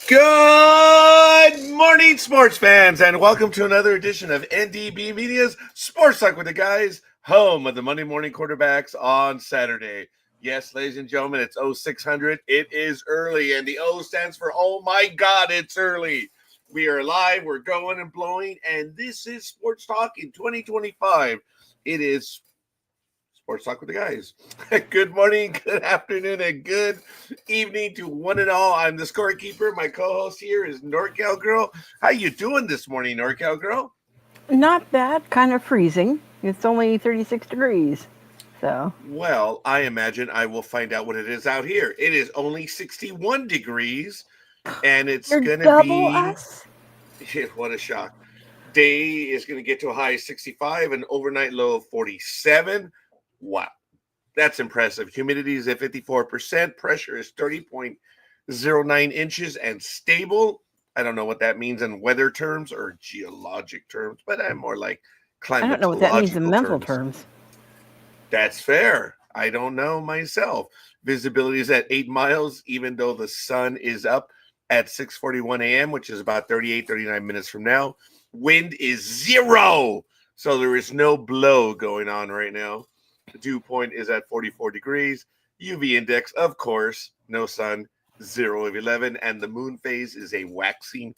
Good morning, sports fans, and welcome to another edition of NDB Media's Sports Talk with the Guys, home of the Monday morning quarterbacks on Saturday. Yes, ladies and gentlemen, it's 0600. It is early, and the O stands for, oh my God, it's early. We are live, we're going and blowing, and this is Sports Talk in 2025. It is Sports Talk with the Guys. Good morning, good afternoon, and good evening to one and all. I'm the scorekeeper. My co-host here is NorCal Girl. How you doing this morning, NorCal Girl? Not bad, kind of freezing. It's only 36 degrees. So, Well, I imagine I will find out what it is out here. It is only 61 degrees, and it's you're going to double be, us? what a shock. Day is going to get to a high of 65, and overnight low of 47. Wow. That's impressive. Humidity is at 54%. Pressure is 30.09 inches and stable. I don't know what that means in weather terms or geologic terms, but I'm more like I don't know what that means in climatological mental terms. terms. That's fair. I don't know myself. Visibility is at 8 miles, even though the sun is up at 6:41 a.m., which is about 39 minutes from now. Wind is 0. So there is no blow going on right now. The dew point is at 44 degrees. UV index, of course, no sun, 0 of 11. And the moon phase is a waxing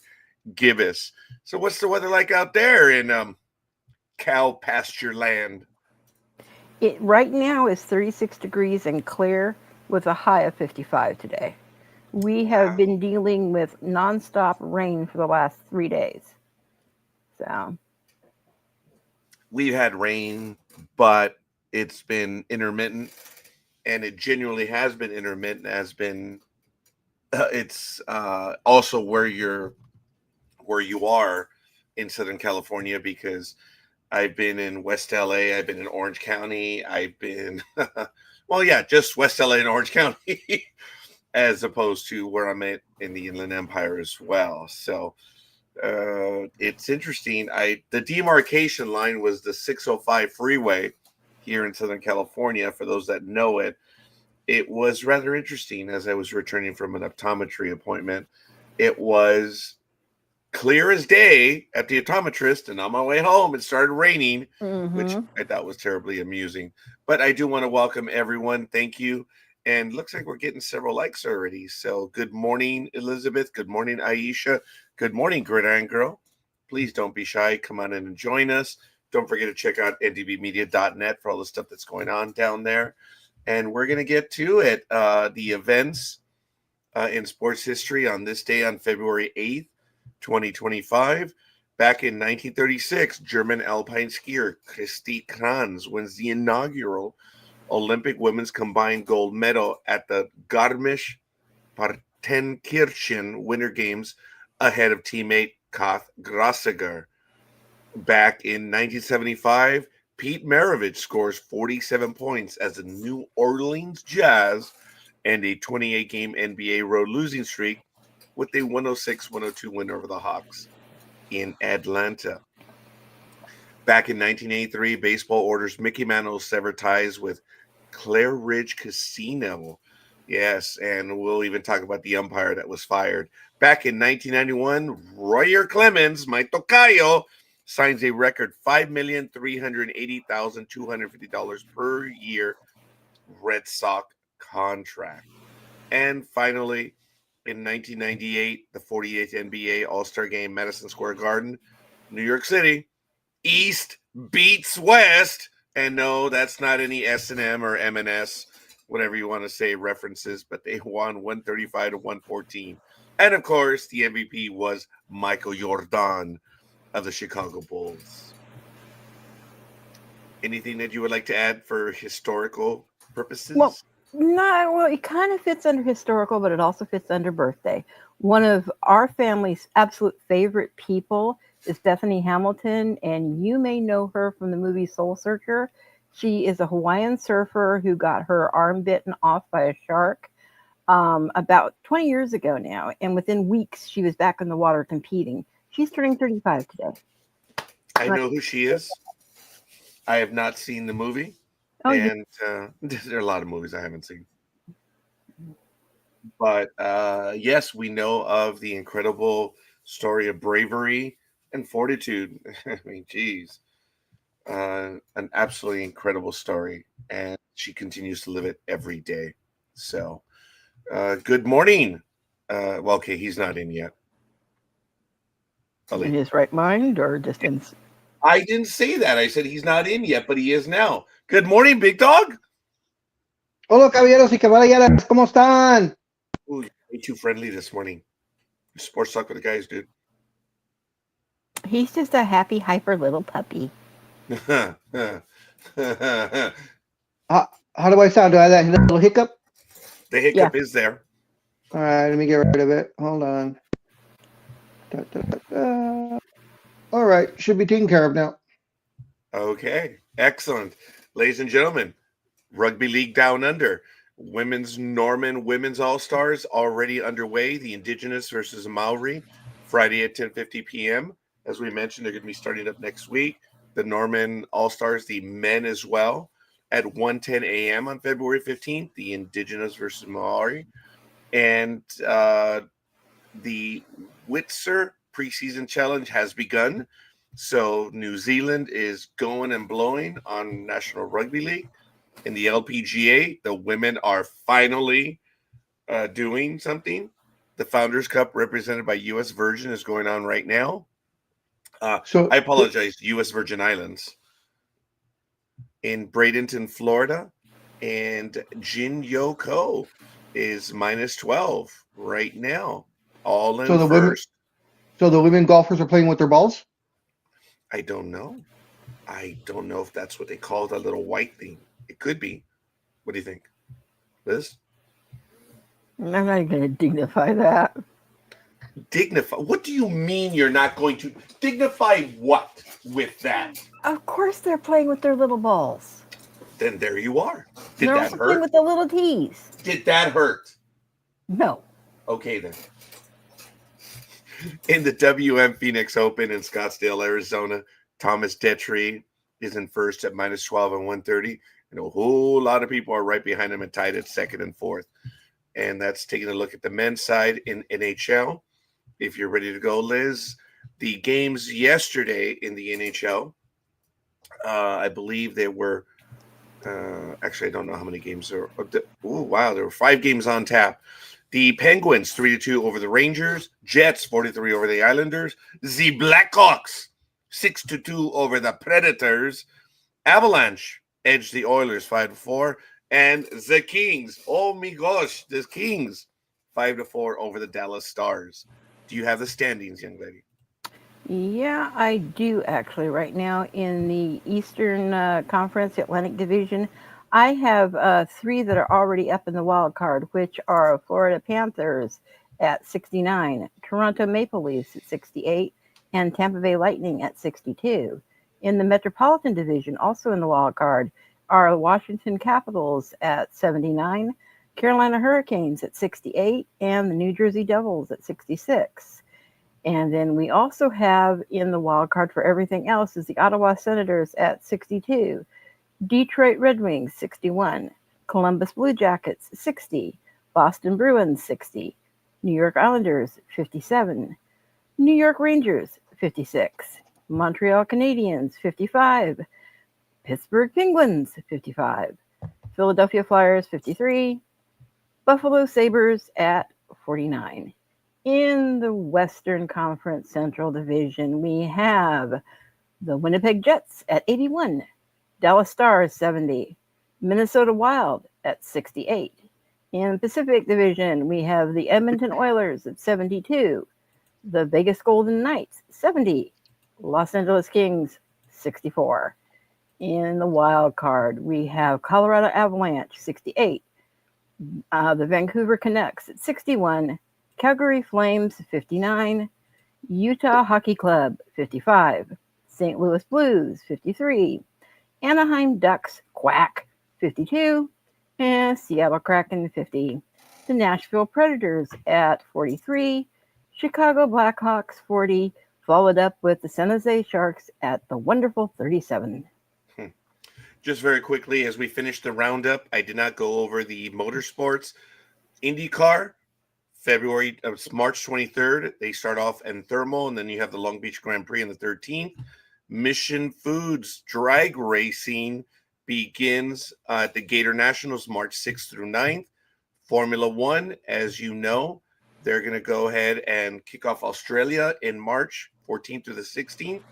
gibbous. So what's the weather like out there in cow pasture land? It right now is 36 degrees and clear with a high of 55 today. We have Wow. been dealing with nonstop rain for the last 3 days. So, We've had rain, but it's been intermittent, and it genuinely has been intermittent. Has been it's also where you are in Southern California, because I've been in West LA, I've been in Orange County, I've been well, yeah, just West LA and Orange County, as opposed to where I'm at in the Inland Empire as well. So it's interesting. The demarcation line was the 605 freeway here in Southern California. For those that know it, it was rather interesting as I was returning from an optometry appointment. It was clear as day at the optometrist, and on my way home, it started raining, which mm-hmm. I thought was terribly amusing. But I do want to welcome everyone. Thank you. And looks like we're getting several likes already. So good morning, Elizabeth. Good morning, Aisha. Good morning, Gridiron Girl. Please don't be shy. Come on in and join us. Don't forget to check out ndbmedia.net for all the stuff that's going on down there. And we're going to get to it. The events in sports history on this day, on February 8th, 2025. Back in 1936, German alpine skier Christi Kranz wins the inaugural Olympic women's combined gold medal at the Garmisch-Partenkirchen Winter Games ahead of teammate Kath Grassiger. Back in 1975, Pete Maravich scores 47 points as the New Orleans Jazz and a 28-game NBA road losing streak with a 106-102 win over the Hawks in Atlanta. Back in 1983, baseball orders Mickey Mantle sever ties with Clare Ridge Casino. Yes, and we'll even talk about the umpire that was fired. Back in 1991, Royer Clemens, my tocayo, signs a record $5,380,250 per year Red Sox contract. And finally, in 1998, the 48th NBA All-Star Game, Madison Square Garden, New York City. East beats West. And no, that's not any S&M or M&S, whatever you want to say, references, but they won 135 to 114. And of course, the MVP was Michael Jordan of the Chicago Bulls. Anything that you would like to add for historical purposes? Well, no, well, it kind of fits under historical, but it also fits under birthday. One of our family's absolute favorite people is Bethany Hamilton, and you may know her from the movie Soul Searcher. She is a Hawaiian surfer who got her arm bitten off by a shark about 20 years ago now, and within weeks she was back in the water competing. She's turning 35 today. I know who she is. I have not seen the movie, Oh, yeah. and there are a lot of movies I haven't seen. But yes, we know of the incredible story of bravery and fortitude. I mean, geez, an absolutely incredible story, and she continues to live it every day. So, good morning. Well, okay, he's not in yet. In his right mind or just in. I didn't say that. I said he's not in yet, but he is now. Good morning, big dog. Hola, caballeros y caballeras, ¿cómo están? Ooh, way too friendly this morning. Sports talk with the guys, dude. He's just a happy, hyper little puppy. How do I sound? Do I have that little hiccup? The hiccup is there. All right, let me get rid of it. Hold on. Da, da, da, da. All right, should be taken care of now. Okay, excellent. Ladies and gentlemen, Rugby League Down Under. Women's Norman Women's All-Stars already underway. The Indigenous versus Maori, Friday at 10:50 p.m. As we mentioned, they're going to be starting up next week. The Norman All-Stars, the men as well, at 1:10 a.m. on February 15th. The Indigenous versus Maori. And the Whitser preseason challenge has begun. So New Zealand is going and blowing on National Rugby League. In the LPGA, the women are finally doing something. The Founders Cup, represented by U.S. Virgin, is going on right now. So I apologize, U.S. Virgin Islands. In Bradenton, Florida, and Jin Yo Ko is -12 right now. All in so the women, first. so the women golfers are playing with their balls. I don't know. I don't know if that's what they call that little white thing. It could be. What do you think, Liz? I'm not going to dignify that. Dignify? What do you mean you're not going to dignify what with that? Of course, they're playing with their little balls. Then there you are. Did They're that also playing hurt? with the little tees. Did that hurt? No. Okay, then. In the WM Phoenix Open in Scottsdale, Arizona, Thomas Detry is in first at -12 and 130. And a whole lot of people are right behind him and tied at second and fourth. And that's taking a look at the men's side in NHL. If you're ready to go, Liz, the games yesterday in the NHL, I believe there were, actually, I don't know how many games there were. Oh, wow, there were 5 games on tap. The Penguins 3-2 over the Rangers, Jets 43 over the Islanders, the Blackhawks 6-2 over the Predators, Avalanche edged the Oilers 5-4, and the Kings, oh my gosh, the Kings 5-4 over the Dallas Stars. Do you have the standings, young lady? Yeah, I do actually. Right now in the Eastern Conference Atlantic Division, I have 3 that are already up in the wild card, which are Florida Panthers at 69, Toronto Maple Leafs at 68, and Tampa Bay Lightning at 62. In the Metropolitan Division, also in the wild card, are the Washington Capitals at 79, Carolina Hurricanes at 68, and the New Jersey Devils at 66. And then we also have in the wild card for everything else is the Ottawa Senators at 62, Detroit Red Wings 61, Columbus Blue Jackets 60, Boston Bruins 60, New York Islanders 57, New York Rangers 56, Montreal Canadiens 55, Pittsburgh Penguins 55, Philadelphia Flyers 53, Buffalo Sabres at 49. In the Western Conference Central Division, we have the Winnipeg Jets at 81, Dallas Stars 70, Minnesota Wild at 68. In the Pacific Division, we have the Edmonton Oilers at 72, the Vegas Golden Knights 70, Los Angeles Kings 64. In the wild card, we have Colorado Avalanche 68, the Vancouver Canucks at 61, Calgary Flames 59, Utah Hockey Club 55, St. Louis Blues 53, Anaheim Ducks Quack 52, and Seattle Kraken 50. The Nashville Predators at 43, Chicago Blackhawks 40, followed up with the San Jose Sharks at the wonderful 37. Just very quickly, as we finish the roundup, I did not go over the motorsports. IndyCar, March 23rd. They start off in Thermal, and then you have the Long Beach Grand Prix on the 13th. Mission Foods drag racing begins at the Gator Nationals March 6th through 9th. Formula One, as you know, they're going to go ahead and kick off Australia in March 14th through the 16th.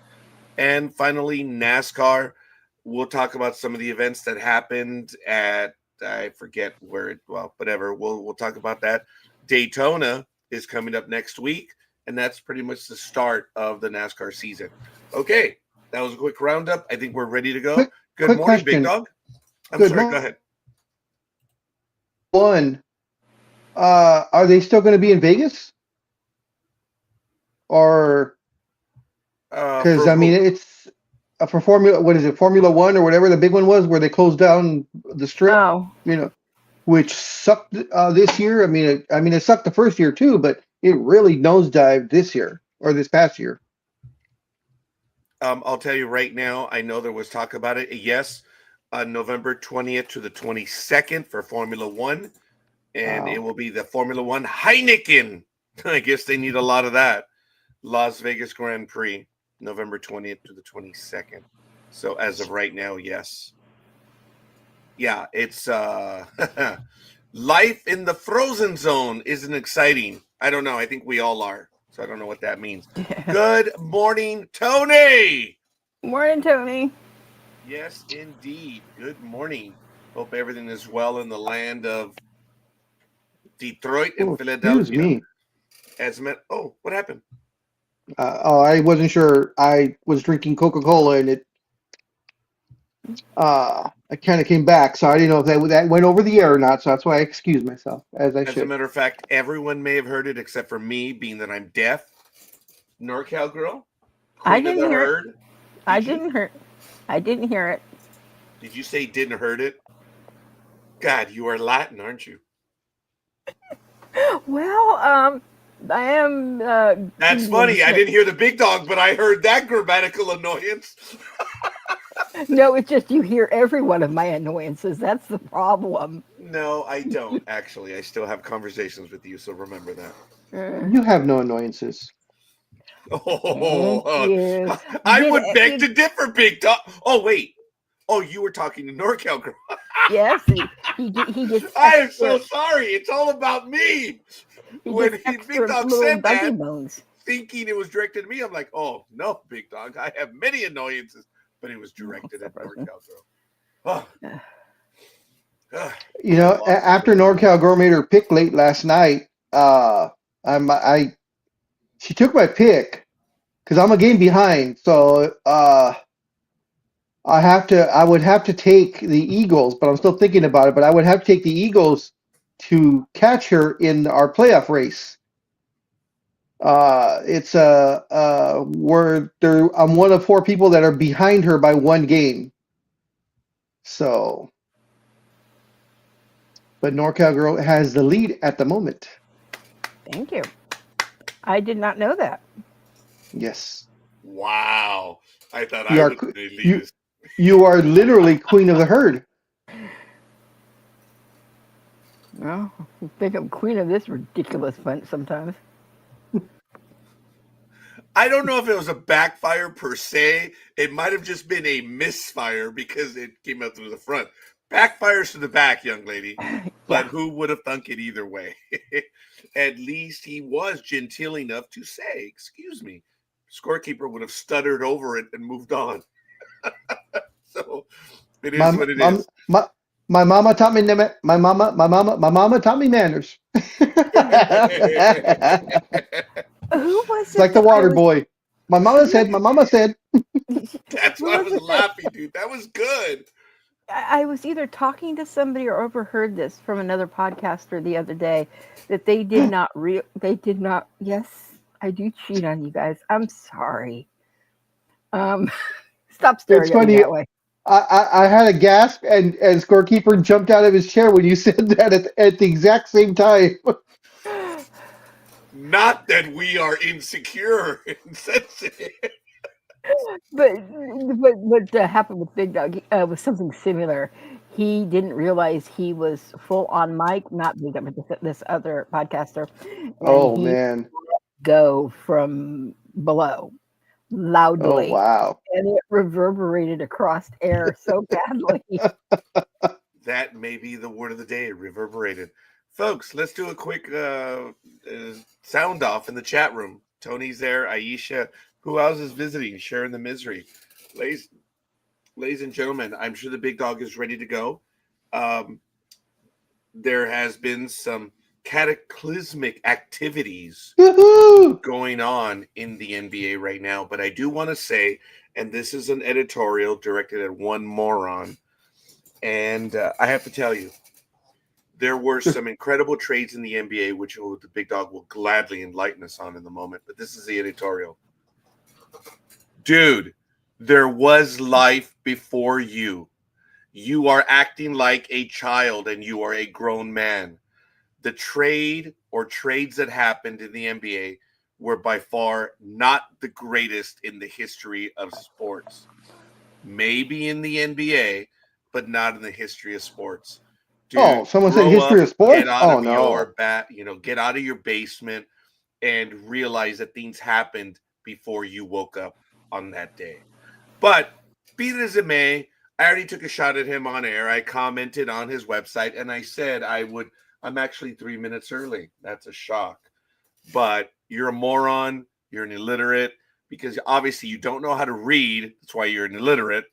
And finally, NASCAR. We'll talk about some of the events that happened at, I forget where, whatever. We'll talk about that. Daytona is coming up next week, and that's pretty much the start of the NASCAR season. Okay, that was a quick roundup. I think we're ready to go. Good morning, question. Big Dog. Go ahead. One, are they still going to be in Vegas? Or because it's for Formula. What is it? Formula One or whatever the big one was, where they closed down the strip. Oh, Which sucked this year. I mean, it sucked the first year too, but it really nosedived this year or this past year. I'll tell you right now. I know there was talk about it. Yes, November 20th to the 22nd for Formula One, and it will be the Formula One Heineken. I guess they need a lot of that. Las Vegas Grand Prix, November 20th to the 22nd. So as of right now, yes. Yeah, it's life in the frozen zone isn't exciting. I don't know. I think we all are. So I don't know what that means. Good morning, Tony. Morning, Tony. Yes, indeed. Good morning. Hope everything is well in the land of Detroit and Philadelphia. Excuse me. What happened? I wasn't sure. I was drinking Coca-Cola and it I kind of came back, so I didn't know if that went over the air or not. So that's why I excused myself as I should. As a matter of fact, everyone may have heard it except for me, being that I'm deaf. NorCal girl. I didn't hear it. I didn't hear it. Did you say didn't heard it? God, you are Latin, aren't you? Well, I am. That's funny. I didn't hear the Big Dog, but I heard that grammatical annoyance. No, it's just you hear every one of my annoyances. That's the problem. No, I don't, actually. I still have conversations with you, so remember that. You have no annoyances. I would beg to differ, Big Dog. Oh, wait. Oh, you were talking to NorCal girl. Yes, he gets. I am so sorry. It's all about me. When Big Dog said that, thinking it was directed at me, I'm like, oh, no, Big Dog. I have many annoyances. But it was directed at NorCal girl. After NorCal girl made her pick late last night, she took my pick because I'm a game behind. So I would have to take the Eagles, but I'm still thinking about it. But I would have to take the Eagles to catch her in our playoff race. It's I'm one of 4 people that are behind her by 1 game. So, but NorCal girl has the lead at the moment. Thank you. I did not know that. Yes. Wow. I thought I was going to lead. You are literally queen of the herd. Well, I think I'm queen of this ridiculous fun sometimes. I don't know if it was a backfire per se. It might have just been a misfire because it came out through the front. Backfires to the back, young lady. But who would have thunk it either way? At least he was genteel enough to say, excuse me. Scorekeeper would have stuttered over it and moved on. So it is what it is. My mama taught me my mama taught me manners. Who was it? Like the water boy. My mama said. That's why I was laughing, dude. That was good. I was either talking to somebody or overheard this from another podcaster the other day that they did not. Yes, I do cheat on you guys. I'm sorry. Stop staring at me that way. I had a gasp and Scorekeeper jumped out of his chair when you said that at the exact same time. Not that we are insecure and sensitive. But what happened with Big Dog was something similar. he didn't realize he was full on mic, not Big Up, but this other podcaster, and Oh he man. go from below Oh loudly, wow. and it reverberated across air so badly. That may be the word of the day, reverberated. Folks, let's do a quick sound off in the chat room. Tony's there, Aisha. Who else is visiting, sharing the misery? Ladies and gentlemen, I'm sure the big dog is ready to go. There has been some cataclysmic activities Woohoo! going on in the NBA right now, but I do want to say, and this is an editorial directed at one moron, and I have to tell you, there were some incredible trades in the NBA, which the big dog will gladly enlighten us on in the moment, but this is the editorial. Dude, there was life before you. You are acting like a child and you are a grown man. The trade or trades that happened in the NBA were by far not the greatest in the history of sports. Maybe in the NBA, but not in the history of sports. Dude, someone said grow history up, of sports? get out of no. your get out of your basement and realize that things happened before you woke up on that day. But be it as it may, I already took a shot at him on air. I commented on his website and I said I'm actually 3 minutes early. That's a shock. But you're a moron. You're an illiterate because obviously you don't know how to read. That's why you're an illiterate,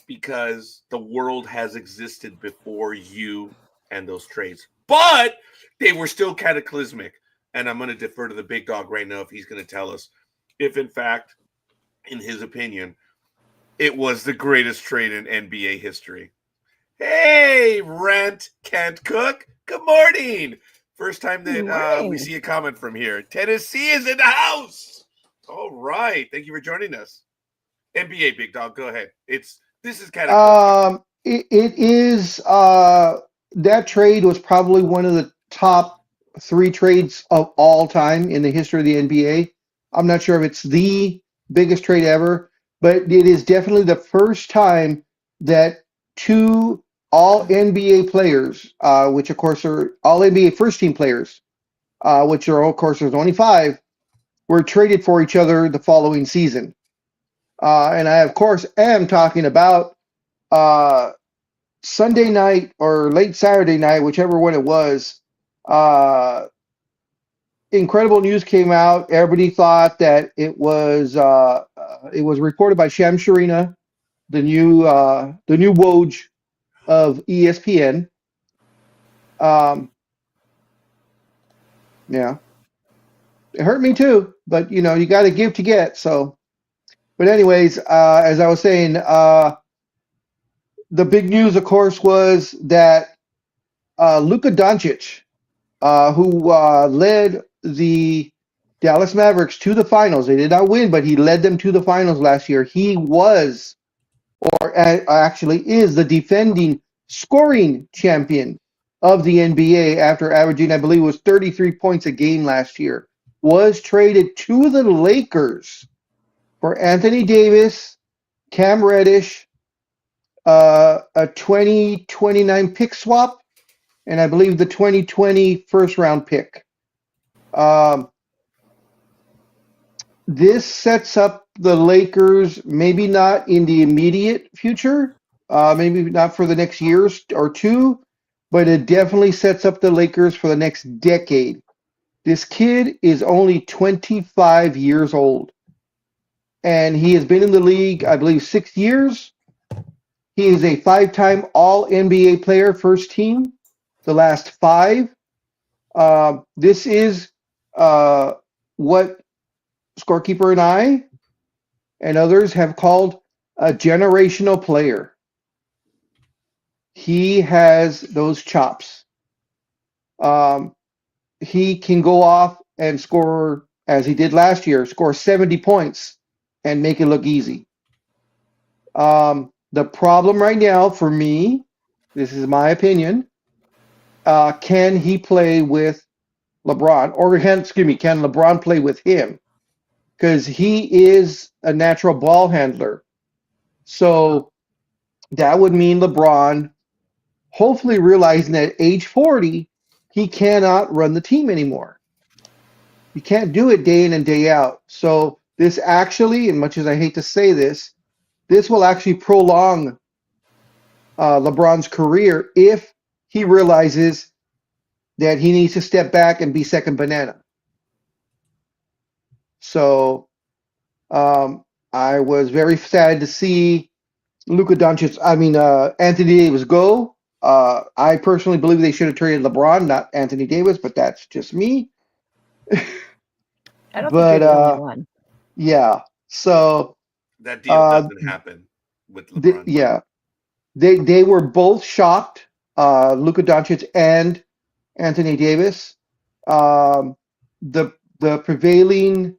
because the world has existed before you and those trades. But they were still cataclysmic. And I'm going to defer to the big dog right now if he's going to tell us if, in fact, in his opinion, it was the greatest trade in NBA history. Hey, Rent Can't Cook. Good morning. First time that we see a comment from here. Tennessee is in the house. All right. Thank you for joining us. NBA, big dog. Go ahead. This is kind of it is that trade was probably one of the top 3 trades of all time in the history of the NBA. I'm not sure if it's the biggest trade ever, but it is definitely the first time that 2 all NBA players, which of course are all NBA first team players, which are of course there's only 5, were traded for each other the following season. And I of course am talking about Sunday night or late Saturday night, whichever one it was. Incredible news came out. Everybody thought that it was reported by Sham Sharina, the new Woj of ESPN. Yeah, it hurt me too, but you got to give to get. So, but anyways, as I was saying, the big news, of course, was that Luka Doncic, who led the Dallas Mavericks to the finals. They did not win, but he led them to the finals last year. He was, or actually is, the defending scoring champion of the NBA after averaging, I believe it was 33 points a game last year. Was traded to the Lakers for Anthony Davis, Cam Reddish, a 2029 pick swap, and I believe the 2020 first round pick. This sets up the Lakers, maybe not in the immediate future, maybe not for the next year or 2, but it definitely sets up the Lakers for the next decade. This kid is only 25 years old, and he has been in the league, I believe, 6 years. He is a 5-time All-NBA player, first team, the last 5. This is what Scorekeeper and I and others have called a generational player. He has those chops. He can go off and score, as he did last year, score 70 points and make it look easy. The problem right now for me, this is my opinion, can he play with LeBron? Or can LeBron play with him? Because he is a natural ball handler. So that would mean LeBron hopefully realizing that at age 40, he cannot run the team anymore. You can't do it day in and day out. So this actually, and much as I hate to say this, this will actually prolong LeBron's career if he realizes that he needs to step back and be second banana. So I was very sad to see Anthony Davis go. I personally believe they should have traded LeBron, not Anthony Davis, but that's just me. I don't think But you're the only one. yeah, so That deal doesn't happen with LeBron. yeah, they were both shocked, Luka Doncic and Anthony Davis. The prevailing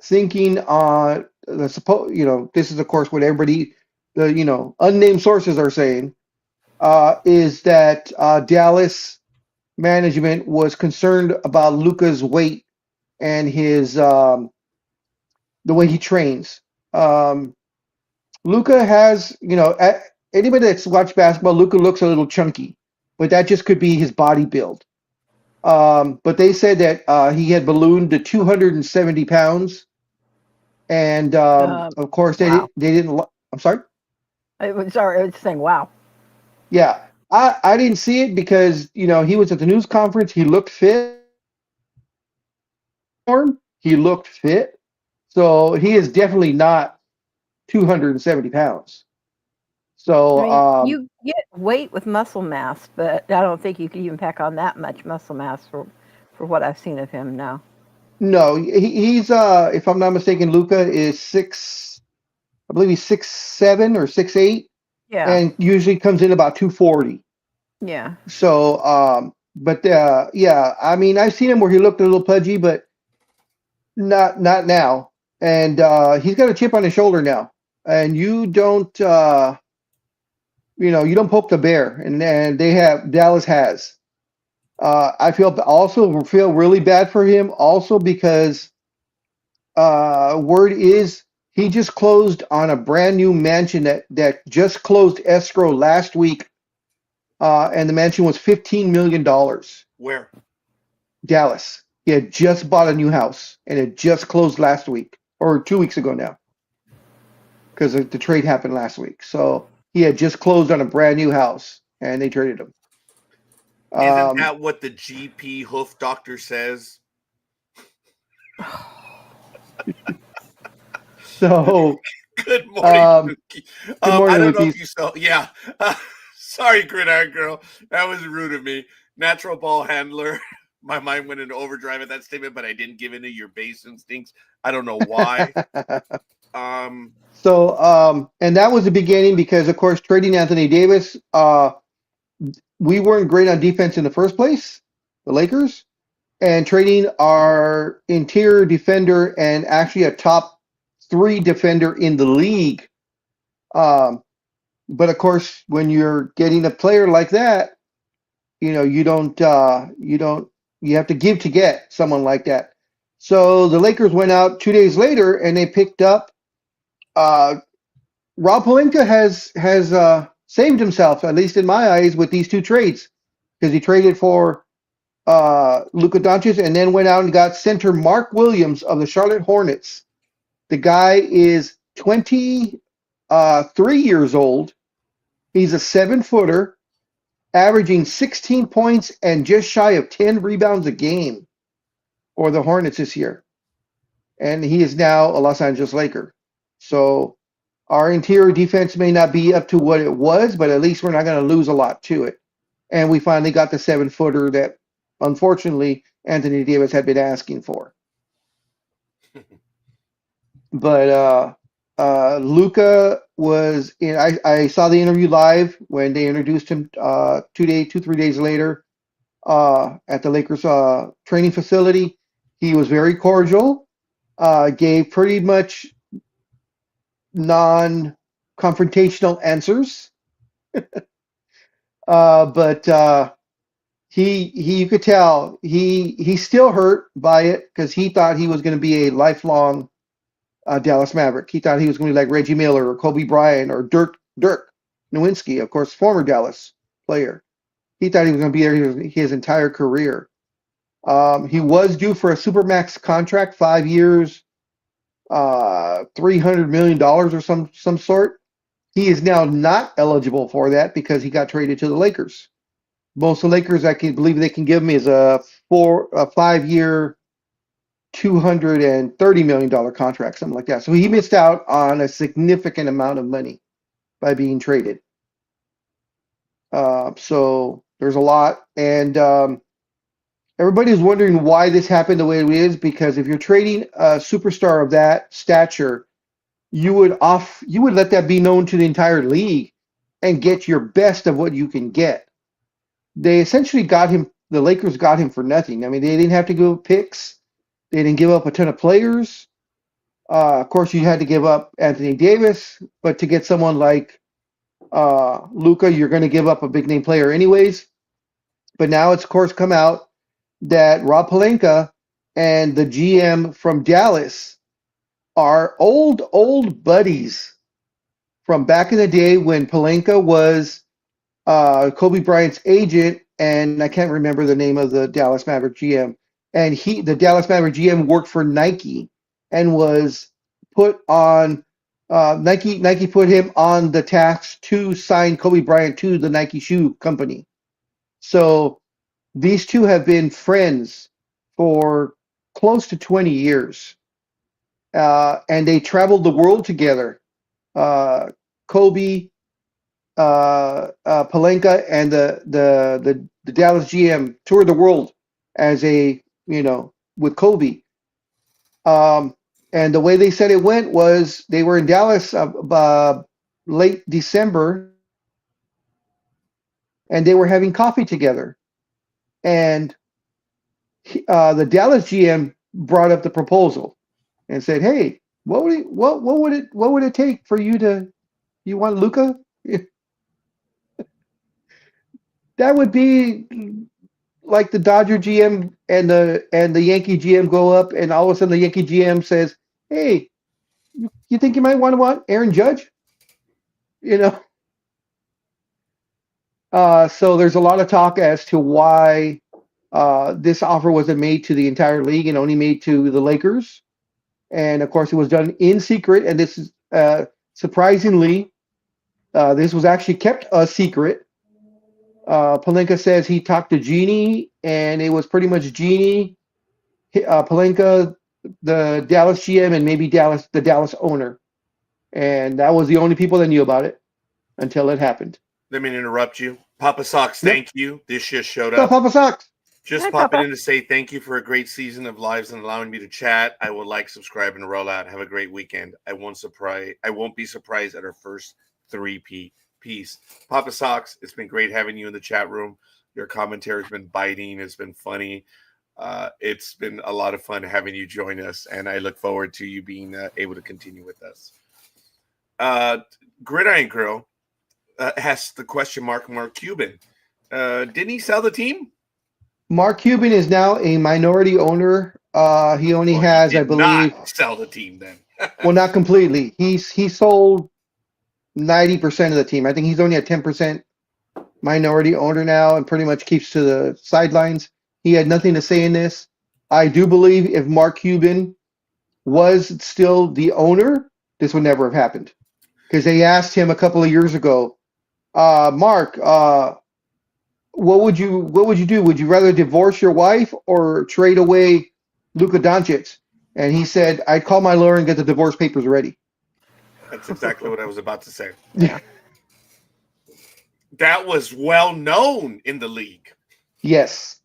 thinking on this is of course what everybody, unnamed sources are saying, is that Dallas management was concerned about Luka's weight and his the way he trains. Luka has, anybody that's watched basketball, Luka looks a little chunky, but that just could be his body build. But they said that he had ballooned to 270 pounds, and of course wow. they didn't. I'm sorry. I was saying, wow. Yeah, I didn't see it because he was at the news conference. He looked fit. He looked fit, so he is definitely not 270 pounds. So I mean, you get weight with muscle mass, but I don't think you could even pack on that much muscle mass for what I've seen of him now. no, he's if I'm not mistaken, Luka is I believe he's 6'7" or 6'8", Yeah. and usually comes in about 240. Yeah. So but yeah, I mean, I've seen him where he looked a little pudgy, but not now. And he's got a chip on his shoulder now, and you don't you don't poke the bear, and Dallas has. I feel really bad for him also because word is he just closed on a brand new mansion that just closed escrow last week, and the mansion was $15 million. Where? Dallas. He had just bought a new house, and it just closed last week or 2 weeks ago now, because the trade happened last week. So he had just closed on a brand new house, and they traded him. Isn't that what the GP hoof doctor says? So good morning. Good morning, I don't know Lucas. if you saw. Yeah, sorry, Gridiron Girl. That was rude of me. Natural ball handler. My mind went into overdrive at that statement, but I didn't give into your base instincts. I don't know why. So and that was the beginning because, of course, trading Anthony Davis, we weren't great on defense in the first place, the Lakers, and trading our interior defender and actually a top 3 defender in the league. But of course, when you're getting a player like that, you have to give to get someone like that. So the Lakers went out 2 days later and they picked up Rob Pelinka has saved himself, at least in my eyes, with these 2 trades, because he traded for Luka Doncic and then went out and got center Mark Williams of the Charlotte Hornets. The guy is 23 years old. He's a 7-footer, averaging 16 points and just shy of 10 rebounds a game for the Hornets this year. And he is now a Los Angeles Laker. So our interior defense may not be up to what it was, but at least we're not going to lose a lot to it. And we finally got the 7-footer that, unfortunately, Anthony Davis had been asking for. But Luka was in. I saw the interview live when they introduced him 3 days later at the Lakers training facility. He was very cordial, gave pretty much non-confrontational answers, but you could tell he's still hurt by it because he thought he was going to be a lifelong Dallas Maverick. He thought he was going to be like Reggie Miller or Kobe Bryant or Dirk Nowitzki, of course, former Dallas player. He thought he was going to be there his entire career. He was due for a supermax contract, 5 years, $300 million or some sort. He is now not eligible for that because he got traded to the Lakers. Most of the Lakers, I can believe they can give him is a 5-year, $230 million contract, something like that. So he missed out on a significant amount of money by being traded. So there's a lot, and everybody is wondering why this happened the way it is. Because if you're trading a superstar of that stature, you would let that be known to the entire league and get your best of what you can get. They essentially got him. The Lakers got him for nothing. I mean, they didn't have to give up picks. They didn't give up a ton of players. Of course, you had to give up Anthony Davis, but to get someone like Luka, you're going to give up a big name player anyways. But now it's of course come out that Rob Pelinka and the GM from Dallas are old buddies from back in the day when Pelinka was Kobe Bryant's agent, and I can't remember the name of the Dallas Maverick GM. And the Dallas Maverick GM worked for Nike and was put on Nike put him on the task to sign Kobe Bryant to the Nike shoe company. So these two have been friends for close to 20 years. And they traveled the world together. Kobe, Pelinka, and the Dallas GM toured the world as with Kobe. And the way they said it went was they were in Dallas late December, and they were having coffee together. And the Dallas GM brought up the proposal and said, "Hey, what would it take for you want Luka? That would be like the Dodger GM and the Yankee GM go up, and all of a sudden the Yankee GM says, 'Hey, you think you might want Aaron Judge?'" So there's a lot of talk as to why this offer wasn't made to the entire league and only made to the Lakers. And of course, it was done in secret. And this is surprisingly, this was actually kept a secret. Pelinka says he talked to Jeannie, and it was pretty much Jeannie, Pelinka, the Dallas GM, and maybe the Dallas owner. And that was the only people that knew about it until it happened. Let me interrupt you. Papa Sox, thank you. This just showed What's up. up, Papa Sox? Just Hi, popping Papa. in to say thank you for a great season of lives and allowing me to chat. I will like, subscribe, and roll out. Have a great weekend. I won't be surprised at our first 3-peat piece. Papa Sox, it's been great having you in the chat room. Your commentary has been biting. It's been funny. It's been a lot of fun having you join us, and I look forward to you being able to continue with us. Gridiron Grill has the question mark Mark Cuban. Didn't he sell the team? Mark Cuban is now a minority owner. He only has, I believe, not sell the team then. well, not completely. He sold 90% of the team. I think he's only a 10% minority owner now, and pretty much keeps to the sidelines. He had nothing to say in this. I do believe if Mark Cuban was still the owner, this would never have happened. Because they asked him a couple of years ago, Mark, what would you do? Would you rather divorce your wife or trade away Luka Doncic? And he said, "I'd call my lawyer and get the divorce papers ready." That's exactly what I was about to say. Yeah. That was well known in the league. Yes.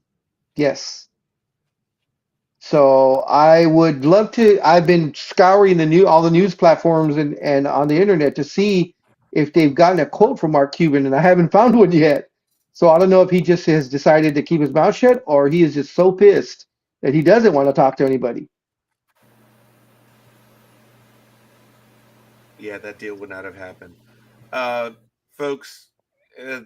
So I would love to. I've been scouring all the news platforms and on the internet to see if they've gotten a quote from Mark Cuban, and I haven't found one yet. So I don't know if he just has decided to keep his mouth shut, or he is just so pissed that he doesn't want to talk to anybody. Yeah, that deal would not have happened. Folks,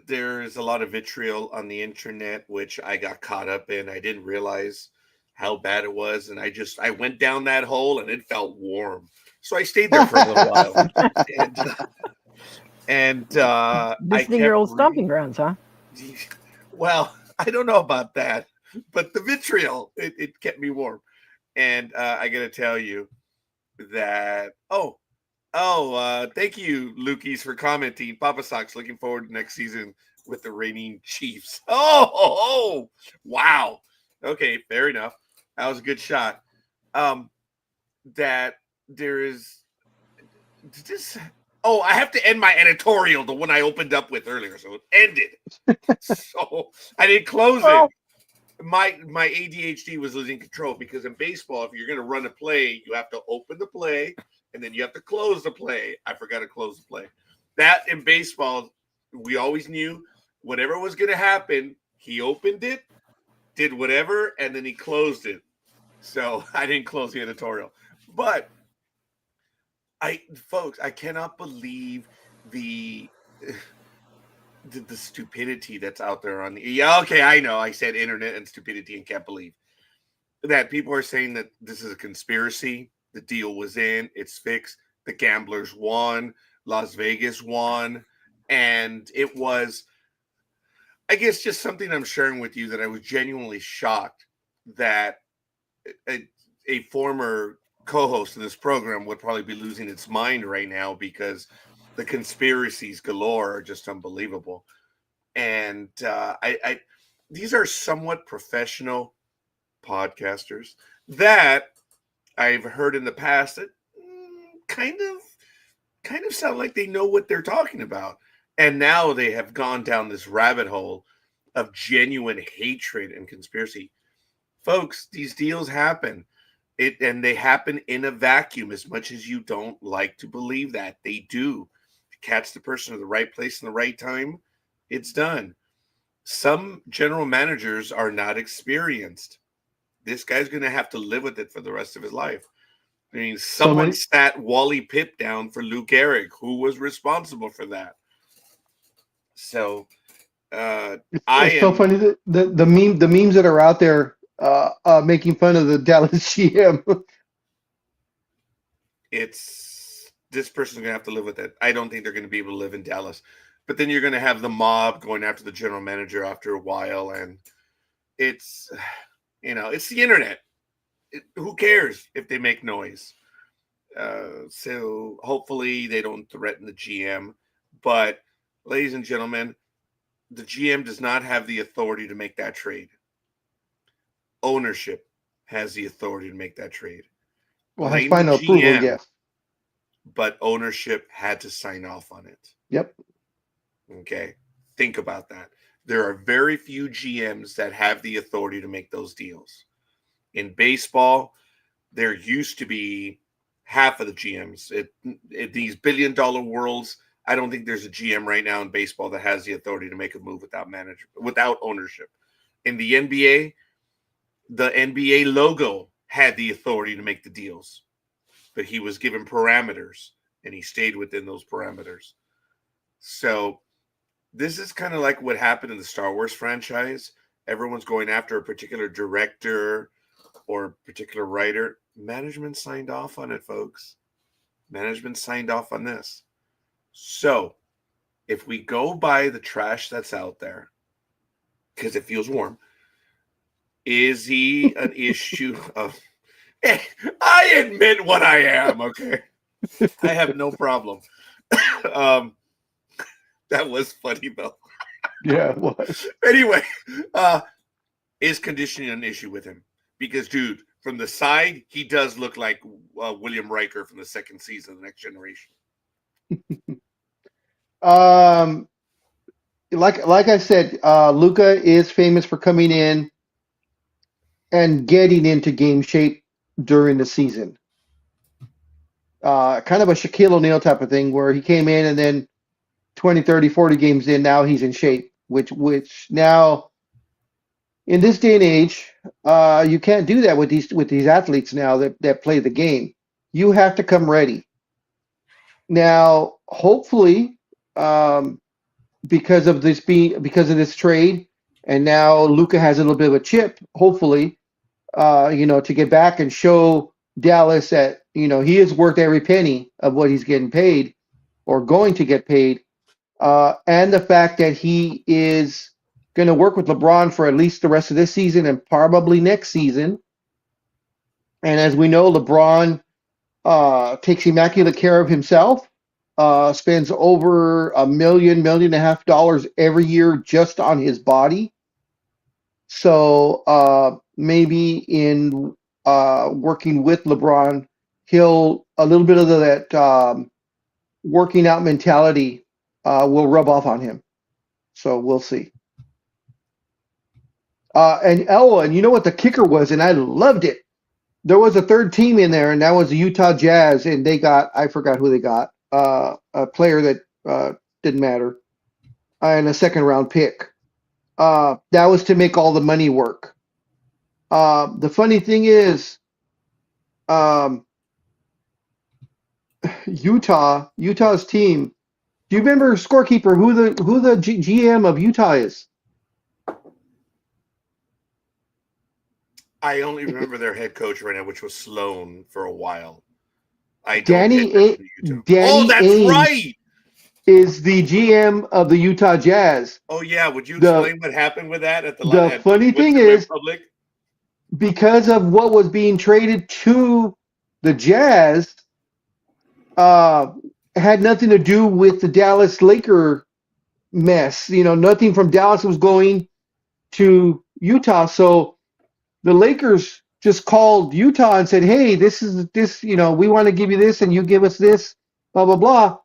there's a lot of vitriol on the internet, which I got caught up in. I didn't realize how bad it was, and I went down that hole, and it felt warm. So I stayed there for a little while. Visiting your old stomping grounds, huh? Well, I don't know about that, but the vitriol, it kept me warm. And I got to tell you that, thank you, Lukey's, for commenting. Papa Sox looking forward to next season with the reigning Chiefs. Wow. Okay, fair enough. That was a good shot. That there is this. Oh, I have to end my editorial, the one I opened up with earlier, so it ended. So I didn't close it. My ADHD was losing control because in baseball, if you're going to run a play, you have to open the play and then you have to close the play. I forgot to close the play. That in baseball, we always knew whatever was going to happen, he opened it, did whatever, and then he closed it. So I didn't close the editorial. But folks, I cannot believe the stupidity that's out there on the okay, I know I said internet and stupidity and can't believe that people are saying that this is a conspiracy. The deal was in, it's fixed, the gamblers won, Las Vegas won, and it was, I guess, just something I'm sharing with you that I was genuinely shocked that a former co-host of this program would probably be losing its mind right now because the conspiracies galore are just unbelievable. And these are somewhat professional podcasters that I've heard in the past that kind of sound like they know what they're talking about. And now they have gone down this rabbit hole of genuine hatred and conspiracy. Folks, these deals happen. And they happen in a vacuum, as much as you don't like to believe that. They do. Catch the person at the right place in the right time, it's done. Some general managers are not experienced. This guy's going to have to live with it for the rest of his life. I mean, someone sat Wally Pipp down for Lou Gehrig. Who was responsible for that? So it's so funny that the memes that are out there making fun of the Dallas GM. It's this person's gonna have to live with it. I don't think they're gonna be able to live in Dallas. But then you're gonna have the mob going after the general manager after a while, and it's it's the internet. Who cares if they make noise? So hopefully they don't threaten the GM. But ladies and gentlemen, the GM does not have the authority to make that trade. Ownership has the authority to make that trade. Well, has final approval, yes. But ownership had to sign off on it. Yep. Okay. Think about that. There are very few GMs that have the authority to make those deals. In baseball, there used to be half of the GMs. In these billion-dollar worlds, I don't think there's a GM right now in baseball that has the authority to make a move without ownership. In the NBA logo had the authority to make the deals, but he was given parameters and he stayed within those parameters. So this is kind of like what happened in the Star Wars franchise. Everyone's going after a particular director or a particular writer. Management signed off on it, folks. Management signed off on this. So if we go by the trash that's out there, because it feels warm, is he an issue of... I admit what I am, okay? I have no problem. That was funny, though. Yeah, it was. Anyway, is conditioning an issue with him? Because, dude, from the side, he does look like William Riker from the second season of The Next Generation. Like I said, Luka is famous for coming in and getting into game shape during the season. Kind of a Shaquille O'Neal type of thing where he came in and then 20, 30, 40 games in, now he's in shape, which now in this day and age, you can't do that with these athletes now that play the game. You have to come ready. Now, hopefully, because of this trade, and now Luka has a little bit of a chip, hopefully, to get back and show Dallas that, he is worth every penny of what he's getting paid or going to get paid. And the fact that he is going to work with LeBron for at least the rest of this season and probably next season. And as we know, LeBron takes immaculate care of himself, spends over $1.5 million every year just on his body. So maybe in working with LeBron, he'll a little bit of that working out mentality will rub off on him. So we'll see. And you know what the kicker was, and I loved it. There was a third team in there, and that was the Utah Jazz, and they got, I forgot who they got, a player that didn't matter, and a second round pick. That was to make all the money work. The funny thing is, Utah's team. Do you remember, scorekeeper, who the GM of Utah is? I only remember their head coach right now, which was Sloan for a while. Danny that's Ainge right. Is the GM of the Utah Jazz. Oh yeah, would you explain what happened with that at the? The funny thing is, because of what was being traded to the Jazz, had nothing to do with the Dallas Laker mess. You know, nothing from Dallas was going to Utah, so the Lakers just called Utah and said, "Hey, this, you know, we want to give you this, and you give us this, blah blah blah,"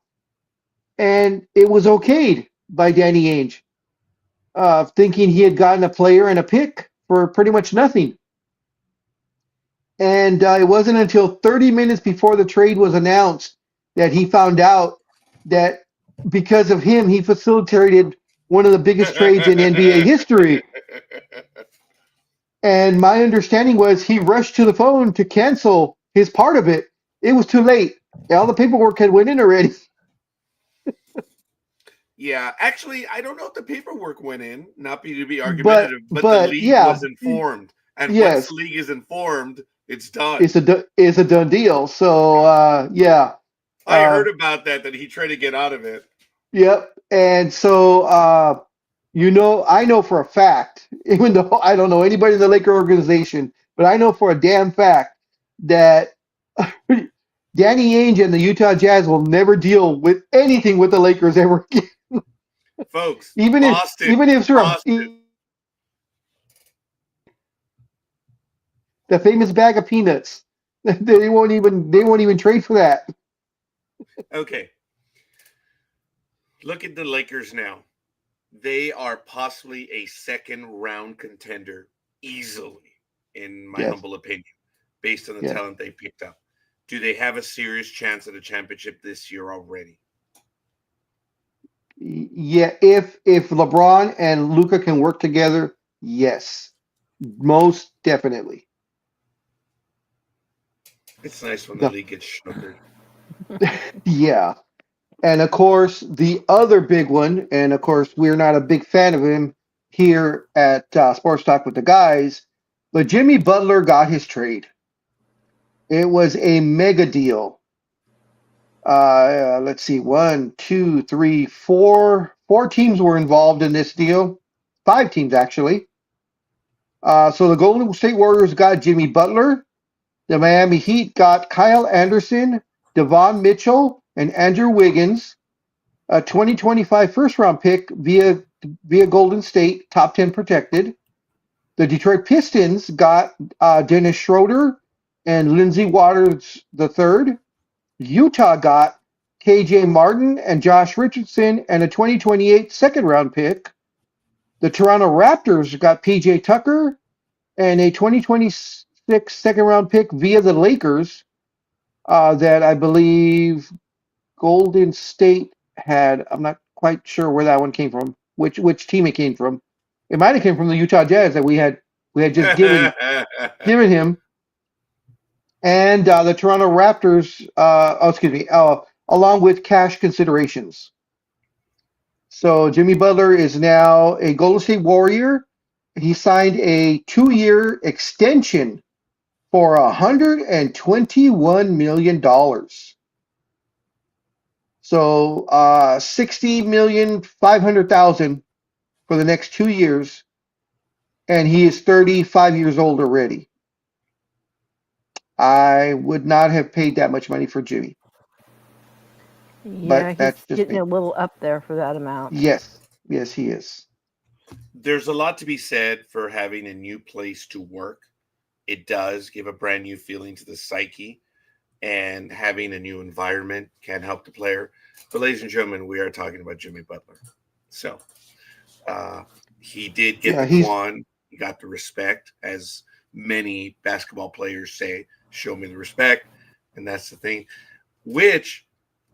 and it was okayed by Danny Ainge, thinking he had gotten a player and a pick for pretty much nothing. And it wasn't until 30 minutes before the trade was announced that he found out that because of him, he facilitated one of the biggest trades in NBA history. And my understanding was he rushed to the phone to cancel his part of it. It was too late. All the paperwork had went in already. Yeah, actually, I don't know if the paperwork went in. Not to be argumentative, but the league was informed. And once the league is informed, it's done. It's a done deal. So, yeah. I heard about that he tried to get out of it. Yep. And so, you know, I know for a fact, even though I don't know anybody in the Laker organization, but I know for a damn fact that Danny Ainge and the Utah Jazz will never deal with anything with the Lakers ever again. Folks, even if the famous bag of peanuts, they won't even trade for that. Okay. Look at the Lakers now. They are possibly a second round contender easily, in my humble opinion, based on the talent they picked up. Do they have a serious chance at a championship this year already? Yeah, if LeBron and Luka can work together, yes, most definitely. It's nice when the league gets sugared. Yeah. And of course, the other big one, and of course, we're not a big fan of him here at Sports Talk with the Guys, but Jimmy Butler got his trade. It was a mega deal. Let's see, 1, 2, 3, 4 teams were involved in this deal. 5 teams, actually. So the Golden State Warriors got Jimmy Butler. The Miami Heat got Kyle Anderson, Devon Mitchell, and Andrew Wiggins, a 2025 first-round pick via Golden State, top 10 protected. The Detroit Pistons got Dennis Schroeder and Lindsey Waters III. Utah got KJ Martin and Josh Richardson and a 2028 second-round pick. The Toronto Raptors got PJ Tucker and a 2026 second-round pick via the Lakers that I believe Golden State had. I'm not quite sure where that one came from, which team it came from. It might have came from the Utah Jazz that we had just given him. And the Toronto Raptors, along with cash considerations. So Jimmy Butler is now a Golden State Warrior. He signed a 2-year extension for $121 million. So $60,500,000 for the next 2 years, and he is 35 years old already. I would not have paid that much money for Jimmy, Yeah, but he's that's just getting me. a little up there for that amount. Yes, yes, he is. There's a lot to be said for having a new place to work. It does give a brand new feeling to the psyche, and having a new environment can help the player. But, ladies and gentlemen, we are talking about Jimmy Butler. So, uh, he did get Yeah, the he's quan. He got the respect, as many basketball players say, show me the respect. And that's the thing, which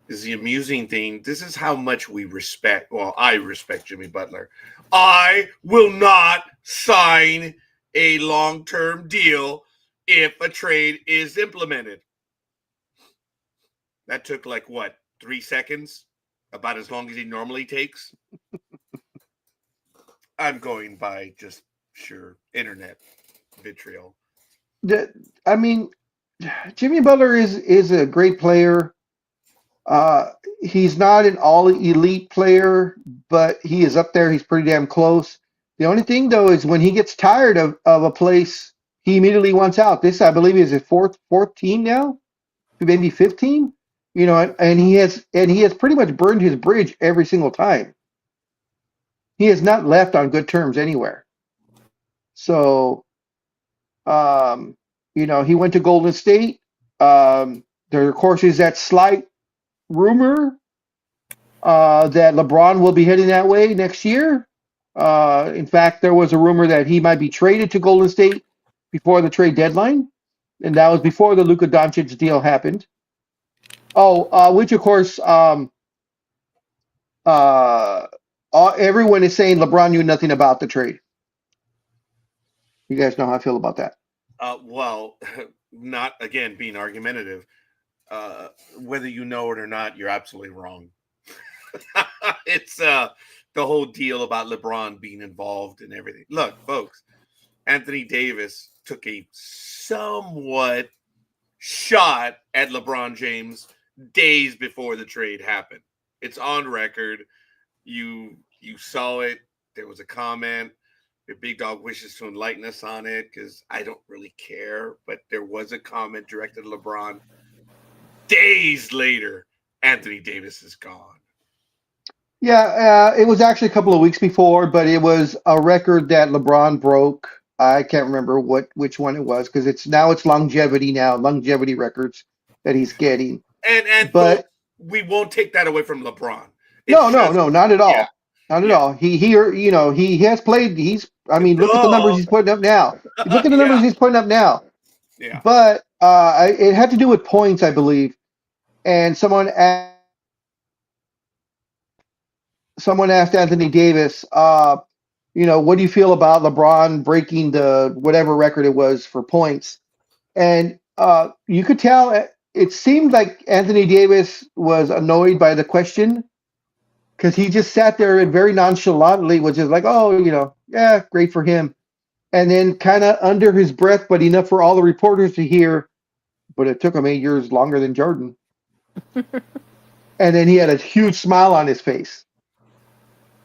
is the amusing thing. This is how much we respect. Well, I respect Jimmy Butler. I will not sign a long-term deal if a trade is implemented. That took like what, 3 seconds? About as long as he normally takes. I'm going by just sure internet vitriol. the. I mean, Jimmy Butler is a great player. Uh, he's not an all elite player, but he is up there. He's pretty damn close. The only thing though is when he gets tired of a place, he immediately wants out. This, I believe, is his fourth team now, maybe 15. You know, and he has pretty much burned his bridge every single time. He has not left on good terms anywhere. So, um, he went to Golden State. There, of course, is that slight rumor that LeBron will be heading that way next year. In fact, there was a rumor that he might be traded to Golden State before the trade deadline, and that was before the Luka Doncic deal happened. Oh, which of course, uh, everyone is saying LeBron knew nothing about the trade. You guys know how I feel about that. Well, not again being argumentative. Whether you know it or not, you're absolutely wrong. It's the whole deal about LeBron being involved and everything. Look, folks, Anthony Davis took a somewhat shot at LeBron James days before the trade happened. It's on record. You saw it. There was a comment. Your big dog wishes to enlighten us on it because I don't really care. But there was a comment directed at LeBron. Days later, Anthony Davis is gone. Yeah, it was actually a couple of weeks before, but it was a record that LeBron broke. I can't remember which one it was because it's longevity records that he's getting. And folks, But we won't take that away from LeBron. no, It's no, just no, not at yeah, all. Not at yeah. all. He has played. I mean, look at the numbers No, he's putting up now. Look at the numbers yeah, he's putting up now. yeah. But it had to do with points, I believe. And someone asked Anthony Davis, what do you feel about LeBron breaking the whatever record it was for points? And you could tell it seemed like Anthony Davis was annoyed by the question because he just sat there and very nonchalantly was just like, oh, yeah, great for him. And then kind of under his breath, but enough for all the reporters to hear, but it took him 8 years longer than Jordan. And then he had a huge smile on his face.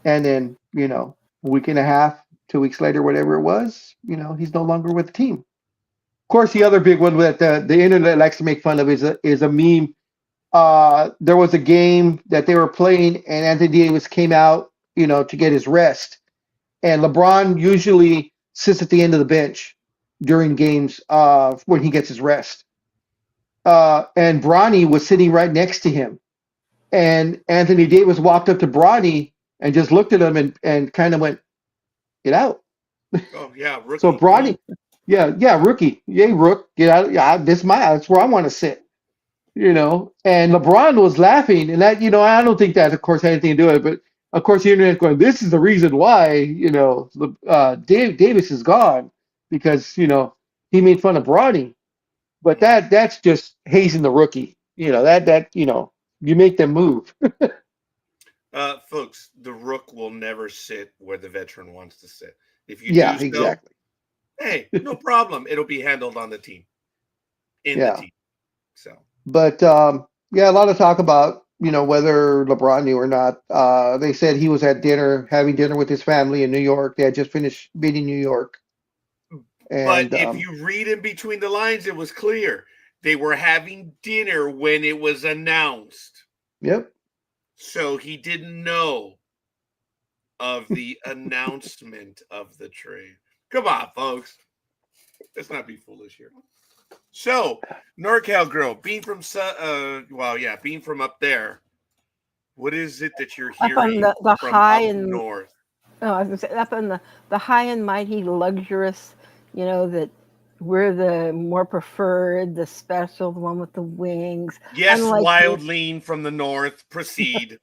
And then, a week and a half, 2 weeks later, whatever it was, he's no longer with the team. Of course, the other big one that the internet likes to make fun of is a meme. There was a game that they were playing, and Anthony Davis came out, to get his rest. And LeBron usually sits at the end of the bench during games when he gets his rest. And Bronny was sitting right next to him. And Anthony Davis walked up to Bronny and just looked at him and kind of went, get out. Oh yeah, rookie. So Bronny, yeah, rookie. Yay, Rook, get out. Yeah, that's where I want to sit. And LeBron was laughing, and that, I don't think that, of course, had anything to do with it, but of course, the internet going, this is the reason why, Davis is gone because, he made fun of Bronny. But that's just hazing the rookie. You make them move. Folks, the rook will never sit where the veteran wants to sit. If you Yeah, do so, exactly. hey, no problem. It'll be handled on the team, in the Yeah. team. So, But yeah, a lot of talk about whether LeBron knew or not. They said he was at dinner, having dinner with his family in New York. They had just finished beating New York. But And if you read in between the lines, it was clear they were having dinner when it was announced. yep. So he didn't know of the announcement of the trade. Come on, folks. Let's not be foolish here. So, NorCal Girl, being from being from up there, what is it that you're Up on hearing the from high up and north? oh, I was gonna say up on the high and mighty, luxurious. That we're the more preferred, the special, the one with the wings. Yes, Unlike Wild Lean from the north. Proceed.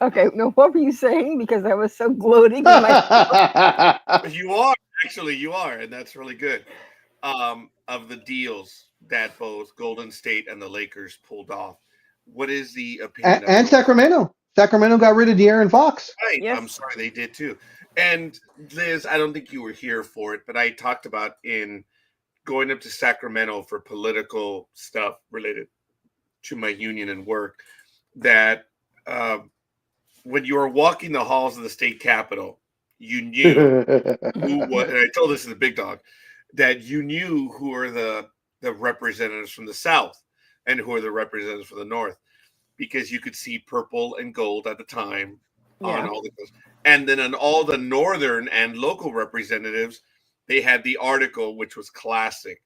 Okay, no, what were you saying? Because I was so gloating in my. You are, actually, you are, and that's really good. Of the deals that both Golden State and the Lakers pulled off, what is the opinion and of Sacramento. Sacramento got rid of De'Aaron Fox. Right. Yes. I'm sorry, they did too. And Liz, I don't think you were here for it, but I talked about in going up to Sacramento for political stuff related to my union and work that when you were walking the halls of the state capitol, you knew who was, and I told this to the big dog, that you knew who are the representatives from the South and who are the representatives from the North, because you could see purple and gold at the time on all the, and then on all the Northern and local representatives, they had the article, which was classic,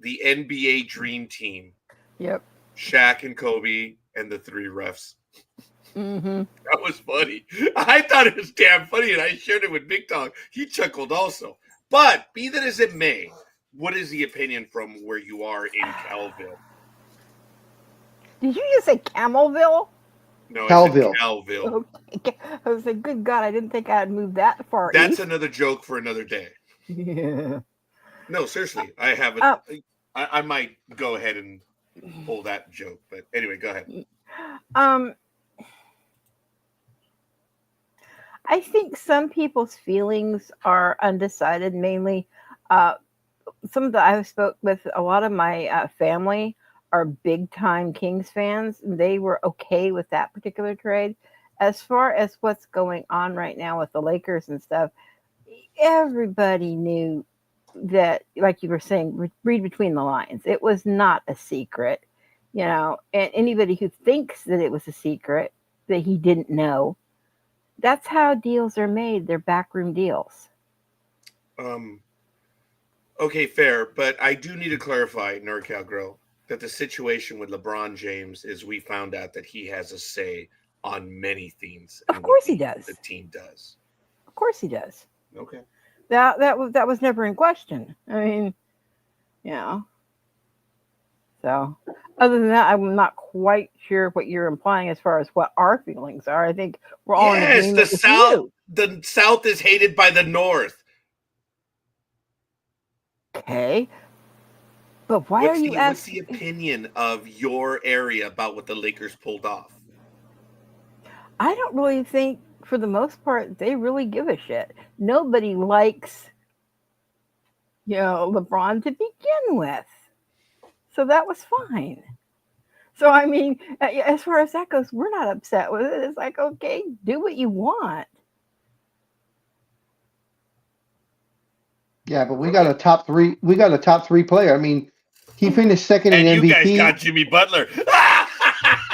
the NBA Dream Team. Yep. Shaq and Kobe and the three refs. Mm-hmm. That was funny. I thought it was damn funny, and I shared it with Big Dog. He chuckled also. But be that as it may, what is the opinion from where you are in Calville? Did you just say Camelville? No, Calville. I said Calville. Okay. I was like, good God, I didn't think I'd move that far That's east. another joke for another day. Yeah. No, seriously, I haven't. I might go ahead and pull that joke, but anyway, go ahead. I think some people's feelings are undecided. Mainly, I've spoke with a lot of my family are big time Kings fans, and they were okay with that particular trade. As far as what's going on right now with the Lakers and stuff, everybody knew that, like you were saying, read between the lines. It was not a secret, and anybody who thinks that it was a secret that he didn't know. That's how deals are made. They're backroom deals. Okay, fair, but I do need to clarify, NorCal Grow, that the situation with LeBron James is we found out that he has a say on many things. Of course he does. The team does. Of course he does. Okay. That was never in question. I mean, So, other than that, I'm not quite sure what you're implying as far as what our feelings are. I think we're all in agreement with you. The South is hated by the North. Okay. But why are you asking? What's the opinion of your area about what the Lakers pulled off? I don't really think, for the most part, they really give a shit. Nobody likes, LeBron to begin with. So that was fine. So, I mean, as far as that goes, we're not upset with it. It's like, okay, do what you want. Yeah, but we got a top three. We got a top three player. I mean, he finished second in MVP. And you guys got Jimmy Butler.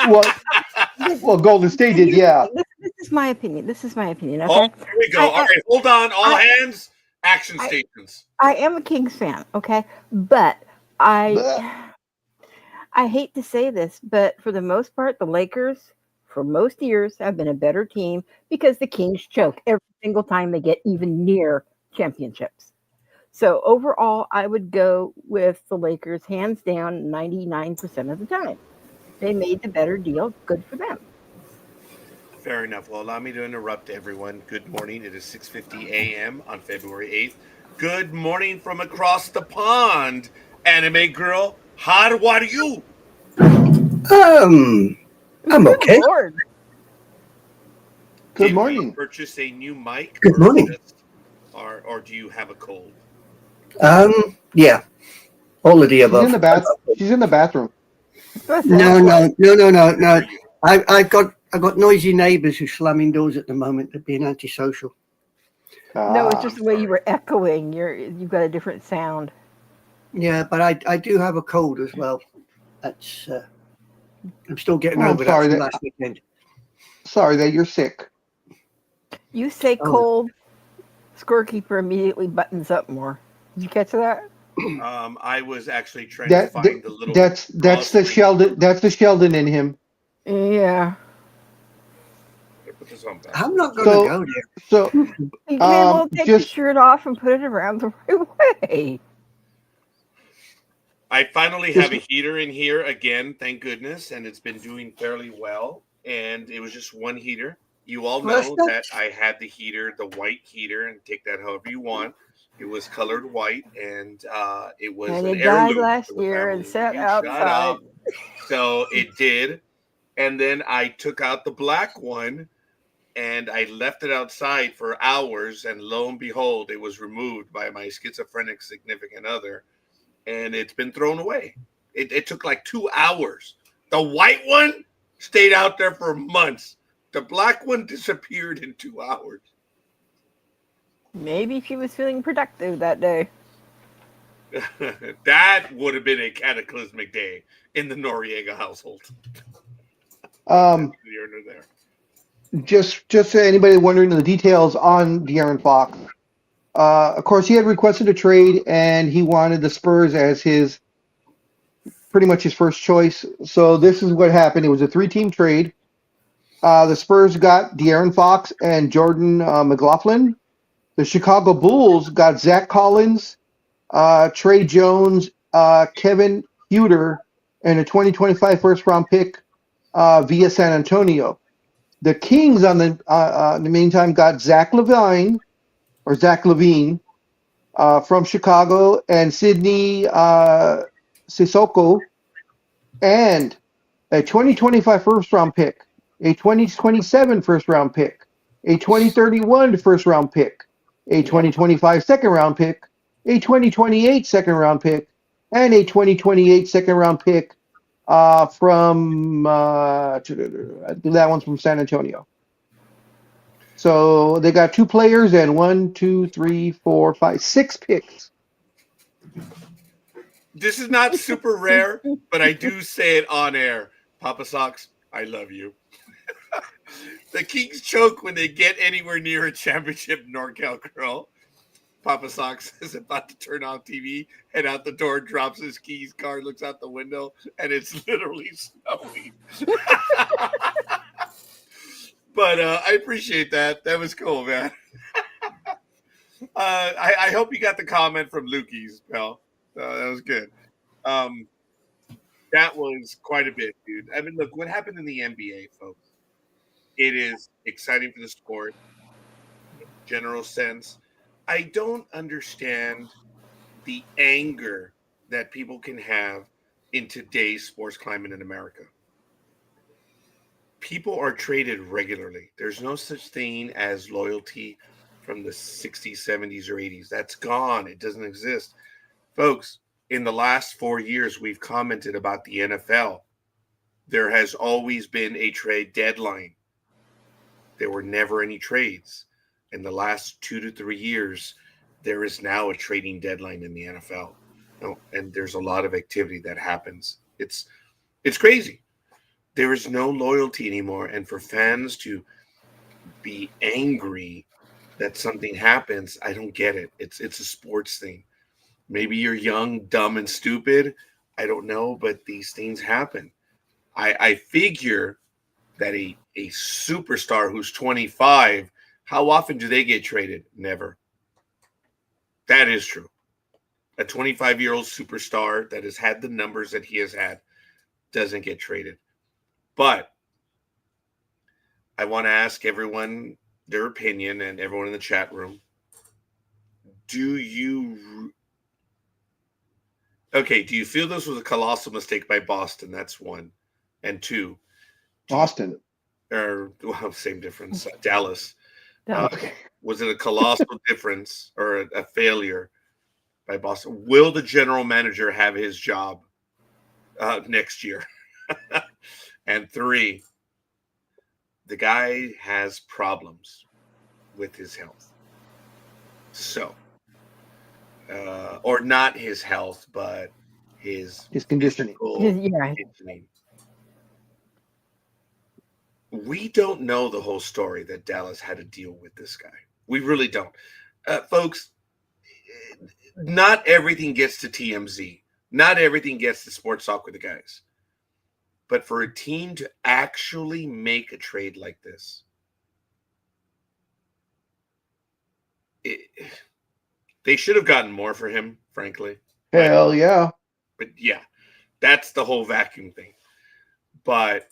Well, Golden State did, yeah. This is my opinion. Okay? Oh, here we go. All right, hold on. All hands. Action statements. I am a Kings fan, okay? But I hate to say this, but for the most part, the Lakers, for most years, have been a better team because the Kings choke every single time they get even near championships. So overall, I would go with the Lakers hands down 99% of the time. They made the better deal. Good for them. Fair enough. Well, allow me to interrupt everyone. Good morning. It is 6:50 a.m. on February 8th. Good morning from across the pond, anime girl. How are you? I'm okay. Lord. Good Did morning. you purchase a new mic? Good morning. Or do you have a cold? Yeah. All of the She's above. in the bathroom. No. I've got noisy neighbours who slamming doors at the moment. They're being antisocial. No, it's Ah, just the way you were echoing. You've got a different sound. Yeah, but I do have a cold as well. That's I'm still getting I'm over that sorry from that last weekend. you're sick. You say Oh. cold, scorekeeper immediately buttons up more. Did you catch that? I was actually trying to find the little That's the screen. Sheldon in him. Yeah. Here, put this on back. I'm not going to So go there. so Okay, well, take your just shirt off and put it around the right way. I finally Just- have a heater in here again, thank goodness, and it's been doing fairly well. And it was just one heater. You all know that I had the heater, the white heater, and take that however you want. It was colored white, and it was And an it died heirloom last for the year and family. sat You shut outside. up. So it did, and then I took out the black one, and I left it outside for hours, and lo and behold, it was removed by my schizophrenic significant other, and it's been thrown away. It took like 2 hours. The white one stayed out there for months. The black one disappeared in 2 hours. Maybe she was feeling productive that day. That would have been a cataclysmic day in the Noriega household. Here or there. just so anybody wondering the details on De'Aaron Fox. Of course, he had requested a trade, and he wanted the Spurs as his pretty much his first choice. So this is what happened. It was a 3-team trade. The Spurs got De'Aaron Fox and Jordan McLaughlin. The Chicago Bulls got Zach Collins, Trey Jones, Kevin Huter, and a 2025 first-round pick via San Antonio. The Kings, on the in the meantime, got Zach Levine from Chicago, and Sydney Sissoko, and a 2025 first-round pick, a 2027 first-round pick, a 2031 first-round pick, a 2025 second-round pick, a 2028 second-round pick, and a 2028 second-round pick from that one's from San Antonio. So they got 2 players and 6 picks. This is not super rare, but I do say it on air. Papa Sox, I love you. The Kings choke when they get anywhere near a championship NorCal girl. Papa Sox is about to turn on TV, head out the door, drops his keys, car looks out the window, and it's literally snowing. But I appreciate that. That was cool, man. I hope you got the comment from Lukey's, pal. That was good. That was quite a bit, dude. I mean, look, what happened in the NBA, folks? It is exciting for the sport, in a general sense. I don't understand the anger that people can have in today's sports climate in America. People are traded regularly. There's no such thing as loyalty from the 60s, 70s, or 80s. That's gone. It doesn't exist. Folks, in the last 4 years, we've commented about the NFL. There has always been a trade deadline. There were never any trades. In the last 2 to 3 years, there is now a trading deadline in the NFL. And there's a lot of activity that happens. It's crazy. There is no loyalty anymore. And for fans to be angry that something happens, I don't get it. It's a sports thing. Maybe you're young, dumb, and stupid. I don't know, but these things happen. I figure that a superstar who's 25, how often do they get traded? Never. That is true. A 25-year-old superstar that has had the numbers that he has had doesn't get traded. But I want to ask everyone their opinion and everyone in the chat room. Do you feel this was a colossal mistake by Boston? That's one. And two, Boston. Same difference. Dallas. Okay. Was it a colossal difference or a failure by Boston? Will the general manager have his job next year? And three, the guy has problems with his health. So, or not his health, but his conditioning. physical Yeah. conditioning. We don't know the whole story that Dallas had to deal with this guy. We really don't. Folks, not everything gets to TMZ. Not everything gets to Sports Talk with the guys. But for a team to actually make a trade like this, they should have gotten more for him, frankly. Hell yeah. But yeah, that's the whole vacuum thing. But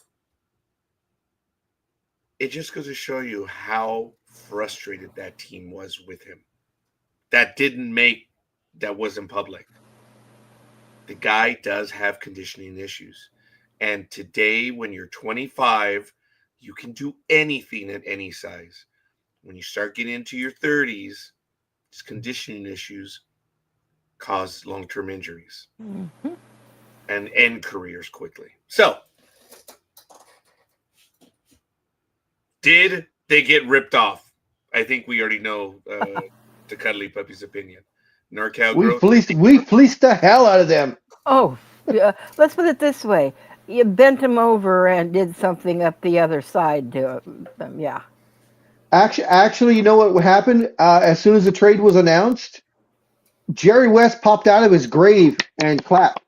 it just goes to show you how frustrated that team was with him. That wasn't public. The guy does have conditioning issues. And today, when you're 25, you can do anything at any size. When you start getting into your 30s, these conditioning issues cause long-term injuries and end careers quickly. So, did they get ripped off? I think we already know the Cuddly Puppy's opinion. NorCal we fleeced the hell out of them. Oh, yeah. Let's put it this way. You bent him over and did something up the other side to them. Yeah. Actually, you know what happened? As soon as the trade was announced, Jerry West popped out of his grave and clapped.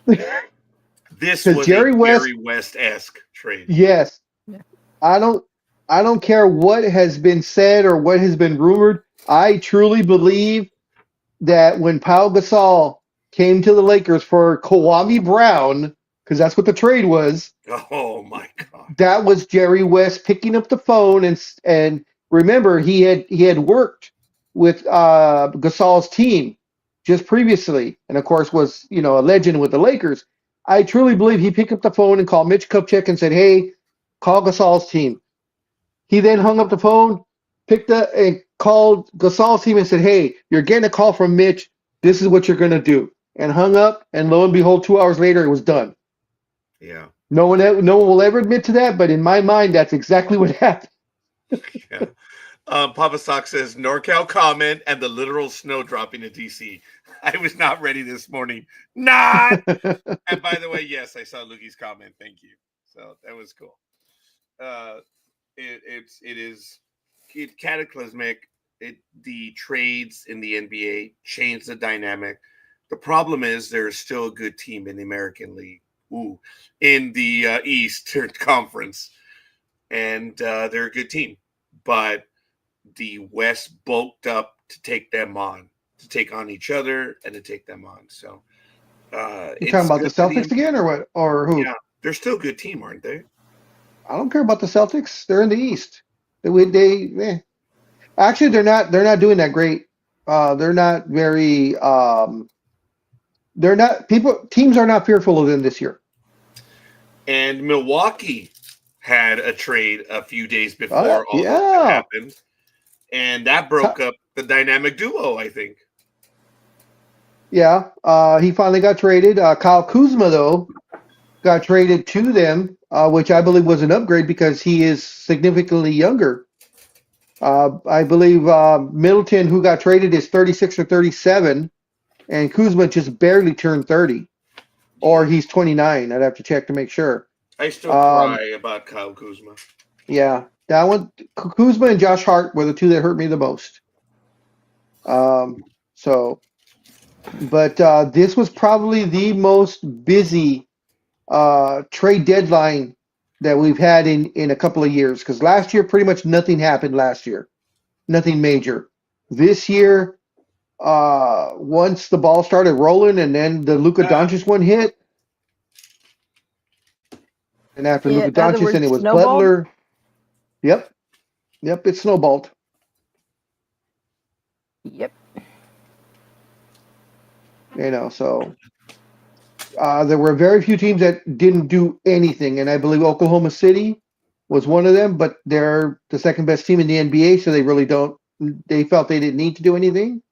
This was Jerry West-esque trade. Yes. Yeah. I don't care what has been said or what has been rumored. I truly believe that when Pau Gasol came to the Lakers for Kwame Brown, because that's what the trade was. Oh my God! That was Jerry West picking up the phone and remember he had worked with Gasol's team just previously, and of course was a legend with the Lakers. I truly believe he picked up the phone and called Mitch Kupchak and said, "Hey, call Gasol's team." He then hung up the phone, picked up and called Gasol's team and said, "Hey, you're getting a call from Mitch. This is what you're gonna do." And hung up, and lo and behold, 2 hours later, it was done. Yeah. No one will ever admit to that, but in my mind, that's exactly what happened. Yeah. Papa Sock says, NorCal comment and the literal snow dropping in D.C. I was not ready this morning. Not! And by the way, yes, I saw Luki's comment. Thank you. So that was cool. It is cataclysmic. The trades in the NBA changed the dynamic. The problem is there is still a good team in the American League. In the Eastern Conference. And they're a good team. But the West bulked up to take them on, to take on each other and to take them on. So you're talking about the Celtics again or what? Or who? Yeah, they're still a good team, aren't they? I don't care about the Celtics. They're in the East. Actually, they're not doing that great. They're not very teams are not fearful of them this year. And Milwaukee had a trade a few days before all that happened. And that broke up the dynamic duo, I think. Yeah. He finally got traded. Kyle Kuzma, though, got traded to them, which I believe was an upgrade because he is significantly younger. I believe Middleton, who got traded, is 36 or 37. And Kuzma just barely turned 30. Or he's 29. I'd have to check to make sure. I still cry about Kyle Kuzma. Yeah, that one. Kuzma and Josh Hart were the two that hurt me the most. This was probably the most busy trade deadline that we've had in a couple of years. Because last year, pretty much nothing happened last year. Nothing major. This year, once the ball started rolling and then the Luka Doncic one hit, and after Luka Doncic, and it was Butler. Yep, it snowballed. Yep. So there were very few teams that didn't do anything, and I believe Oklahoma City was one of them, but they're the second best team in the NBA, so they felt they didn't need to do anything.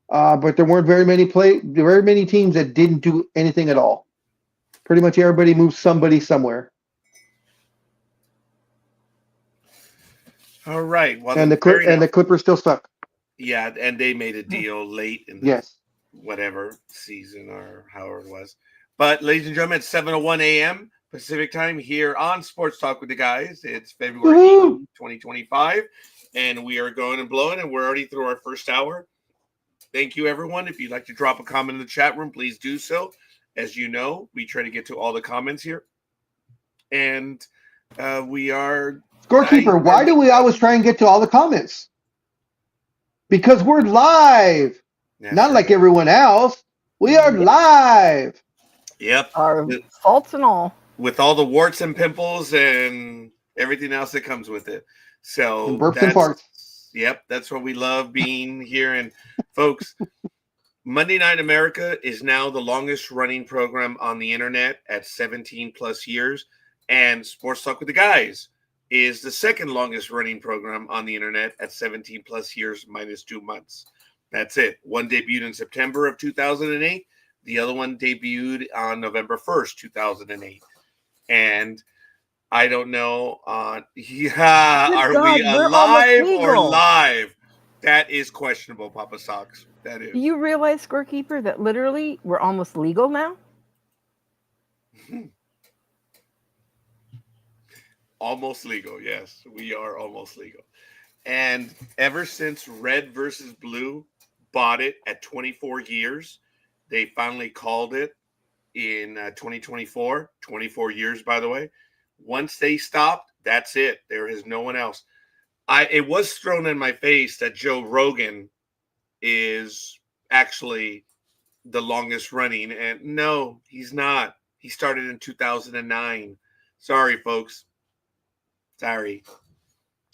But there weren't very many teams that didn't do anything at all. Pretty much everybody moved somebody somewhere. All right. Well, And the Clippers still stuck. yeah, and they made a deal late in the Yes. whatever season or however it was. But ladies and gentlemen, it's 7:01 a.m. Pacific time here on Sports Talk with the Guys. It's February Woohoo! 2025, and we are going and blowing, and we're already through our first hour. Thank you, everyone. If you'd like to drop a comment in the chat room, please do so. As you know, we try to get to all the comments here. And we are... Scorekeeper, why do we always try and get to all the comments? Because we're live. That's Not right. like everyone else. We are live. Yep. Our faults and all. With all the warts and pimples and everything else that comes with it. So And burps and farts. Yep, that's what we love being here. And folks, Monday Night America is now the longest running program on the internet at 17 plus years. And Sports Talk with the Guys is the second longest running program on the internet at 17 plus years minus 2 months. That's it. One debuted in September of 2008. The other one debuted on November 1st, 2008. And I don't know. Are we alive or live? That is questionable, Papa Socks. That is. Do you realize, Scorekeeper, that literally we're almost legal now? Almost legal, yes. We are almost legal. And ever since Red versus Blue bought it at 24 years, they finally called it in 2024. 24 years, by the way. Once they stopped, that's it. There is no one else. It was thrown in my face that Joe Rogan is actually the longest running. And no, he's not. He started in 2009. Sorry, folks. Sorry.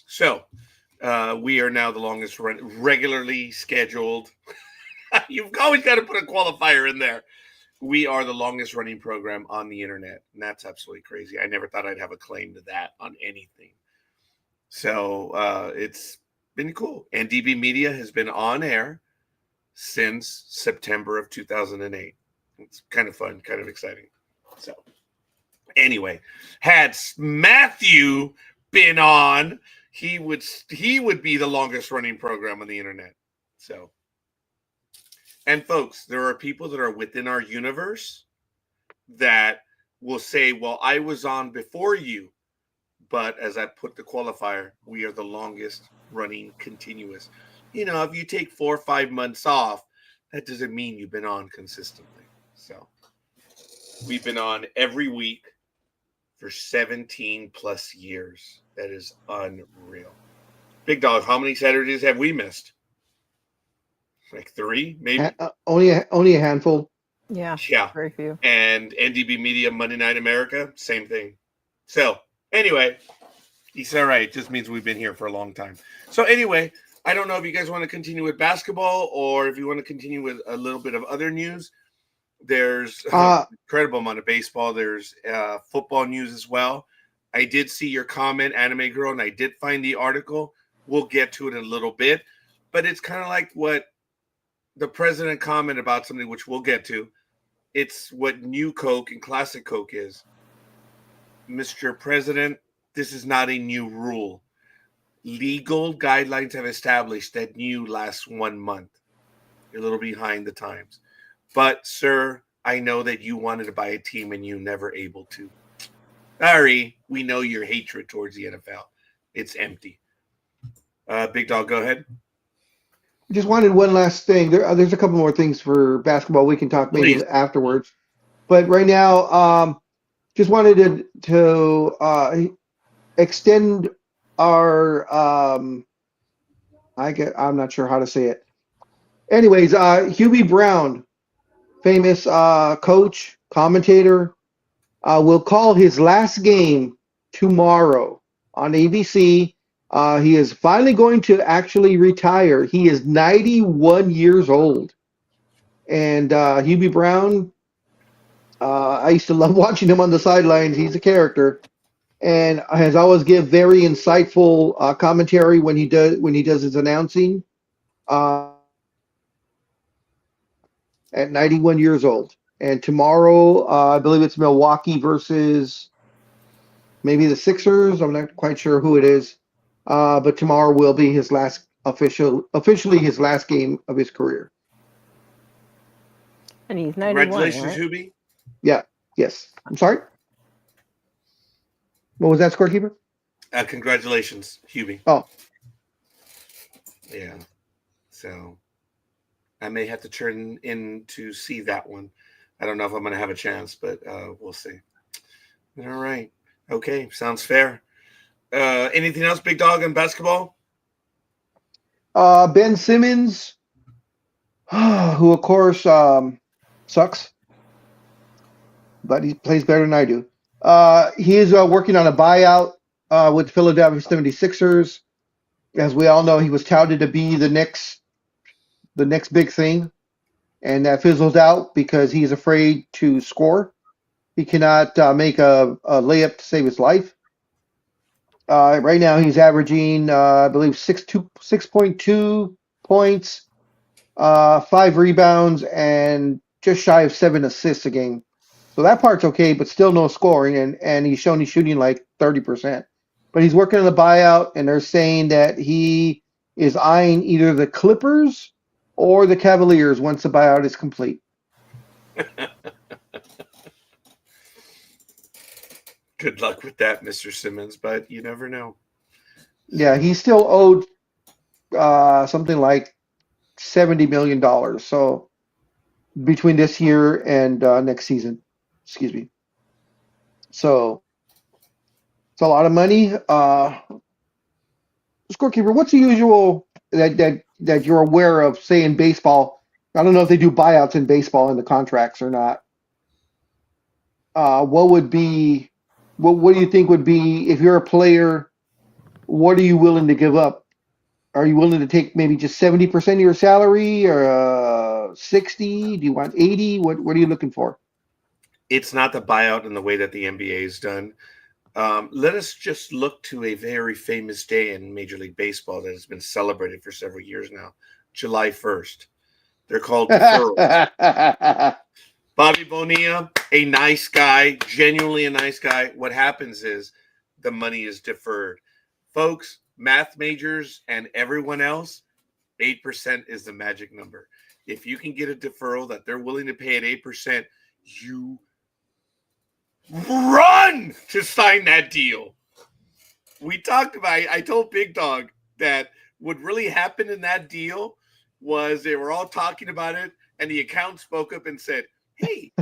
So we are now the longest regularly scheduled. You've always got to put a qualifier in there. We are the longest running program on the internet. And that's absolutely crazy. I never thought I'd have a claim to that on anything. So it's been cool. And DB Media has been on air since September of 2008. It's kind of fun, kind of exciting. So anyway, had Matthew been on, he would be the longest running program on the internet. So, and folks, there are people that are within our universe that will say, well, I was on before you, but as I put the qualifier, we are the longest running continuous. You know, if you take 4 or 5 months off, that doesn't mean you've been on consistently. So we've been on every week for 17 plus years. That is unreal. Big Dog, how many Saturdays have we missed? Like 3, maybe? Only a handful. Yeah. Very few. And NDB Media, Monday Night America, same thing. So anyway, he's all right. It just means we've been here for a long time. So anyway, I don't know if you guys want to continue with basketball or if you want to continue with a little bit of other news. There's an incredible amount of baseball. There's football news as well. I did see your comment, Anime Girl, and I did find the article. We'll get to it in a little bit. But it's kind of like what the president commented about something, which we'll get to. It's what New Coke and Classic Coke is. Mr. President, this is not a new rule. Legal guidelines have established that new lasts 1 month. You're a little behind the times. But, sir, I know that you wanted to buy a team and you never able to. Sorry, we know your hatred towards the NFL. It's empty. Big Dog, go ahead. Just wanted one last thing. There's a couple more things for basketball we can talk maybe afterwards. But right now, just wanted to extend our I'm not sure how to say it. Anyways, Hubie Brown, famous coach, commentator, will call his last game tomorrow on ABC. He is finally going to actually retire. He is 91 years old. And Hubie Brown, I used to love watching him on the sidelines. He's a character. And has always give very insightful commentary when he does his announcing. At 91 years old. And tomorrow, I believe it's Milwaukee versus maybe the Sixers. I'm not quite sure who it is. But tomorrow will be his last officially his last game of his career. And he's 91, Congratulations, right? Hubie. Yeah. Yes. I'm sorry. What was that, scorekeeper? Congratulations, Hubie. Oh, Yeah. So I may have to turn in to see that one. I don't know if I'm going to have a chance, but we'll see. All right. Okay. Sounds fair. Anything else, Big Dog, on basketball? Ben Simmons, who of course sucks, but he plays better than I do. He is working on a buyout with the Philadelphia 76ers. As we all know, he was touted to be the next big thing, and that fizzled out because he's afraid to score. He cannot make a layup to save his life. Right now, he's averaging, I believe, 6.2 points, 5 rebounds, and just shy of 7 assists a game. So that part's okay, but still no scoring, and he's shown he's shooting like 30%. But he's working on the buyout, and they're saying that he is eyeing either the Clippers or the Cavaliers once the buyout is complete. Good luck with that, Mr. Simmons, but you never know. Yeah, he's still owed something like $70 million. So between this year and next season, excuse me. So it's a lot of money. Scorekeeper, what's the usual that you're aware of, say in baseball? I don't know if they do buyouts in baseball in the contracts or not. What would be what do you think would be if you're a player? What are you willing to give up? Are you willing to take maybe just 70% of your salary or 60? Do you want 80? What are you looking for? It's not the buyout in the way that the NBA is done. Let us just look to a very famous day in Major League Baseball that has been celebrated for several years now, July 1st. They're called deferrals. Bobby Bonilla, a nice guy, genuinely a nice guy. What happens is the money is deferred. Folks, math majors and everyone else, 8% is the magic number. If you can get a deferral that they're willing to pay at 8%, you run to sign that deal. We talked about, I told Big Dog that what really happened in that deal was they were all talking about it, and the account spoke up and said, hey,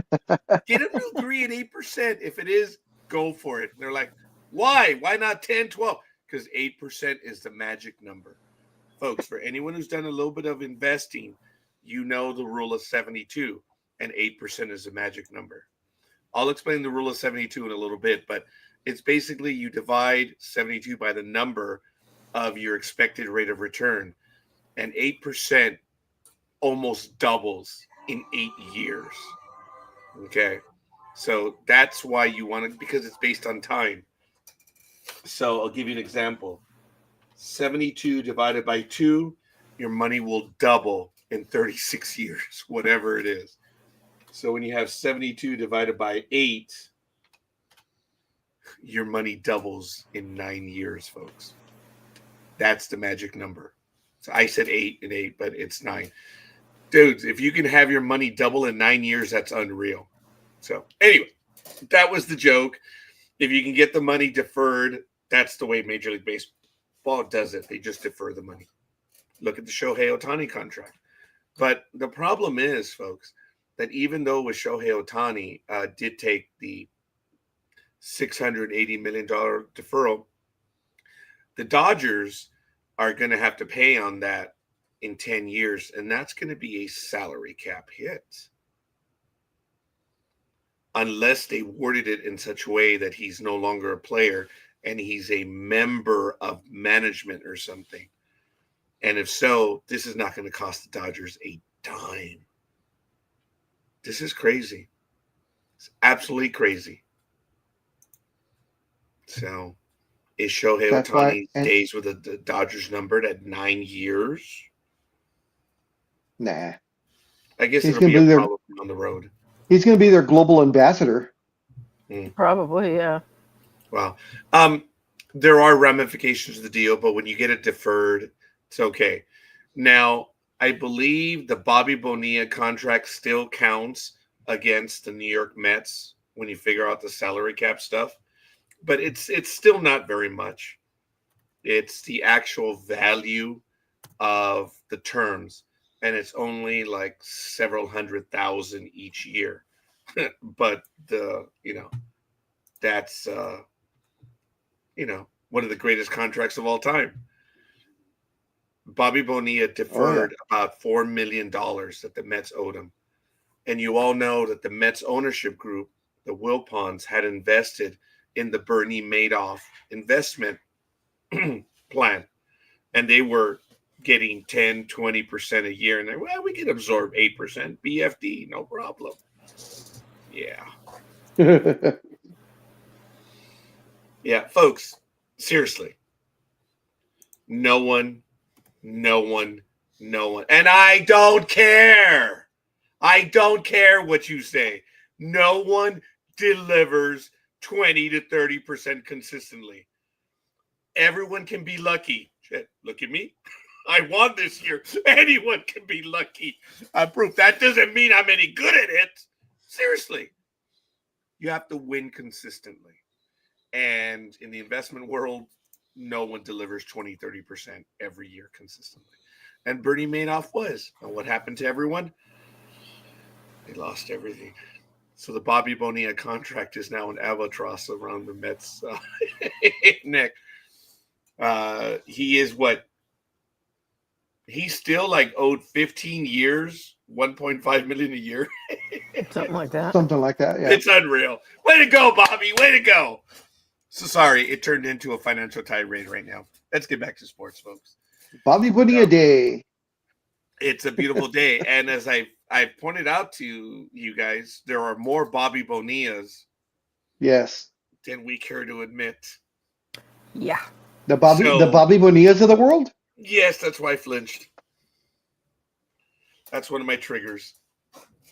get them to agree at 8%. If it is, go for it. And they're like, why? Why not 10, 12? Because 8% is the magic number. Folks, for anyone who's done a little bit of investing, you know the rule of 72, and 8% is the magic number. I'll explain the rule of 72 in a little bit, but it's basically you divide 72 by the number of your expected rate of return, and 8% almost doubles in 8 years. Okay, so that's why you want it, because it's based on time. So I'll give you an example. 72 divided by 2, your money will double in 36 years, whatever it is. So when you have 72 divided by 8, your money doubles in 9 years, folks. That's the magic number. So I said 8 and 8, but it's 9. Dudes, if you can have your money double in 9 years, that's unreal. So anyway, that was the joke. If you can get the money deferred, that's the way Major League Baseball does it. They just defer the money. Look at the Shohei Ohtani contract. But the problem is, folks, that even though with Shohei Ohtani did take the $680 million deferral, the Dodgers are going to have to pay on that in 10 years, and that's going to be a salary cap hit. Unless they worded it in such a way that he's no longer a player and he's a member of management or something. And if so, this is not going to cost the Dodgers a dime. This is crazy. It's absolutely crazy. So is Shohei Ohtani stays with the Dodgers numbered at 9 years? Nah. I guess it'll be a problem on the road. He's going to be their global ambassador. Probably, yeah. Wow. there are ramifications to the deal, but when you get it deferred, it's okay. Now, I believe the Bobby Bonilla contract still counts against the New York Mets when you figure out the salary cap stuff, but it's still not very much. It's the actual value of the terms, and it's only like several $100,000 each year. But that's one of the greatest contracts of all time. Bobby Bonilla deferred about $4 million that the Mets owed him. And you all know that the Mets ownership group, the Wilpons, had invested in the Bernie Madoff investment plan. And they were getting 10, 20% a year. And we can absorb 8%, BFD, no problem. Yeah. Yeah, folks, seriously. No one. And I don't care. I don't care what you say. No one delivers 20 to 30% consistently. Everyone can be lucky. Shit, look at me. I won this year. Anyone can be lucky. I'm proof. That doesn't mean I'm any good at it. Seriously. You have to win consistently. And in the investment world, no one delivers 20, 30% every year consistently. And Bernie Madoff was. And what happened to everyone? They lost everything. So the Bobby Bonilla contract is now an albatross around the Mets' neck. He is what? He's still like owed 15 years, 1.5 million a year. Something like that. Something like that, yeah. It's unreal. Way to go, Bobby. Way to go. So sorry, it turned into a financial tirade right now. Let's get back to sports, folks. Bobby Bonilla Day. It's a beautiful day. And as I pointed out to you guys, there are more Bobby Bonillas Yes. than we care to admit. Yeah. The Bobby Bonillas of the world? Yes, that's why I flinched. That's one of my triggers.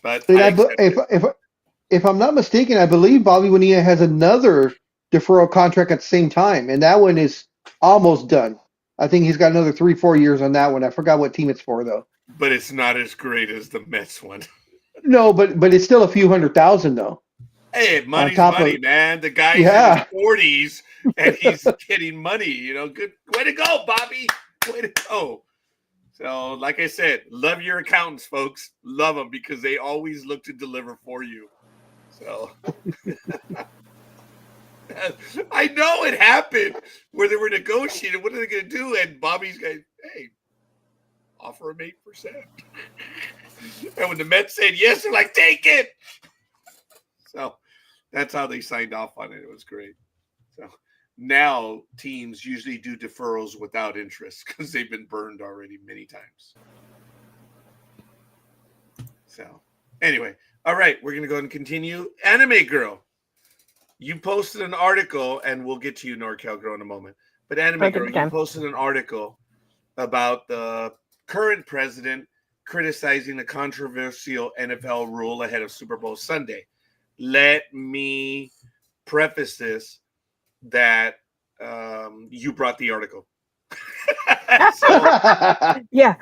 But if I'm not mistaken, I believe Bobby Bonilla has another deferral contract at the same time, and that one is almost done. I think he's got another 3-4 years on that one. I forgot what team it's for, though. But it's not as great as the Mets one. No, but it's still a few $100,000 though. Hey, money's money, man. The guy's in his 40s and he's getting money. Good way to go, Bobby. Way to go. So, like I said, love your accountants, folks. Love them because they always look to deliver for you. So, I know it happened where they were negotiating. What are they going to do? And Bobby's going, hey, offer him 8%. And when the Mets said yes, they're like, take it. So that's how they signed off on it. It was great. So now teams usually do deferrals without interest because they've been burned already many times. So anyway, all right, we're going to go and continue. Anime Girl, you posted an article, and we'll get to you, NorCal Girl, in a moment. But Anime Girl, you posted an article about the current president criticizing the controversial NFL rule ahead of Super Bowl Sunday. Let me preface this that you brought the article. Yeah.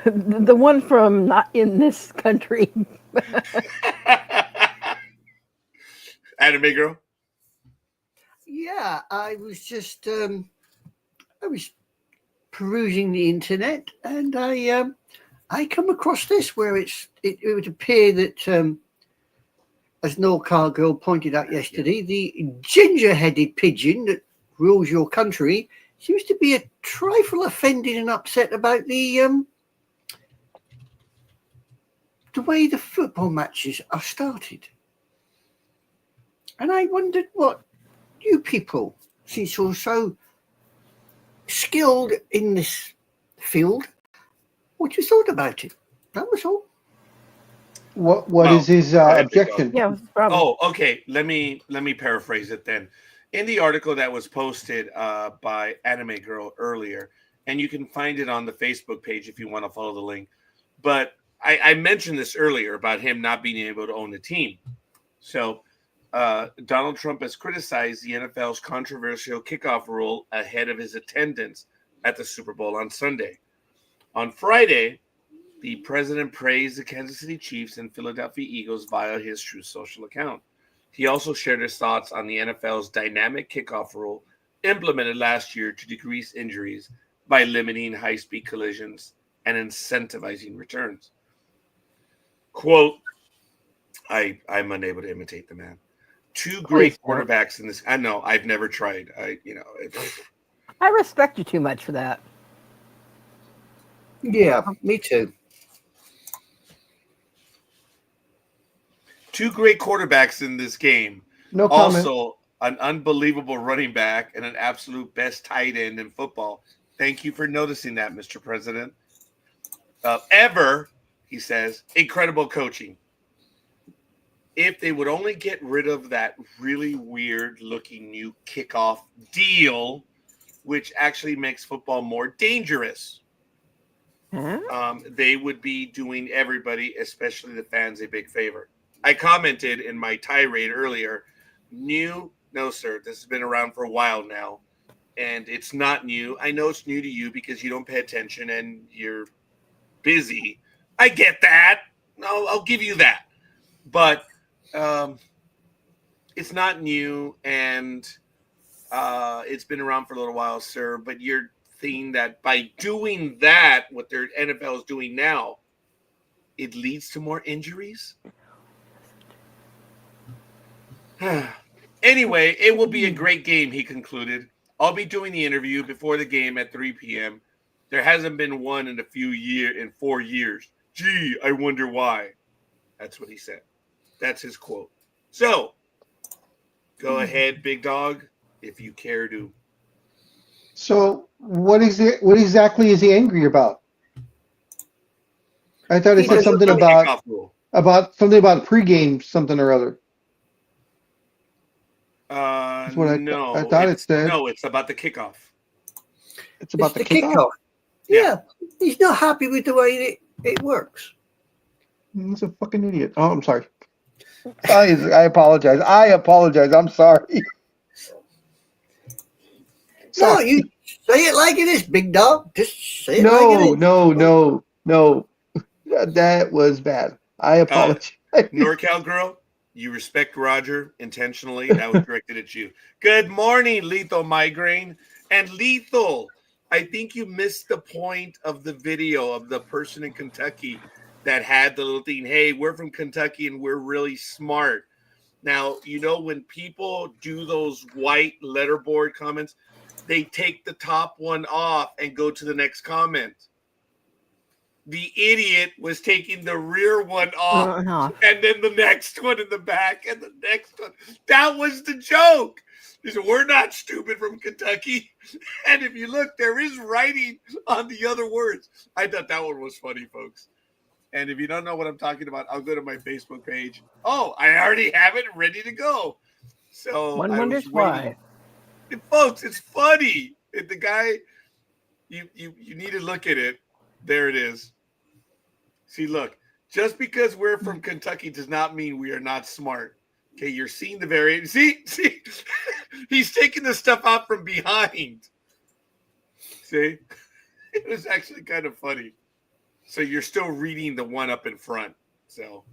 The one from not in this country. Anime Girl? Yeah, I was just I was perusing the internet, and I come across this where it would appear that as NorCal Girl pointed out yesterday, the ginger-headed pigeon that rules your country seems to be a trifle offended and upset about the way the football matches are started. And I wondered what you people, since you're so skilled in this field, what you thought about it. That was all. What is his objection? Yeah, Oh, okay. Let me paraphrase it then. In the article that was posted by Anime Girl earlier, and you can find it on the Facebook page if you want to follow the link. But I mentioned this earlier about him not being able to own a team. So Donald Trump has criticized the NFL's controversial kickoff rule ahead of his attendance at the Super Bowl on Sunday. On Friday, the president praised the Kansas City Chiefs and Philadelphia Eagles via his Truth Social account. He also shared his thoughts on the NFL's dynamic kickoff rule implemented last year to decrease injuries by limiting high-speed collisions and incentivizing returns. Quote, I'm unable to imitate the man. Two great quarterbacks in this. I know, I've never tried. I respect you too much for that. Yeah, me too. Two great quarterbacks in this game. No comment. Also, an unbelievable running back and an absolute best tight end in football. Thank you for noticing that, Mr. President. Ever, he says, incredible coaching. If they would only get rid of that really weird-looking new kickoff deal, which actually makes football more dangerous, they would be doing everybody, especially the fans, a big favor. I commented in my tirade earlier, no, sir, this has been around for a while now, and it's not new. I know it's new to you because you don't pay attention and you're busy. I get that. No, I'll give you that. But it's not new, and it's been around for a little while, sir. But you're thinking that by doing that, what their NFL is doing now, it leads to more injuries? Anyway, it will be a great game, he concluded. I'll be doing the interview before the game at 3 p.m. There hasn't been one in 4 years. Gee, I wonder why. That's what he said. That's his quote. So, go ahead, big dog, if you care to. So, what exactly is he angry about? I thought he said something about something about pregame something or other. That's what I thought it said. No, it's about the kickoff. It's about the kickoff. Yeah, he's not happy with the way it works. He's a fucking idiot. Oh, I'm sorry. I apologize. I'm sorry. No, you say it like it is, big dog. Just say it like it is. No. That was bad. I apologize. NorCal girl, you respect Roger intentionally. That was directed at you. Good morning, Lethal Migraine. And Lethal, I think you missed the point of the video of the person in Kentucky that had the little thing, hey, we're from Kentucky and we're really smart. Now, when people do those white letterboard comments, they take the top one off and go to the next comment. The idiot was taking the rear one off and then the next one in the back and the next one. That was the joke. He said, we're not stupid from Kentucky. And if you look, there is writing on the other words. I thought that one was funny, folks. And if you don't know what I'm talking about, I'll go to my Facebook page. Oh, I already have it ready to go. So one wonders why. And folks, it's funny. The guy, you need to look at it. There it is. See, look, just because we're from Kentucky does not mean we are not smart. Okay, you're seeing the variant. See, he's taking the stuff out from behind. See, it was actually kind of funny. So you're still reading the one up in front. So,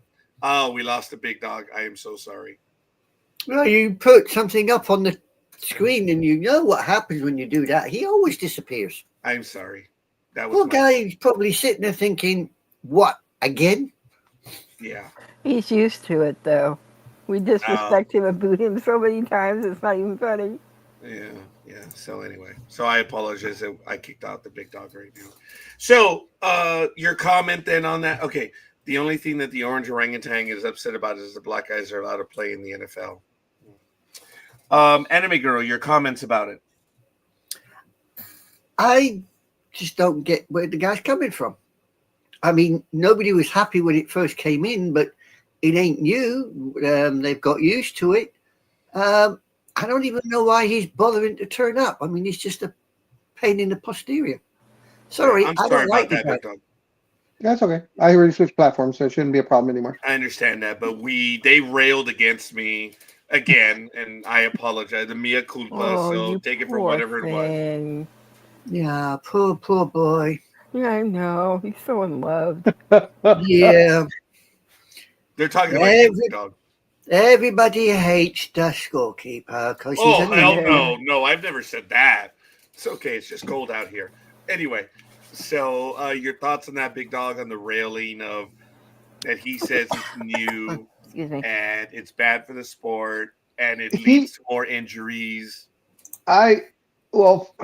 we lost a big dog. I am so sorry. Well, you put something up on the screen, and you know what happens when you do that. He always disappears. I'm sorry. That was poor guy's probably sitting there thinking, "What again?" Yeah. He's used to it, though. We disrespect him and boot him so many times. It's not even funny. Yeah. So anyway, I apologize. I kicked out the big dog right now. So your comment then on that? Okay. The only thing that the orange orangutan is upset about is the black guys are allowed to play in the NFL. Anime girl, your comments about it? I just don't get where the guy's coming from. I mean, nobody was happy when it first came in, but it ain't new. They've got used to it. I don't even know why he's bothering to turn up. I mean, he's just a pain in the posterior. Sorry, I don't like the guy. That's okay. I already switched platforms, so it shouldn't be a problem anymore. I understand that, but they railed against me again, and I apologize. The mea culpa. Oh, So you take it for poor whatever it was. thing. Yeah, poor boy. Yeah, I know. He's so unloved. Yeah, They're talking about you, Every- dog. everybody hates the scorekeeper because he's Oh a hell Yeah. no, I've never said that. It's okay. It's just cold out here. Anyway, so your thoughts on that, big dog, on the railing of that he says it's new Excuse me. and it's bad for the sport and it He, leads to more injuries. well,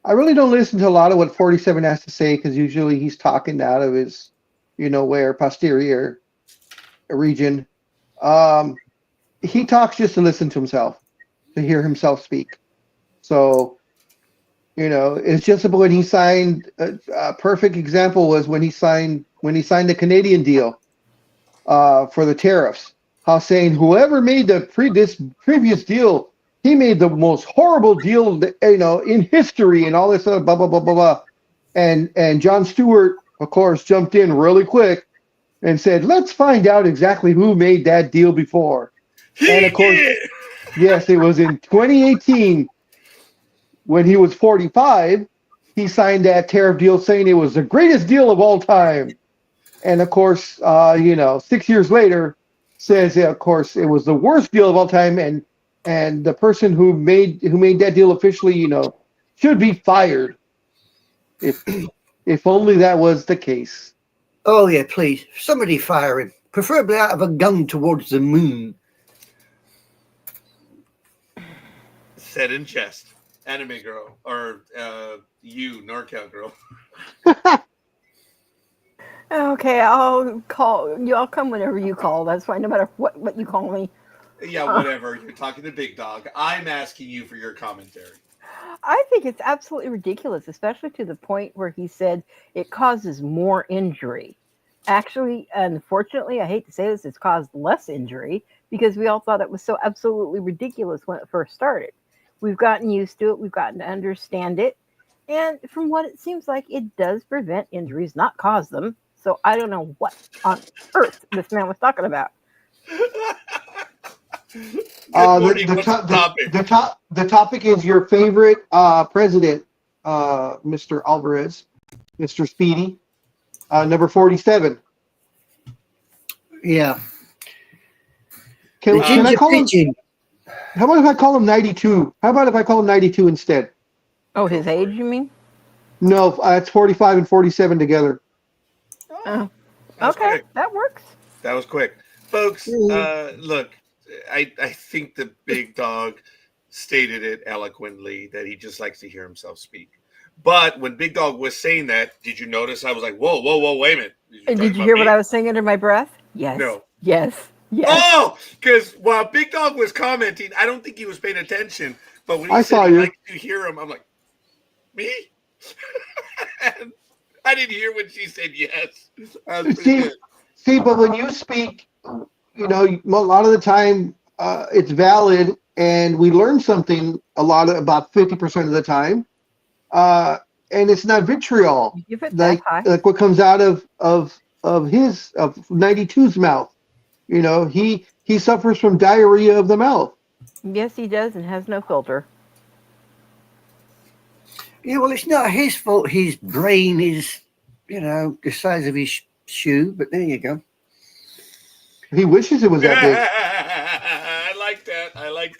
I really don't listen to a lot of what 47 has to say because usually he's talking out of his, where posterior region. He talks just to listen to himself, to hear himself speak. So, it's just when he signed. A perfect example was when he signed the Canadian deal for the tariffs. How saying whoever made this previous deal, he made the most horrible deal that, in history and all this other blah blah blah blah blah. And John Stewart, of course, jumped in really quick and said, "Let's find out exactly who made that deal before." And of course, yes, it was in 2018 when he was 45. He signed that tariff deal saying it was the greatest deal of all time. And of course, 6 years later, says, yeah, of course, it was the worst deal of all time, and the person who made that deal officially, should be fired. If only that was the case. Oh yeah, please, somebody fire him, preferably out of a gun towards the moon. Said in jest. Anime girl. Or you, NorCal girl. Okay, I'll call you. I'll come whenever you call. That's fine, no matter what you call me. Yeah, whatever. You're talking to Big Dog. I'm asking you for your commentary. I think it's absolutely ridiculous, especially to the point where he said it causes more injury. Actually, unfortunately, I hate to say this, it's caused less injury because we all thought it was so absolutely ridiculous when it first started. We've gotten used to it. We've gotten to understand it. And from what it seems like, it does prevent injuries, not cause them. So I don't know what on earth this man was talking about. Good morning. What's the topic? The topic is your favorite president, Mr. Alvarez, Mr. Speedy, number 47. Yeah. Can I call him? Pigeon. How about if I call him 92? How about if I call him 92 instead? Oh, his age, you mean? No, it's 45 and 47 together. Oh, That was okay, quick. that works. That was quick. Folks, look, I think the Big Dog stated it eloquently that he just likes to hear himself speak. But when Big Dog was saying that, did you notice I was like, whoa, wait a minute. And did you hear what I was saying under my breath? Yes. No. Yes. Yes. Oh, because while Big Dog was commenting, I don't think he was paying attention. But when he I said saw he you. liked to hear him, I'm like, me? And I didn't hear when she said yes. That was pretty good. See, but when you speak, a lot of the time it's valid, and we learn something about 50% of the time, and it's not vitriol, You give it that high. like what comes out of 92's mouth. He suffers from diarrhea of the mouth. Yes, he does, and has no filter. Yeah, well, it's not his fault. His brain is, the size of his shoe. But there you go. He wishes it was that big. I like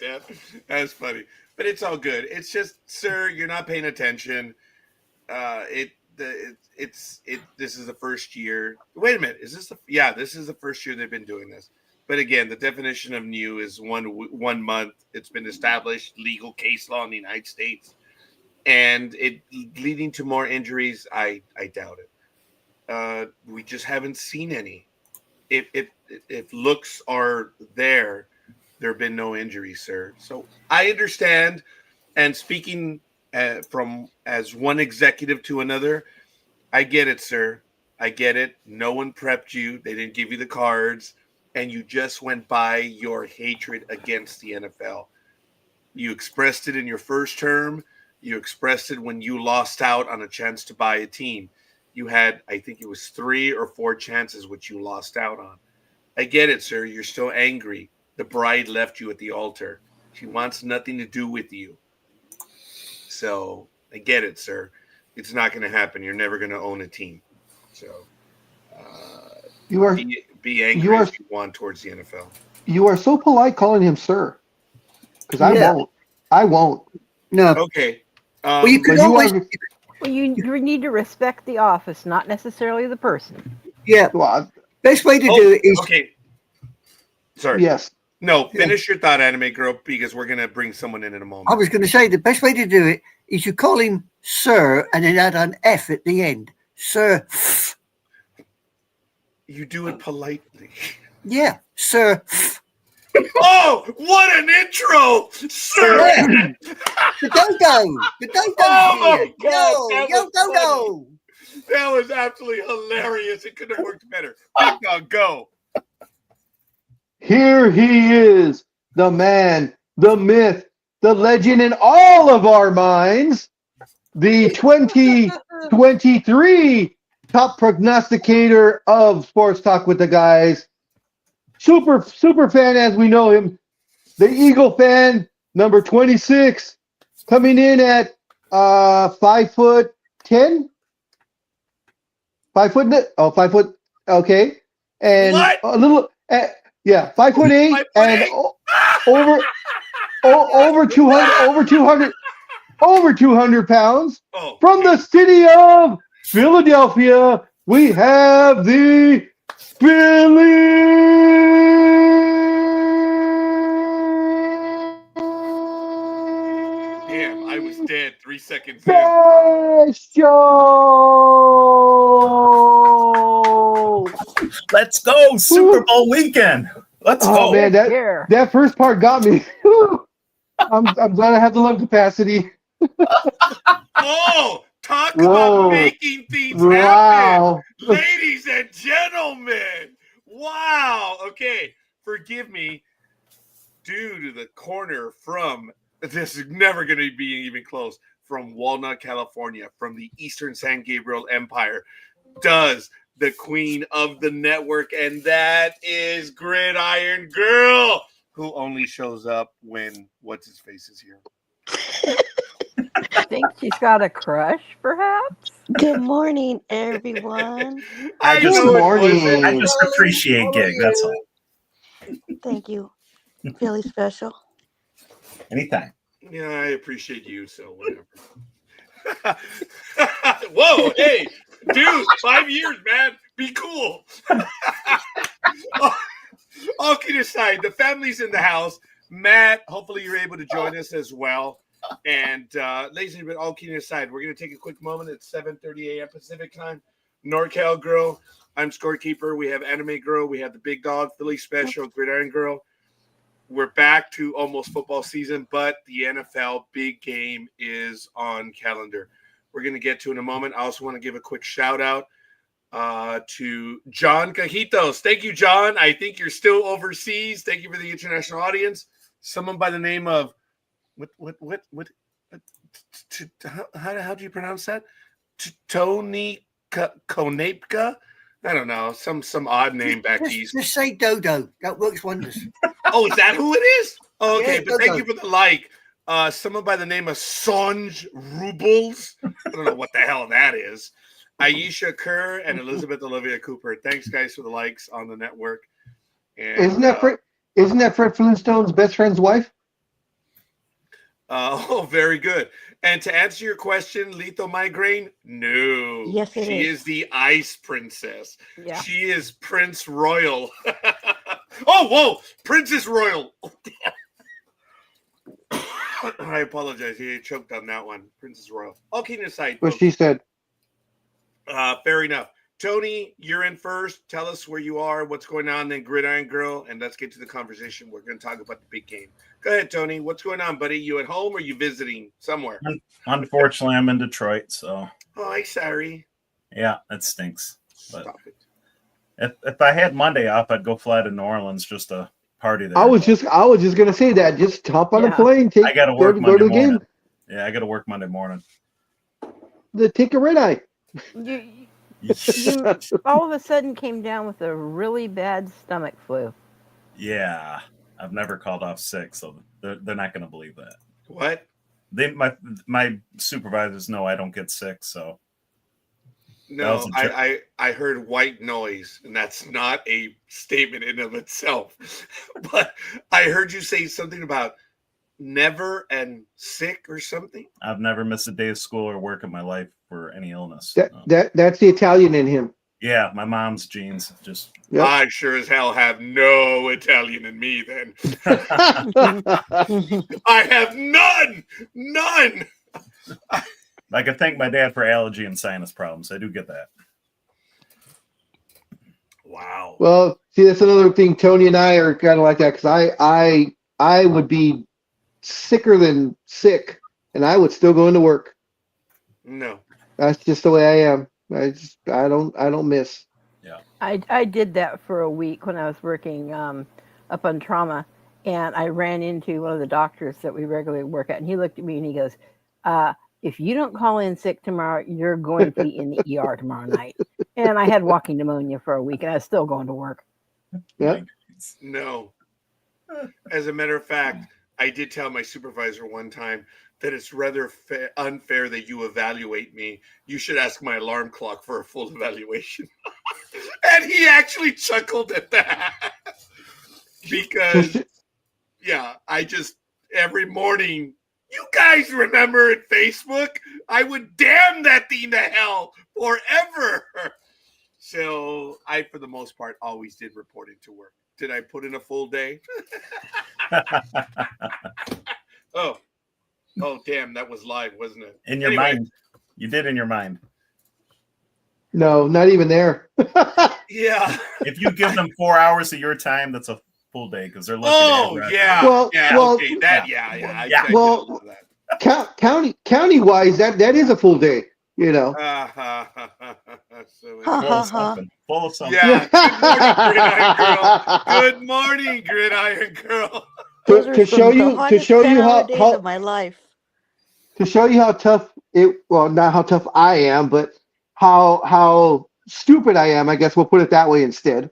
that. That's funny. But it's all good. It's just, sir, you're not paying attention. This is the first year. Wait a minute. This is the first year they've been doing this. But again, the definition of new is 1 month. It's been established legal case law in the United States, and it leading to more injuries. I doubt it. We just haven't seen any. If looks are there have been no injuries, sir. So I understand. And speaking from as one executive to another, I get it, sir. I get it. No one prepped you. They didn't give you the cards. And you just went by your hatred against the NFL. You expressed it in your first term. You expressed it when you lost out on a chance to buy a team. You had, I think it was 3 or 4 chances which you lost out on. I get it, sir. You're still angry. The bride left you at the altar. She wants nothing to do with you. So I get it, sir. It's not going to happen. You're never going to own a team. So You are be angry you are as you want towards the NFL. you are so polite calling him sir. Because I Yeah. won't. I won't. No. Okay. Well, you could But you always. are. Well, you need to respect the office, not necessarily the person. Yeah. Well, Best way to do it is. Okay. Sorry. yes. No, finish your thought, anime girl, because we're going to bring someone in a moment. I was going to say the best way to do it is you call him sir and then add an F at the end. Sir. You do it politely. Yeah. Sir. Oh, what an intro, sir! The dodo. The dodo. Oh my God, Yo, that yo, was dodo. That was absolutely hilarious. It could have worked better. Big Dog, go. Here he is, the man, the myth, the legend in all of our minds, the 2023 top prognosticator of Sports Talk with the Guys. Super fan as we know him. The Eagle fan, number 26, coming in at 5'10". 5 foot. Oh, 5 foot. Okay, and What? a little. 5'8" 5'8"? and over 200 pounds. Oh, From the city of Philadelphia, we have the damn, I was dead 3 seconds in. Best Show. Let's go Super Bowl weekend. Let's Oh go. man, Here. that first part got me. I'm glad I have the lung capacity. Oh, talk Whoa. about making things happen. Wow. Ladies and gentlemen. Wow. Okay, forgive me. Due to the corner from, this is never going to be even close, from Walnut, California, from the Eastern San Gabriel Empire, does the queen of the network, and that is Gridiron Girl, who only shows up when what's-his-face is here. I think she's got a crush, perhaps. Good morning, everyone. I just- know it morning. wasn't. I just appreciate Gig. That's all. Thank you. Really special. Anytime. Yeah, I appreciate you, so whatever. Whoa, hey, dude, 5 years, man. Be cool. All kidding aside, the family's in the house. Matt, hopefully you're able to join us as well. And ladies and gentlemen, all kidding aside, we're going to take a quick moment at 7:30 a.m. Pacific time. NorCal Girl, I'm Scorekeeper. We have Anime Girl. We have the Big Dog, Philly Special, Gridiron Girl. We're back to almost football season, but the NFL big game is on calendar. We're going to get to in a moment. I also want to give a quick shout out to John Cajitos. Thank you, John. I think you're still overseas. Thank you for the international audience. Someone by the name of how do you pronounce that? Tony Konapka? I don't know. Some odd name back east. Just say dodo. That works wonders. Oh, is that who it is? Oh, okay, Yeah, but thank Dodo. you for the like. Someone by the name of Sonj Rubles. I don't know what the hell that is. Aisha Kerr and Elizabeth Olivia Cooper. Thanks, guys, for the likes on the network. And, Isn't that Fred Flintstone's best friend's wife? oh, very good. And to answer your question, Lethal Migraine, no. Yes, it she is. is the Ice Princess. Yeah. She is Prince Royal. Oh, whoa, Princess Royal. I apologize. He choked on that one. Princess Royal. All kidding aside, What folks, she said. fair enough. Tony, you're in first. Tell us where you are, what's going on, then Gridiron Girl, and let's get to the conversation. We're going to talk about the big game. Go ahead, Tony. What's going on, buddy? You at home or you visiting somewhere? Unfortunately, I'm in Detroit, so Oh, I'm sorry. yeah, that stinks. But Stop it. if I had Monday off, I'd go fly to New Orleans just to party there. I was just gonna say that. Just hop on a Yeah. plane. I got to work go Monday to the morning. game. Yeah, I got to work Monday morning. Take a red eye. You all of a sudden came down with a really bad stomach flu. Yeah, I've never called off sick, so they're not going to believe that. What? My supervisors know I don't get sick, so No, I heard white noise, and that's not a statement in of itself. But I heard you say something about never and sick or something. I've never missed a day of school or work in my life for any illness. That's the Italian in him. Yeah, my mom's genes just. Yep. I sure as hell have no Italian in me. Then I have none. I can thank my dad for allergy and sinus problems. I do get that. Wow. Well, see, that's another thing. Tony and I are kind of like that because I would be sicker than sick, and I would still go into work. No, that's just the way I am. I don't miss. Yeah. I did that for a week when I was working up on trauma, and I ran into one of the doctors that we regularly work at, and he looked at me and he goes, if you don't call in sick tomorrow, you're going to be in the ER tomorrow night. And I had walking pneumonia for a week, and I was still going to work. Yep. No. As a matter of fact, I did tell my supervisor one time that it's rather unfair that you evaluate me. You should ask my alarm clock for a full evaluation. And he actually chuckled at that. Because, yeah, I just, every morning, you guys remember at Facebook, I would damn that thing to hell forever. So I, for the most part, always did reporting to work. Did I put in a full day? Oh, damn, that was live, wasn't it? In your mind. You did in your mind. No, not even there. Yeah. If you give them 4 hours of your time, that's a full day because they're looking at it. Yeah. Well, okay. That, yeah. Well, county wise, that is a full day. You know. Full of something. Yeah. Good morning, Gridiron Girl. To show you how of my life. To show you how tough not how tough I am, but how stupid I am. I guess we'll put it that way instead.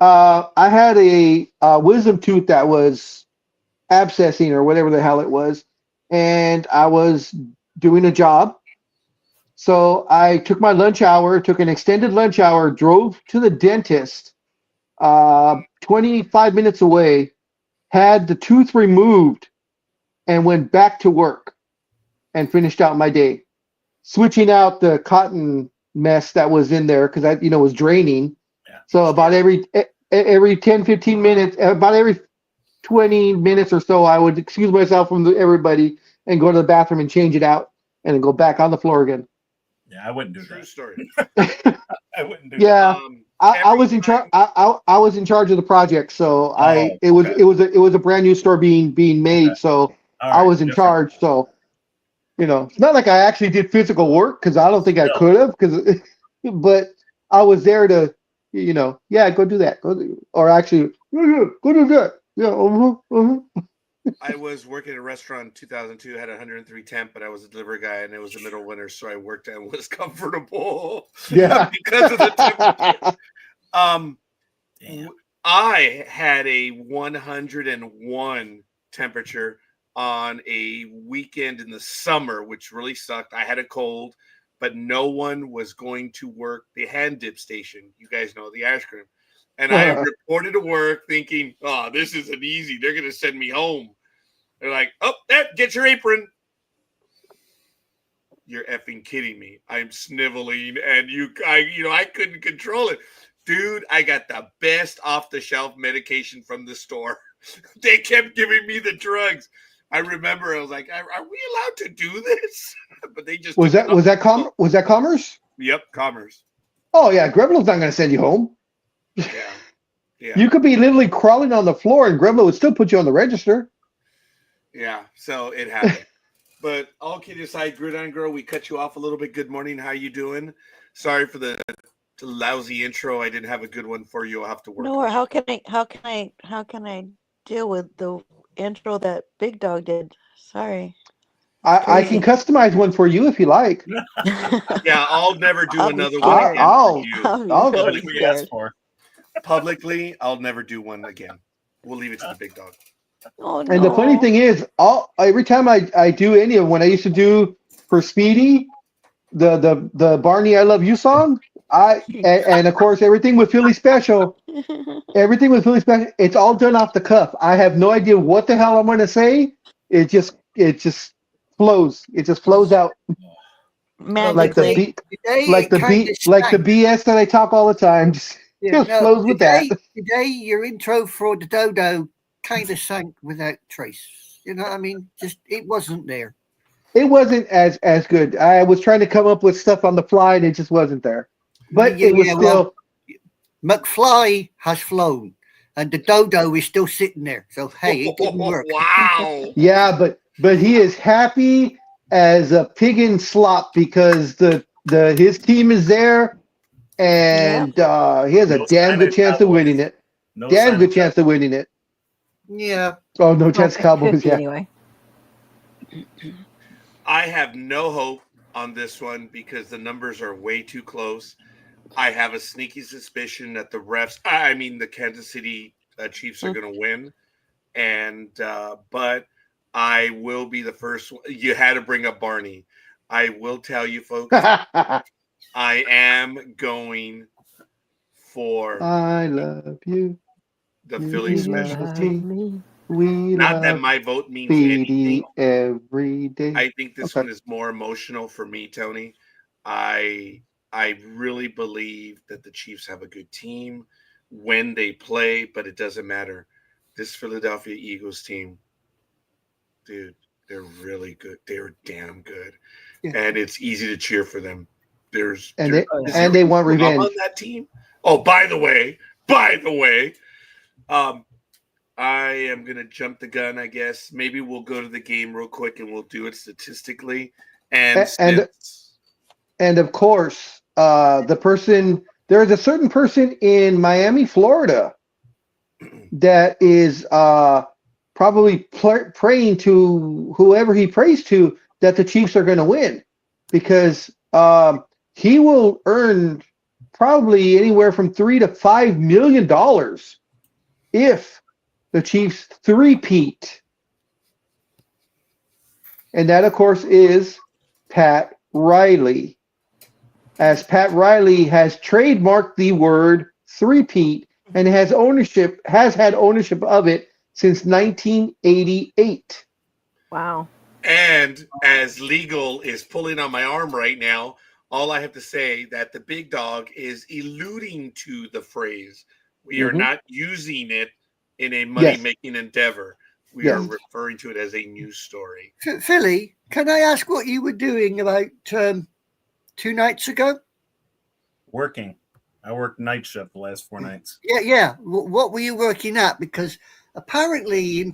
I had a wisdom tooth that was abscessing or whatever the hell it was, and I was doing a job. So I took my lunch hour, took an extended lunch hour, drove to the dentist 25 minutes away, had the tooth removed, and went back to work and finished out my day, switching out the cotton mess that was in there because that was draining. Yeah. So about every 10, 15 minutes, about every 20 minutes or so, I would excuse myself from everybody and go to the bathroom and change it out and then go back on the floor again. Yeah, I wouldn't do True that. Story. I wouldn't do Yeah. that. I was in charge. I was in charge of the project, so it was a brand new store being made. Okay. So All I right, was in charge. So it's not like I actually did physical work because I don't think I could have. But I was there to, go do that. Or actually, go do that. Yeah. I was working at a restaurant in 2002, had 103 temp, but I was a delivery guy, and it was the middle of winter, so I worked and was comfortable. Yeah. Because of the temperature. Damn. I had a 101 temperature on a weekend in the summer, which really sucked. I had a cold, but no one was going to work the hand dip station. You guys know the ice cream. And I reported to work thinking, oh, this isn't easy. They're going to send me home. They're like, oh, get your apron. You're effing kidding me. I'm sniveling, and I couldn't control it. Dude, I got the best off-the-shelf medication from the store. They kept giving me the drugs. I remember I was like, are we allowed to do this? But they just was that Commerce? Yep, Commerce. Oh yeah, Gremlin's not going to send you home. Yeah. You could be literally crawling on the floor, and Gremlin would still put you on the register. Yeah, so it happened. But all kidding aside, Gridiron Girl, we cut you off a little bit. Good morning. How you doing? Sorry for the lousy intro. I didn't have a good one for you. I'll have to work. No, how can I deal with the intro that Big Dog did? Sorry. I can customize one for you if you like. Yeah, I'll never do I'll be another one scared. again I'll- for you. I'll be I'll- really That's what you asked scared. for. Publicly, I'll never do one again. We'll leave it to the big dog. Oh And the funny no. thing is, every time I do any of when I used to do for Speedy, the Barney I Love You song, and of course everything with Philly Special, it's all done off the cuff. I have no idea what the hell I'm going to say. It just flows. It just flows out like the Magically. beat, Today like it the kinda beat, like the stank. BS that I talk all the time. Just flows with that. Today, your intro for the dodo kind of sank without trace. You know what I mean? Just it wasn't there. It wasn't as good. I was trying to come up with stuff on the fly, and it just wasn't there. But Yeah, it was yeah, still. well, McFly has flown, and the dodo is still sitting there. So hey, it didn't work. Wow. Yeah, but he is happy as a pig in slop because his team is there, and he has a No damn sign good of chance of Cowboys. winning it. No Damn sign good of chance of winning it. Yeah, Oh, no Well, chance, Cowboys. 50 Yeah. anyway. I have no hope on this one because the numbers are way too close. I have a sneaky suspicion that the Kansas City Chiefs are going to win, and but I will be the first. You had to bring up Barney. I will tell you, folks, I am going for I love you. the You Philly love special Love team. me. We Not that love my vote means anything. Speedy every day. I think this Okay. one is more emotional for me, Tony. I really believe that the Chiefs have a good team when they play, but it doesn't matter. This Philadelphia Eagles team, dude, they're really good. They're damn good, Yeah. and it's easy to cheer for them. And Is they there want drama revenge. on that team. Oh, by the way, I am gonna jump the gun. I guess maybe we'll go to the game real quick and we'll do it statistically. And And of course, there is a certain person in Miami, Florida, that is probably praying to whoever he prays to that the Chiefs are going to win, because he will earn probably anywhere from $3 to $5 million if the Chiefs three-peat. And that, of course, is Pat Riley, as Pat Riley has trademarked the word three-peat and has had ownership of it since 1988. Wow. And as legal is pulling on my arm right now, all I have to say that the big dog is alluding to the phrase. We are not using it in a money-making endeavor. We are referring to it as a news story. Philly, can I ask what you were doing about 2 nights ago? Working. I worked night shift the last 4 nights. Yeah. What were you working at? Because apparently in a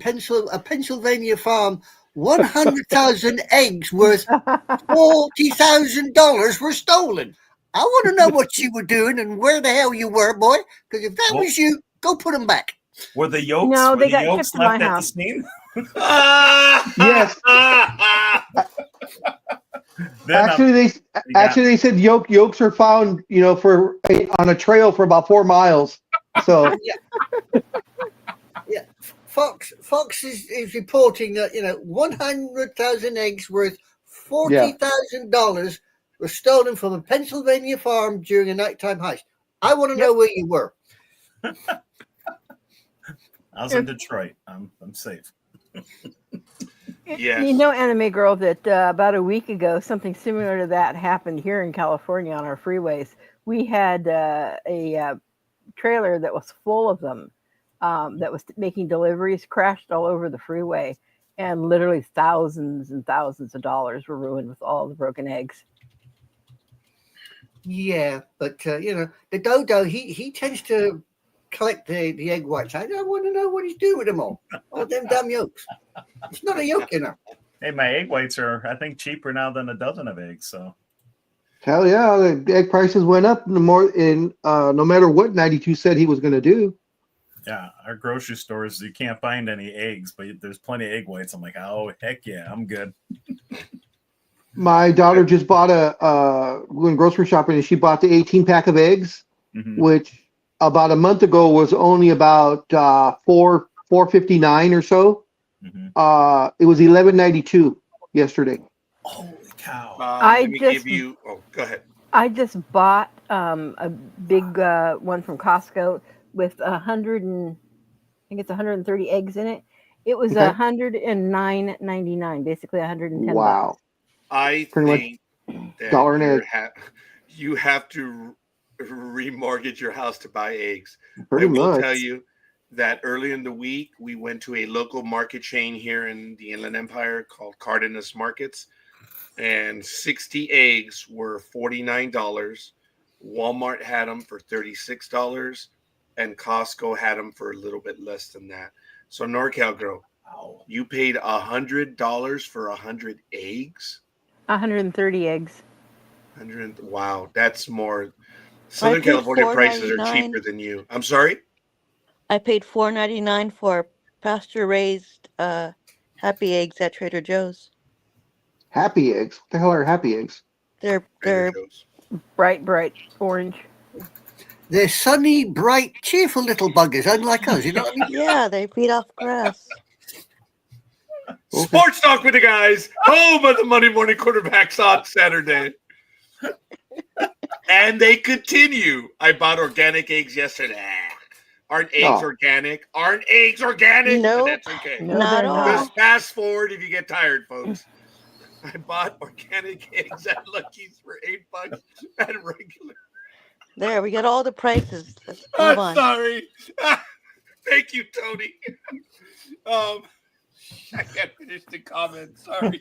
Pennsylvania farm, 100,000 eggs worth $40,000 were stolen. I want to know what you were doing and where the hell you were, boy. Because if that was you, go put them back. Were the yolks? No, they the got yolks shipped to my left at the house. scene? Yes. Then Actually, they said yolks are found, on a trail for about 4 miles. So Yeah. Fox is reporting that 100,000 eggs worth $40,000 were stolen from a Pennsylvania farm during a nighttime heist. I want to know where you were. I was in Detroit. I'm safe. Yes. You know, Anime Girl, that about a week ago, something similar to that happened here in California on our freeways. We had a trailer that was full of them that was making deliveries, crashed all over the freeway, and literally thousands and thousands of dollars were ruined with all the broken eggs. Yeah, but the dodo, he tends to collect the egg whites. I don't want to know what he's doing with them all them damn yolks. It's not a yolk, Hey, my egg whites are, I think, cheaper now than a dozen of eggs. So hell yeah, the egg prices went up no matter what 92 said he was going to do. Yeah, our grocery stores, you can't find any eggs, but there's plenty of egg whites. I'm like, oh, heck yeah, I'm good. My daughter just bought went grocery shopping and she bought the 18 pack of eggs, Mhm. which about a month ago was only about $4.59 or so. Mhm. It was $11.92 yesterday. Holy cow. Let me give you. Oh, go ahead. I just bought a big one from Costco with 130 eggs in it. It was Okay. $109.99, basically 110 bucks. Wow. I Pretty much think that dollar an egg. you have to remortgage your house to buy eggs. Pretty I will much. tell you that early in the week, we went to a local market chain here in the Inland Empire called Cardenas Markets, and 60 eggs were $49. Walmart had them for $36, and Costco had them for a little bit less than that. So NorCal Girl, Wow. you paid $100 for 100 eggs? 130 eggs. 100. Wow, that's more. Southern paid California prices are $4.99. cheaper than you. I'm sorry? I paid $4.99 for pasture raised happy eggs at Trader Joe's. Happy eggs. What the hell are happy eggs? They're Trader Joe's. Bright orange. They're sunny, bright, cheerful little buggers, unlike us. You know what I mean? yeah, they feed off grass. Okay. Sports Talk with the guys, home of the Monday Morning Quarterbacks on Saturday. And they continue. I bought organic eggs yesterday. Aren't eggs Oh. organic? Aren't eggs organic? But Nope. that's okay. No, Not they're at all. Just fast forward if you get tired, folks. I bought organic eggs at Lucky's for $8 at regular. There, we got all the prices. Let's move I'm on. sorry. Thank you, Tony. I can't finish the comment. Sorry.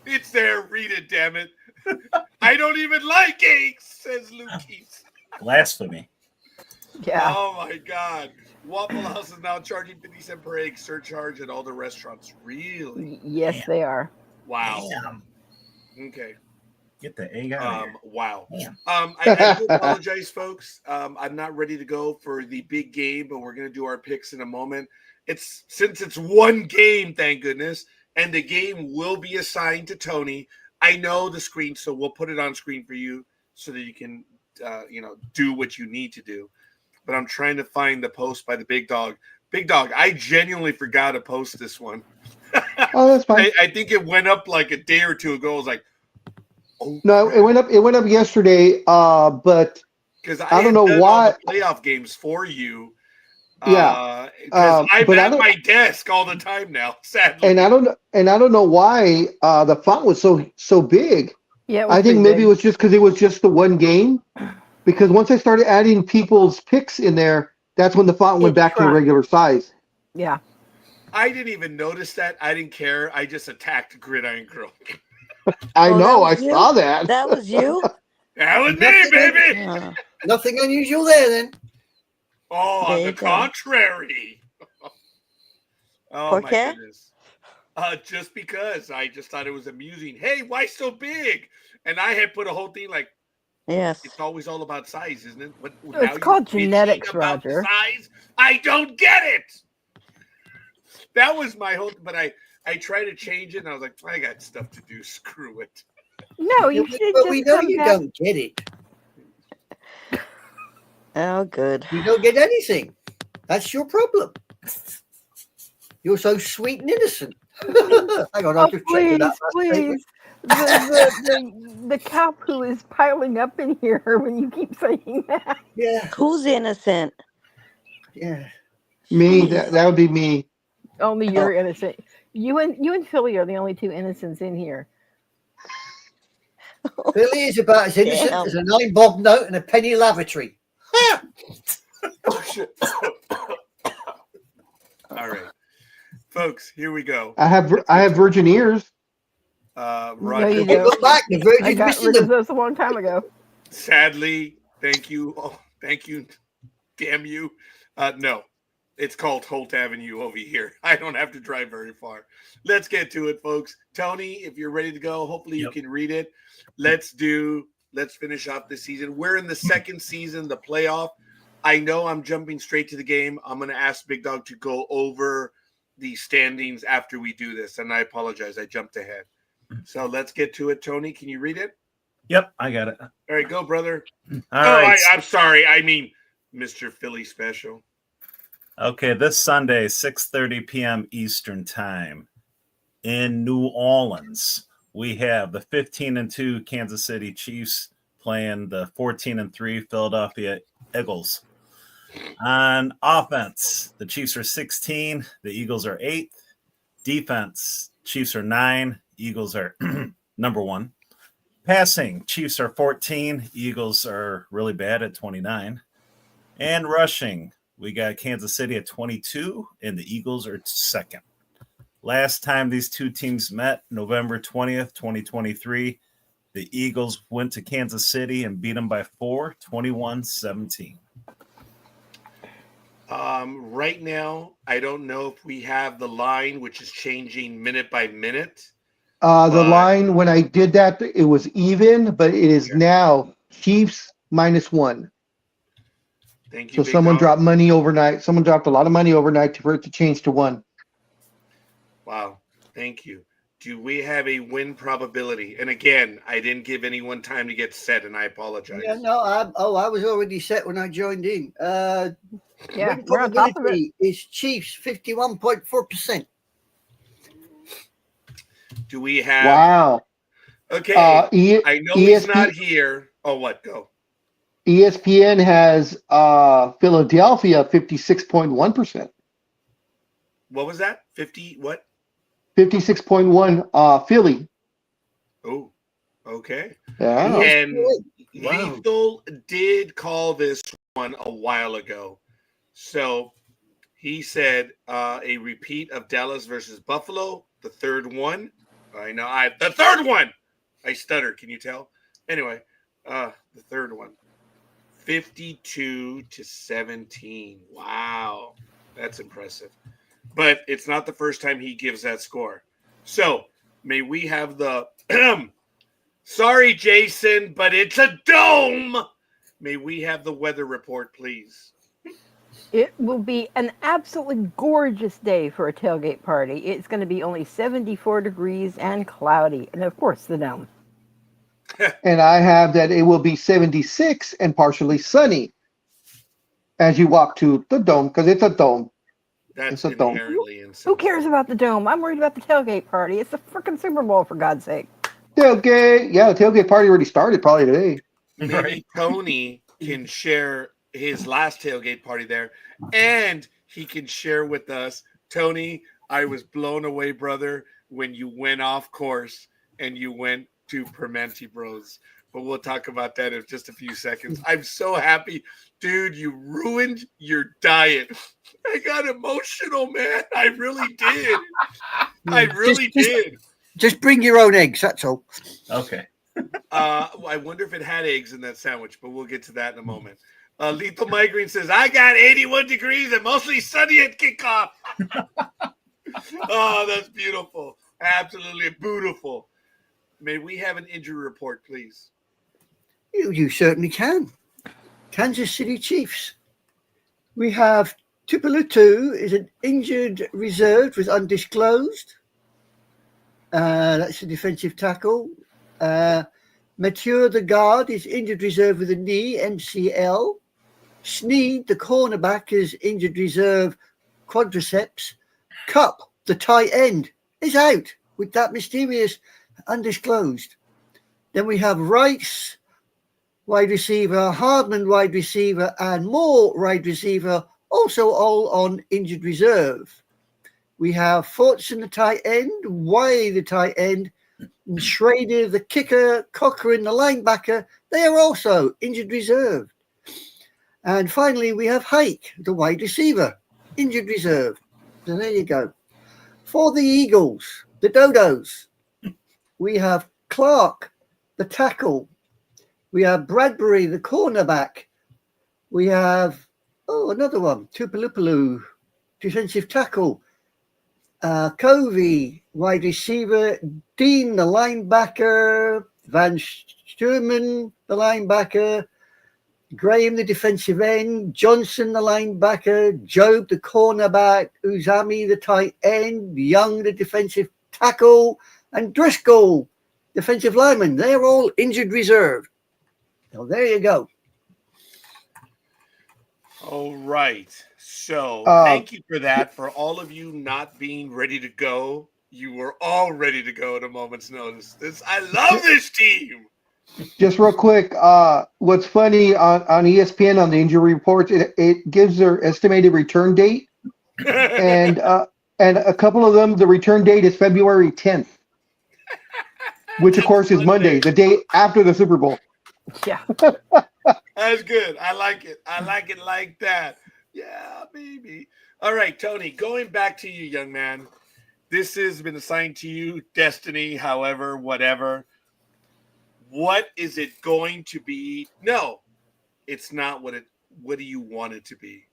It's there. Read it, damn it. I don't even like eggs, says Lukey's. Blasphemy. Yeah. Oh, my God. Waffle House is now charging 50 cents per egg surcharge at all the restaurants. Really? Yes, Damn. they are. Wow. Damn. Okay. Get the egg out of here. Wow. Damn. I do apologize, folks. I'm not ready to go for the big game, but we're going to do our picks in a moment. Since it's one game, thank goodness, and the game will be assigned to Tony. I know the screen, so we'll put it on screen for you so that you can, do what you need to do. But I'm trying to find the post by the big dog. Big dog, I genuinely forgot to post this one. Oh, that's fine. I think it went up like a day or two ago. I was like, oh, No, it went up. It went up yesterday. But because I don't know done why- all the playoff games for you. Yeah. Because I'm but I at don't- my desk all the time now. Sadly, and I don't know why the font was so big. Yeah, it was I think pretty maybe big. it was just because it was just the one game. Because once I started adding people's picks in there, that's when the font went It back to the shrunk. regular size. Yeah. I didn't even notice that. I didn't care. I just attacked Gridiron Girl. I Oh, know. that I was you? saw that. That was you? That was me, baby. Nothing unusual there, then. Oh, There on you the go. contrary. Oh, ¿Por my qué? goodness. Just because I just thought it was amusing. Hey, why so big? And I had put a whole thing like, Yes. it's always all about size, isn't it? What, It's called you're bitching genetics, about Roger. size? I don't get it. That was my whole. But I tried to change it, and I was like, I got stuff to do. Screw it. No, you should But just we know come you back. don't get it. Oh, good. You don't get anything. That's your problem. You're so sweet and innocent. Hang on, I'll Oh, just check with please, that last statement. please. The cow poo is piling up in here when you keep saying that. Yeah, Who's innocent? yeah. Me. That would be me. Only you're innocent. You and Philly are the only two innocents in here. Billy is about as innocent Damn. as a 9-bob note and a penny lavatory. Ha! All right, folks, here we go. I have virgin ears. Roger, you Hey, don't. look back, the I Virgin's got missing rid of them. those a long time ago. sadly, thank you. Oh, thank you. Damn you. No, it's called Holt Avenue over here. I don't have to drive very far. Let's get to it, folks. Tony, if you're ready to go, hopefully you Yep. can read it. Let's finish off this season. We're in the second season, the playoff. I know I'm jumping straight to the game. I'm going to ask Big Dog to go over the standings after we do this, and I apologize. I jumped ahead. So let's get to it. Tony, can you read it? Yep, I got it. All right, go, brother. All right. I'm sorry. I mean, Mr. Philly Special. Okay, this Sunday, 6:30 p.m. Eastern Time in New Orleans, we have the 15-2 Kansas City Chiefs playing the 14-3 Philadelphia Eagles. On offense, the Chiefs are 16, the Eagles are 8th. Defense, Chiefs are 9, Eagles are number 1. Passing, Chiefs are 14, Eagles are really bad at 29. And rushing, we got Kansas City at 22, and the Eagles are 2nd. Last time these two teams met, November 20th, 2023, the Eagles went to Kansas City and beat them by 4, 21-17. Right now, I don't know if we have the line, which is changing minute by minute. The line, when I did that, it was even, but it is now Chiefs -1. Thank you. So someone dropped money overnight. Someone dropped a lot of money overnight for it to change to 1. Wow. Thank you. Do we have a win probability? And again, I didn't give anyone time to get set, and I apologize. Yeah, no, I was already set when I joined in. Yeah, win we're on top of it. probability is Chiefs 51.4%. Do we have? Wow. Okay. I know ESP he's not here. Oh, what? Go. ESPN has Philadelphia 56.1%. What was that? 50? What? 56.1 Philly. Oh, okay. Yeah. And Wow. Lethal did call this one a while ago. So he said a repeat of Dallas versus Buffalo, the third one. I know. The third one. I stuttered. Can you tell? Anyway, the third one. 52-17. Wow. That's impressive. But it's not the first time he gives that score. So may we have the sorry, Jason, but it's a dome. May we have the weather report, please? It will be an absolutely gorgeous day for a tailgate party. It's going to be only 74 degrees and cloudy. And of course, the dome. And I have that it will be 76 and partially sunny as you walk to the dome, because it's a dome. That's It's a dome. inherently insane. Who cares about the dome? I'm worried about the tailgate party. It's the freaking Super Bowl, for God's sake. Tailgate. Yeah, the tailgate party already started probably today. Maybe Right. Tony can share his last tailgate party there, and he can share with us. Tony, I was blown away, brother, when you went off course and you went to Permanente Bros. But we'll talk about that in just a few seconds. I'm so happy. Dude, you ruined your diet. I got emotional, man. I really did. I really did. Just bring your own eggs, that's all. Okay. I wonder if it had eggs in that sandwich, but we'll get to that in a moment. Lethal Migraine says, I got 81 degrees and mostly sunny at kickoff. Oh, that's beautiful. Absolutely beautiful. May we have an injury report, please? You certainly can. Kansas City Chiefs. We have Tupelo2 is an injured reserve with undisclosed. That's a defensive tackle. Mathieu, the guard, is injured reserve with a knee, MCL. Sneed, the cornerback, is injured reserve, quadriceps. Cup, the tight end, is out with that mysterious undisclosed. Then we have Rice, wide receiver, Hardman, wide receiver, and Moore, wide receiver, also all on injured reserve. We have Fortson, the tight end, Wiley, the tight end, and Schrader, the kicker, Cochran, the linebacker. They are also injured reserve. And finally, we have Hake, the wide receiver, injured reserve. So there you go. For the Eagles, the Dodos, we have Clark, the tackle. We have Bradbury, the cornerback. We have, another one, Tupelo, defensive tackle. Covey, wide receiver. Dean, the linebacker. Van Sturman, the linebacker. Graham, the defensive end, Johnson, the linebacker, Job, the cornerback, Uzami, the tight end, Young, the defensive tackle, and Driscoll, defensive lineman. They're all injured reserve. So there you go. All right. So thank you for that. For all of you not being ready to go, you were all ready to go at a moment's notice. I love this team. Just real quick, what's funny on ESPN on the injury reports, it gives their estimated return date, and a couple of them, the return date is February 10th, which of course is Monday, the day after the Super Bowl. Yeah. That's good. I like it. I like it like that. Yeah, baby. All right, Tony, going back to you, young man. This has been assigned to you, destiny, however, whatever. What is it going to be? No, it's not what do you want it to be?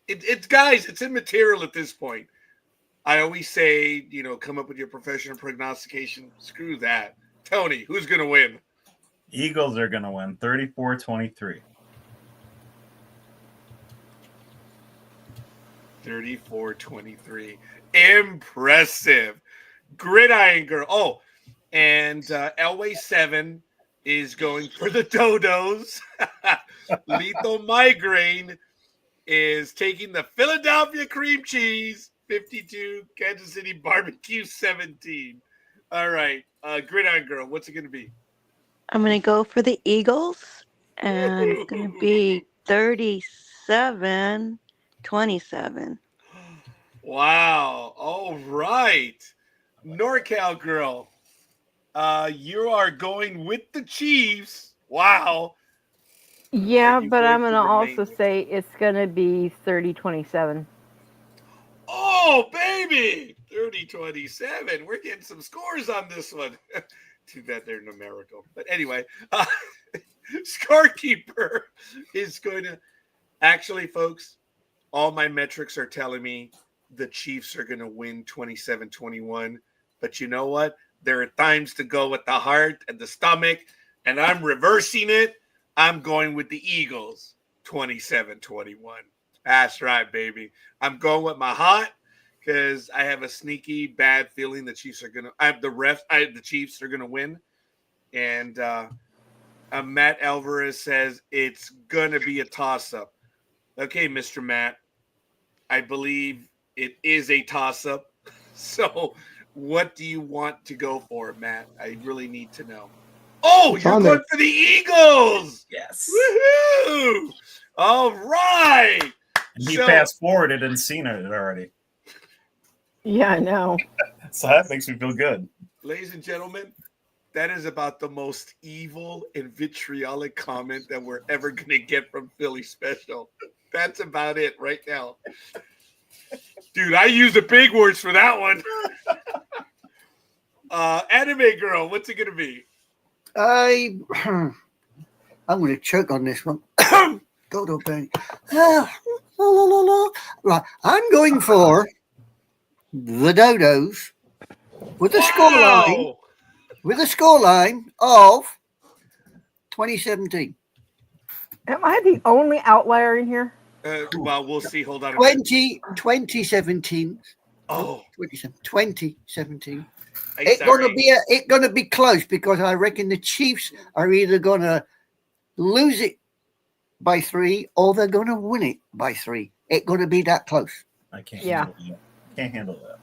It's guys, it's immaterial at this point. I always say, come up with your professional prognostication. Screw that. Tony, who's going to win? Eagles are going to win 34-23. 34-23. Impressive. Gridiron girl. Oh, and Elway 7 is going for the Dodos. Lethal Migraine is taking the Philadelphia cream cheese. 52, Kansas City barbecue 17. All right. Gridiron girl, what's it going to be? I'm going to go for the Eagles, and it's going to be 37-27. Wow. All right. NorCal girl, you are going with the Chiefs. Wow. Yeah, you but going I'm to going to remain- also say it's going to be 30-27. Oh, baby. 30-27. We're getting some scores on this one. Too bad they're numerical. But anyway, Scorekeeper is going to... Actually, folks, all my metrics are telling me the Chiefs are going to win 27-21. But you know what? There are times to go with the heart and the stomach, and I'm reversing it. I'm going with the Eagles, 27-21. That's right, baby. I'm going with my heart because I have a sneaky bad feeling the Chiefs are going to – the Chiefs are going to win. And Matt Alvarez says it's going to be a toss-up. Okay, Mr. Matt, I believe it is a toss-up. So what do you want to go for, Matt? I really need to know. Oh, you're going for the Eagles. Yes. Woohoo! All right. And he fast-forwarded and seen it already. Yeah, I know. So that makes me feel good. Ladies and gentlemen, that is about the most evil and vitriolic comment that we're ever going to get from Philly Special. That's about it right now. Dude, I use the big words for that one. Anime girl, what's it going to be? I'm going to choke on this one. God, oh, Bernie. Right, I'm going for the Dodos with a scoreline of 2017. Am I the only outlier in here? Well, we'll see. Hold on. 2017. Oh, 2017. It's gonna be close because I reckon the Chiefs are either gonna lose it by 3 or they're gonna win it by 3. It's gonna be that close. I can't. Yeah. Handle that. Can't handle that.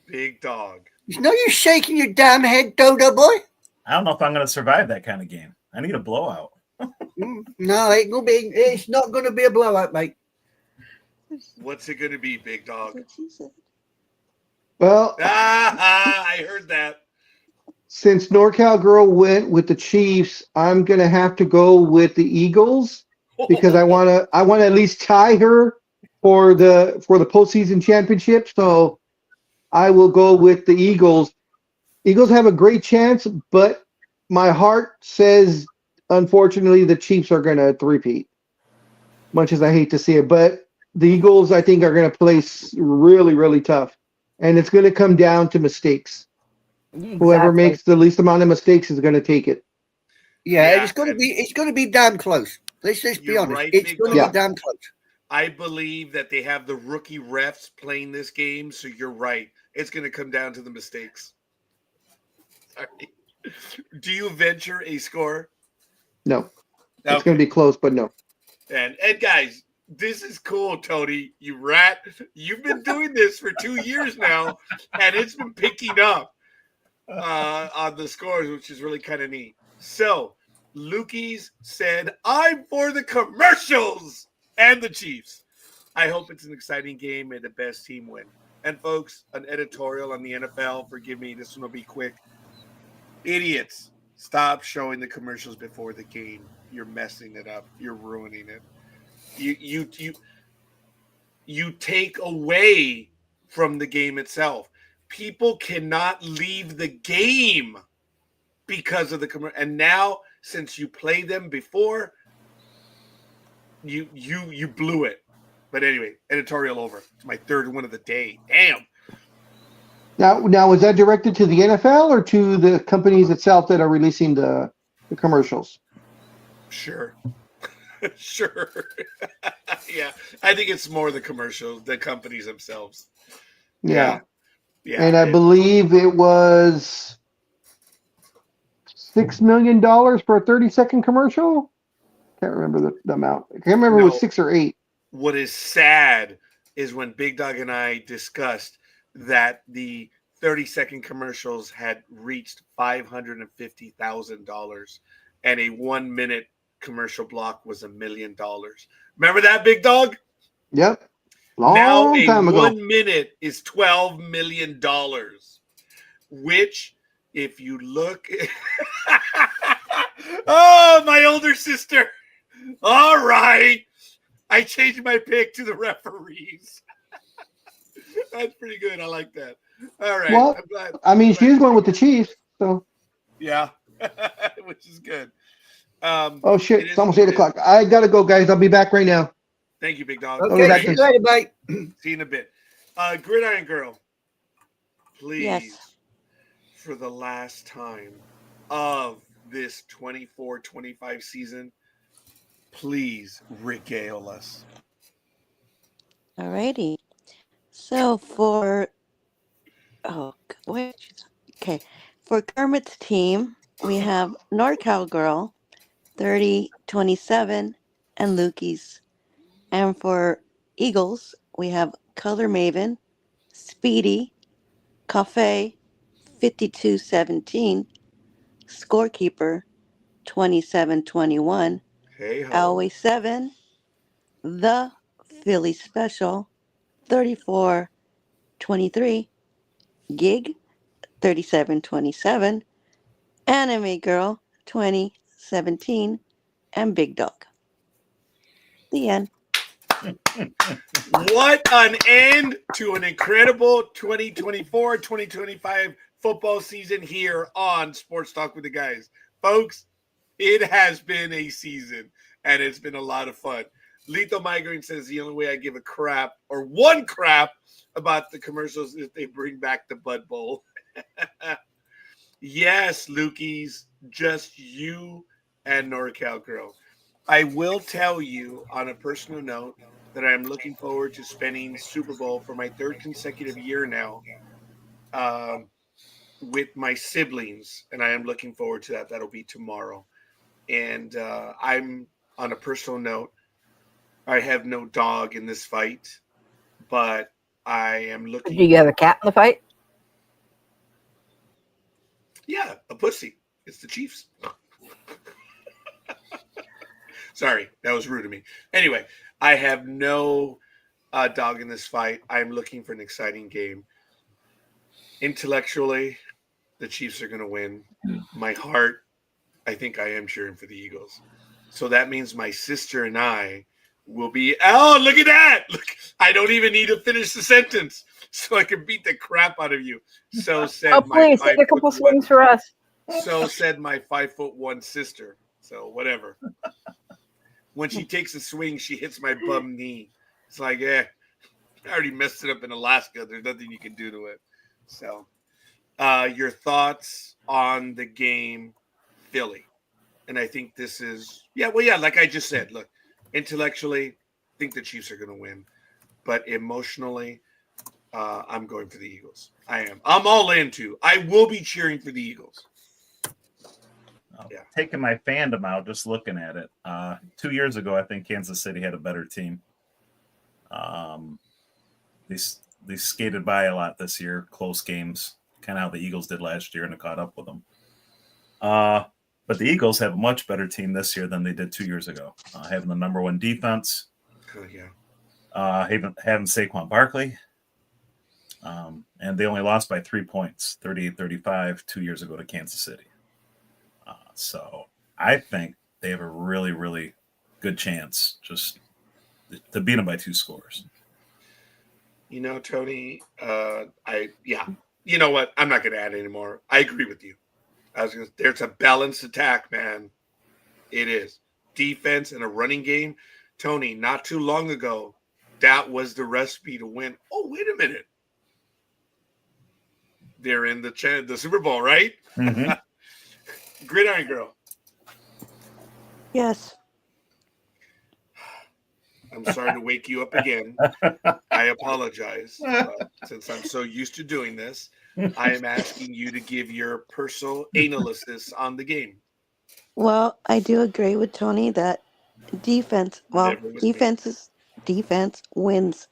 Big dog. There's no use shaking your damn head, Dodo boy. I don't know if I'm going to survive that kind of game. I need a blowout. No, it's not going to be a blowout, mate. What's it going to be, big dog? Well, I heard that. since NorCal Girl went with the Chiefs, I'm gonna have to go with the Eagles because I want to at least tie her for the postseason championship. So I will go with the Eagles. Eagles have a great chance, but my heart says, unfortunately, the Chiefs are going to three-peat, much as I hate to see it. But the Eagles, I think, are going to play really, really tough. And it's going to come down to mistakes. Exactly. Whoever makes the least amount of mistakes is going to take it. Yeah, Yeah, it's got to and be. It's got to be damn close. Let's be you're honest. right, It's Big going to Dog. be damn close. I believe that they have the rookie refs playing this game, so you're right. It's going to come down to the mistakes. Sorry. Do you venture a score? No, it's Okay. going to be close, but no. And guys, this is cool, Tony. You rat. You've been doing this for 2 years now, and it's been picking up on the scores, which is really kind of neat. So, Lukey's said, I'm for the commercials and the Chiefs. I hope it's an exciting game and the best team win. And folks, an editorial on the NFL. Forgive me, this one will be quick. Idiots, stop showing the commercials before the game. You're messing it up. You're ruining it. You take away from the game itself. People cannot leave the game because of the commercial. And now, since you played them before, you blew it. But anyway, editorial over. It's my third one of the day. Damn. Now, is that directed to the NFL or to the companies itself that are releasing the commercials? Sure. Sure. Yeah. I think it's more the commercials, the companies themselves. Yeah. Yeah. And I believe it was $6 million for a 30-second commercial. Can't remember the amount. I can't remember if it was 6 or 8. What is sad is when Big Dog and I discussed that the 30-second commercials had reached $550,000 and a 1-minute commercial block was $1 million. Remember that, Big Dog? Yep. Now Long a time ago. 1 minute is $12 million, which if you look oh, my older sister. All right. I changed my pick to the referees. That's pretty good. I like that. All right. Well, I'm glad. I mean, she was going with the Chiefs, so. Yeah. Which is good. Oh, shit. it It's is almost what 8 it is. o'clock. I got to go, guys. I'll be back right now. Thank you, Big Dog. Okay, Okay, see you later, mate. See you in a bit. Gridiron Girl, please, Yes. for the last time of this 24-25 season, please regale us. Alrighty. So for okay, for Kermit's team, we have NorCal Girl, 30-27, and Lukey's. And for Eagles, we have Color Maven, Speedy, Cafe, 52-17, Scorekeeper, 27-21, Hey ho. Always 7, The Philly Special, 34-23, Gig, 37-27, Anime Girl, 2017, and Big Dog. The end. What an end to an incredible 2024-2025 football season here on Sports Talk with the Guys. Folks, it has been a season, and it's been a lot of fun. Lethal Migraine says the only way I give a crap, or one crap, about the commercials is if they bring back the Bud Bowl. Yes, Lukey's, just you and NorCal Girl. I will tell you on a personal note that I'm looking forward to spending Super Bowl for my third consecutive year now with my siblings, and I am looking forward to that. That'll be tomorrow. And I'm on a personal note. I have no dog in this fight, but I am looking. Do you have a cat in the fight? Yeah, a pussy. It's the Chiefs. Sorry, that was rude of me. Anyway, I have no dog in this fight. I'm looking for an exciting game. Intellectually, the Chiefs are going to win. My heart, I think I am cheering for the Eagles. So that means my sister and I will be. Oh, look at that! Look, I don't even need to finish the sentence, so I can beat the crap out of you. So said Oh, my please take a couple 5'1" swings for us. So said my 5'1" sister. So whatever. When she takes a swing, she hits my bum knee. It's like, I already messed it up in Alaska. There's nothing you can do to it. So, your thoughts on the game, Philly? And I think this is, like I just said, look, intellectually, I think the Chiefs are going to win. But emotionally, I'm going for the Eagles. I am. I'm all in too. I will be cheering for the Eagles. Taking my fandom out, just looking at it. 2 years ago, I think Kansas City had a better team. They skated by a lot this year, close games, kind of how the Eagles did last year, and it caught up with them. But the Eagles have a much better team this year than they did 2 years ago. Having the number one defense. Having Saquon Barkley. And they only lost by 3 points, 38-35, 2 years ago to Kansas City. So I think they have a really, really good chance just to beat them by 2 scores. You know, Tony, you know what? I'm not going to add anymore. I agree with you. There's a balanced attack, man. It is. Defense and a running game. Tony, not too long ago, that was the recipe to win. Oh, wait a minute. They're in the Super Bowl, right? Mm-hmm. Gridiron Girl. Yes. I'm sorry to wake you up again. I apologize. Since I'm so used to doing this, I am asking you to give your personal analysis on the game. Well, I do agree with Tony that defense wins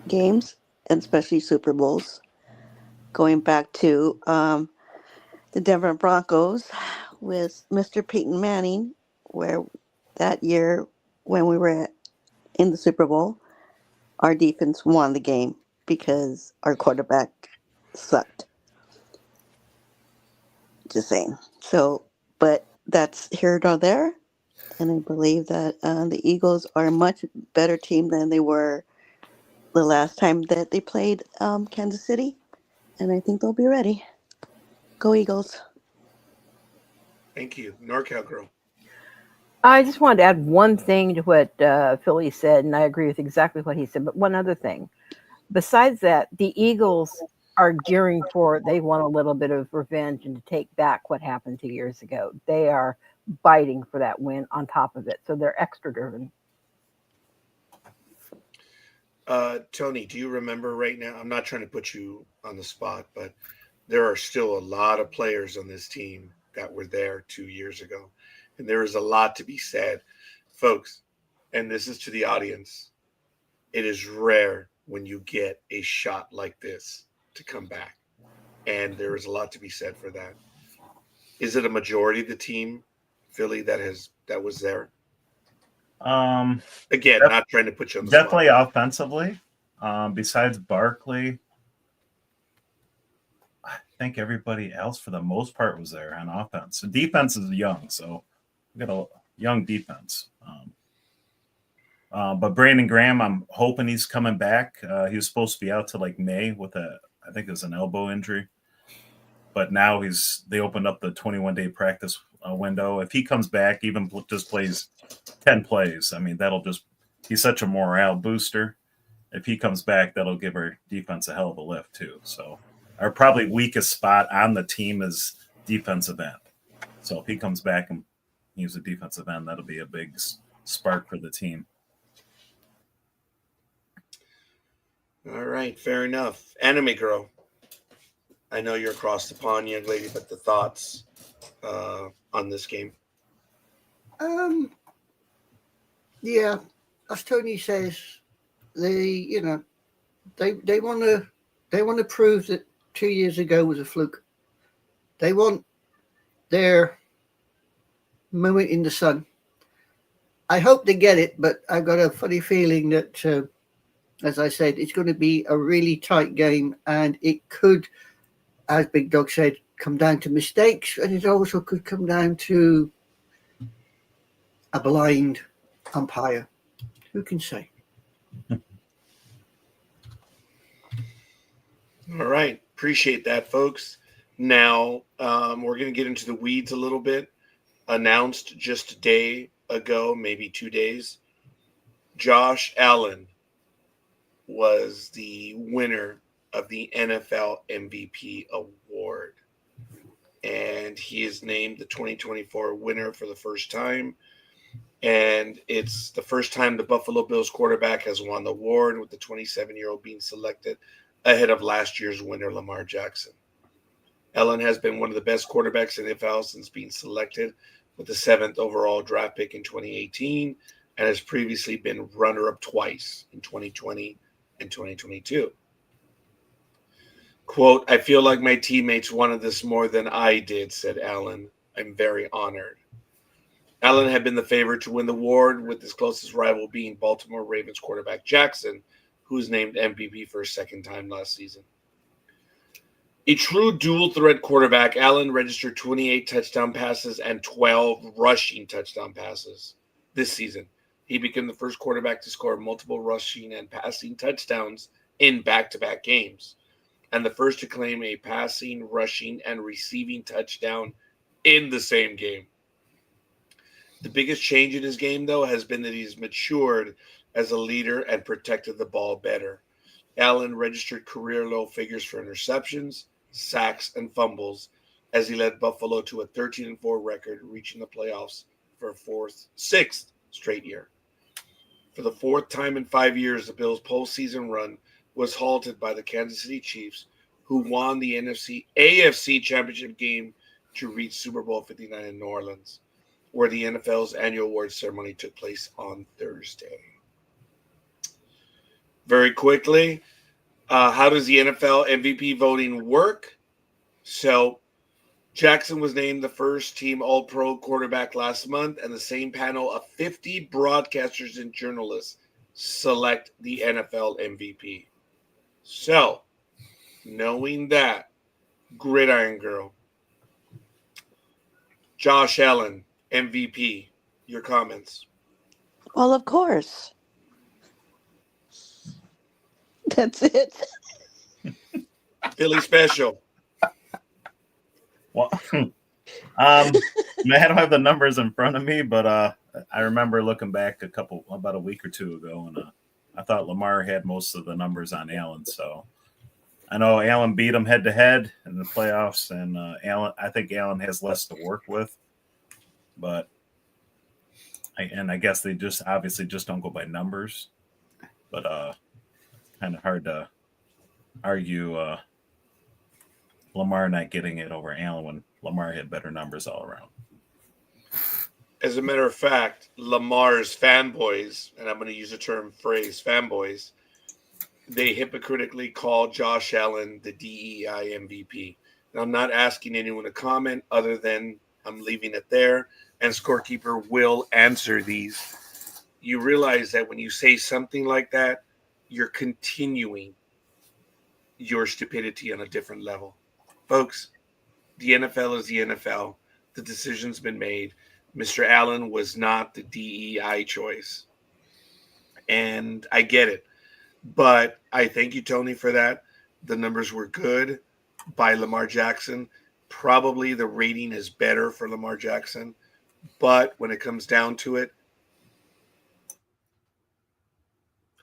games, and especially Super Bowls. Going back to the Denver Broncos with Mr. Peyton Manning, where that year when we were in the Super Bowl, our defense won the game because our quarterback sucked. Just saying. So, but that's here nor there. And I believe that the Eagles are a much better team than they were the last time that they played Kansas City. And I think they'll be ready. Go Eagles. Thank you. NorCal Girl. I just wanted to add one thing to what Philly said, and I agree with exactly what he said. But one other thing. Besides that, the Eagles are gearing for, they want a little bit of revenge and to take back what happened 2 years ago. They are biting for that win on top of it. So they're extra driven. Tony, do you remember right now? I'm not trying to put you on the spot, but there are still a lot of players on this team that were there 2 years ago. And there is a lot to be said. Folks, and this is to the audience, it is rare when you get a shot like this to come back. And there is a lot to be said for that. Is it a majority of the team, Philly, that was there? Again, not trying to put you on the definitely spot. Offensively. Besides Barkley, I think everybody else for the most part was there on offense. The defense is young, so we got a young defense. But Brandon Graham, I'm hoping he's coming back. He was supposed to be out to like May with I think it was an elbow injury. But now they opened up the 21-day practice window. If he comes back, even just plays 10 plays, I mean, he's such a morale booster. If he comes back, that'll give our defense a hell of a lift too. So our probably weakest spot on the team is defensive end. So if he comes back and he's a defensive end, that'll be a big spark for the team. All right, fair enough. Anime Girl. I know you're across the pond, young lady, but the thoughts on this game? Yeah, as Tony says, they want to prove that 2 years ago was a fluke. They want their moment in the sun. I hope they get it, but I've got a funny feeling that, as I said, it's going to be a really tight game, and it could, as Big Dog said, come down to mistakes, and it also could come down to a blind umpire. Who can say? All right. Appreciate that, folks. Now, we're going to get into the weeds a little bit. Announced just a day ago, maybe 2 days, Josh Allen was the winner of the NFL MVP award. and he is named the 2024 winner for the first time. And it's the first time the Buffalo Bills quarterback has won the award, with the 27-year-old being selected ahead of last year's winner, Lamar Jackson. Allen has been one of the best quarterbacks in the NFL since being selected with the 7th overall draft pick in 2018, and has previously been runner-up twice in 2020 and 2022. Quote, "I feel like my teammates wanted this more than I did," said Allen. "I'm very honored." Allen had been the favorite to win the award, with his closest rival being Baltimore Ravens quarterback Jackson, who was named MVP for a second time last season. A true dual-threat quarterback, Allen registered 28 touchdown passes and 12 rushing touchdown passes this season. He became the first quarterback to score multiple rushing and passing touchdowns in back-to-back games, and the first to claim a passing, rushing, and receiving touchdown in the same game. The biggest change in his game, though, has been that he's matured as a leader and protected the ball better. Allen registered career-low figures for interceptions, sacks, and fumbles as he led Buffalo to a 13-4 record, reaching the playoffs for a sixth straight year. For the fourth time in 5 years, the Bills' postseason run was halted by the Kansas City Chiefs, who won the AFC Championship game to reach Super Bowl 59 in New Orleans, where the NFL's annual awards ceremony took place on Thursday. Very quickly, how does the NFL MVP voting work? So, Jackson was named the first team All-Pro quarterback last month, and the same panel of 50 broadcasters and journalists select the NFL MVP. So, knowing that, Gridiron Girl, Josh Allen, MVP, your comments. Well, of course. That's it. Philly special. Well, I don't have the numbers in front of me, but I remember looking back about a week or two ago, and I thought Lamar had most of the numbers on Allen. So I know Allen beat him head to head in the playoffs, and I think Allen has less to work with. But I guess they just obviously just don't go by numbers. But kind of hard to argue Lamar not getting it over Allen when Lamar had better numbers all around. As a matter of fact, Lamar's fanboys, and I'm going to use the phrase fanboys, they hypocritically call Josh Allen the DEI MVP. And I'm not asking anyone to comment other than I'm leaving it there, and Scorekeeper will answer these. You realize that when you say something like that, you're continuing your stupidity on a different level. Folks, the NFL is the NFL. The decision's been made. Mr. Allen was not the DEI choice. And I get it. But I thank you, Tony, for that. The numbers were good by Lamar Jackson. Probably the rating is better for Lamar Jackson. But when it comes down to it,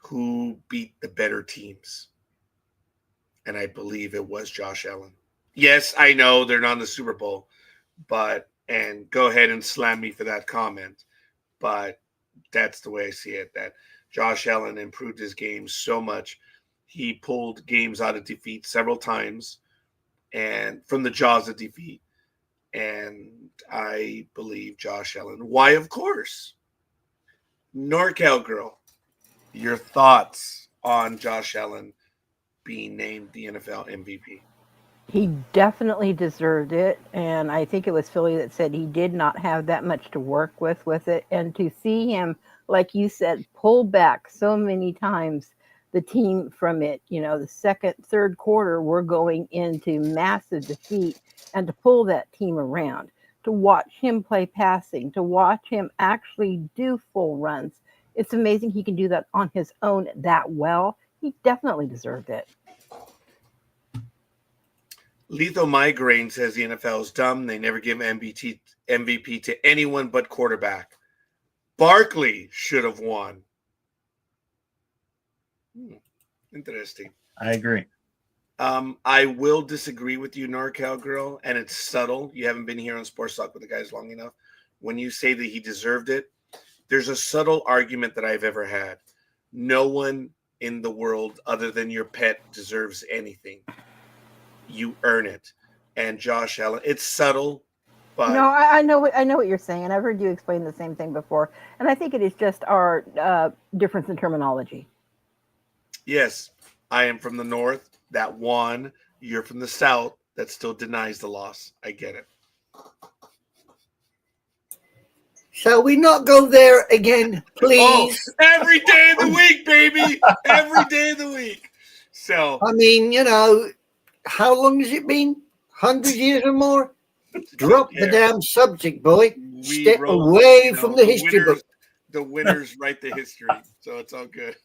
who beat the better teams? And I believe it was Josh Allen. Yes, I know they're not in the Super Bowl, and go ahead and slam me for that comment, but that's the way I see it, that Josh Allen improved his game so much. He pulled games out of defeat several times and from the jaws of defeat. And I believe Josh Allen. Why, of course. NorCal Girl, your thoughts on Josh Allen being named the NFL MVP? He definitely deserved it, and I think it was Philly that said he did not have that much to work with it, and to see him, like you said, pull back so many times the team from it, the second, third quarter, we're going into massive defeat, and to pull that team around, to watch him play passing, to watch him actually do full runs. It's amazing he can do that on his own that well. He definitely deserved it. Lethal Migraine says the NFL is dumb. They never give MVP to anyone but quarterback. Barkley should have won. Interesting. I agree. I will disagree with you, NorCal girl, and it's subtle. You haven't been here on Sports Talk with the guys long enough. When you say that he deserved it, there's a subtle argument that I've ever had. No one in the world other than your pet deserves anything. You earn it. And Josh Allen, it's subtle, but No, I know what you're saying, and I've heard you explain the same thing before. And I think it is just our difference in terminology. yes, I am from the north. That won. You're from the south. That still denies the loss. I get it. Shall we not go there again, please? Oh, every day of the week, baby. Every day of the week. So, I mean, you know, how long has it been? 100 years or more? Drop the damn subject, boy. Step away from the history book. The winners write the history, so it's all good.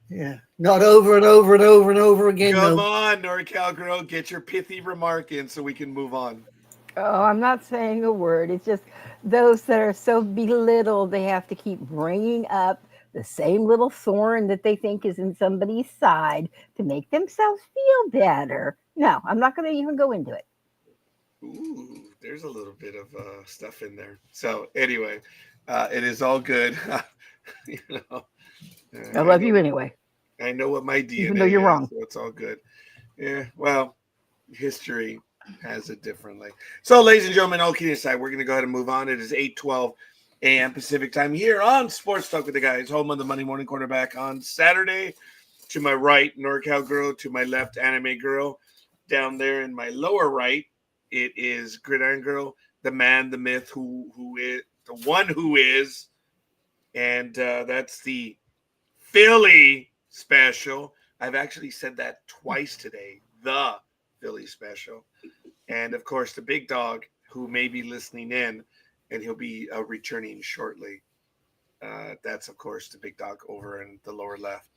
Yeah, not over and over and over and over again. Come on, NorCal girl, get your pithy remark in so we can move on. Oh, I'm not saying a word. It's just those that are so belittled, they have to keep bringing up the same little thorn that they think is in somebody's side to make themselves feel better. No, I'm not going to even go into it. Ooh, there's a little bit of stuff in there. So anyway, it is all good. You know, I love you anyway. I know what my DNA even though you're wrong. So it's all good. Yeah, well, history has it differently. So, ladies and gentlemen, all kidding aside, we're going to go ahead and move on. It is 8:12 a.m. Pacific time here on Sports Talk with the Guys, home of the Monday Morning Quarterback on Saturday. To my right, NorCal girl. To my left, Anime girl. Down there in my lower right, it is Gridiron girl, the man, the myth, who is the one who is, and that's the Philly special. I've actually said that twice today. The Philly special. And, of course, the big dog who may be listening in, and he'll be returning shortly. That's, of course, the big dog over in the lower left.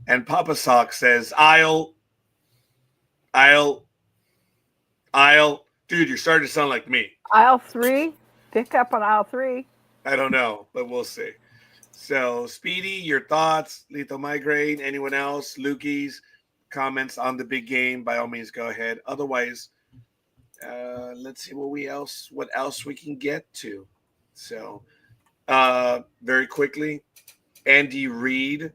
And Papa Sock says, I'll. Dude, you're starting to sound like me. Aisle 3? Pick up on aisle 3. I don't know, but we'll see. So, Speedy, your thoughts, Lethal Migraine, anyone else, Lukey's comments on the big game, by all means, go ahead. Otherwise, let's see what else we can get to. So, very quickly, Andy Reid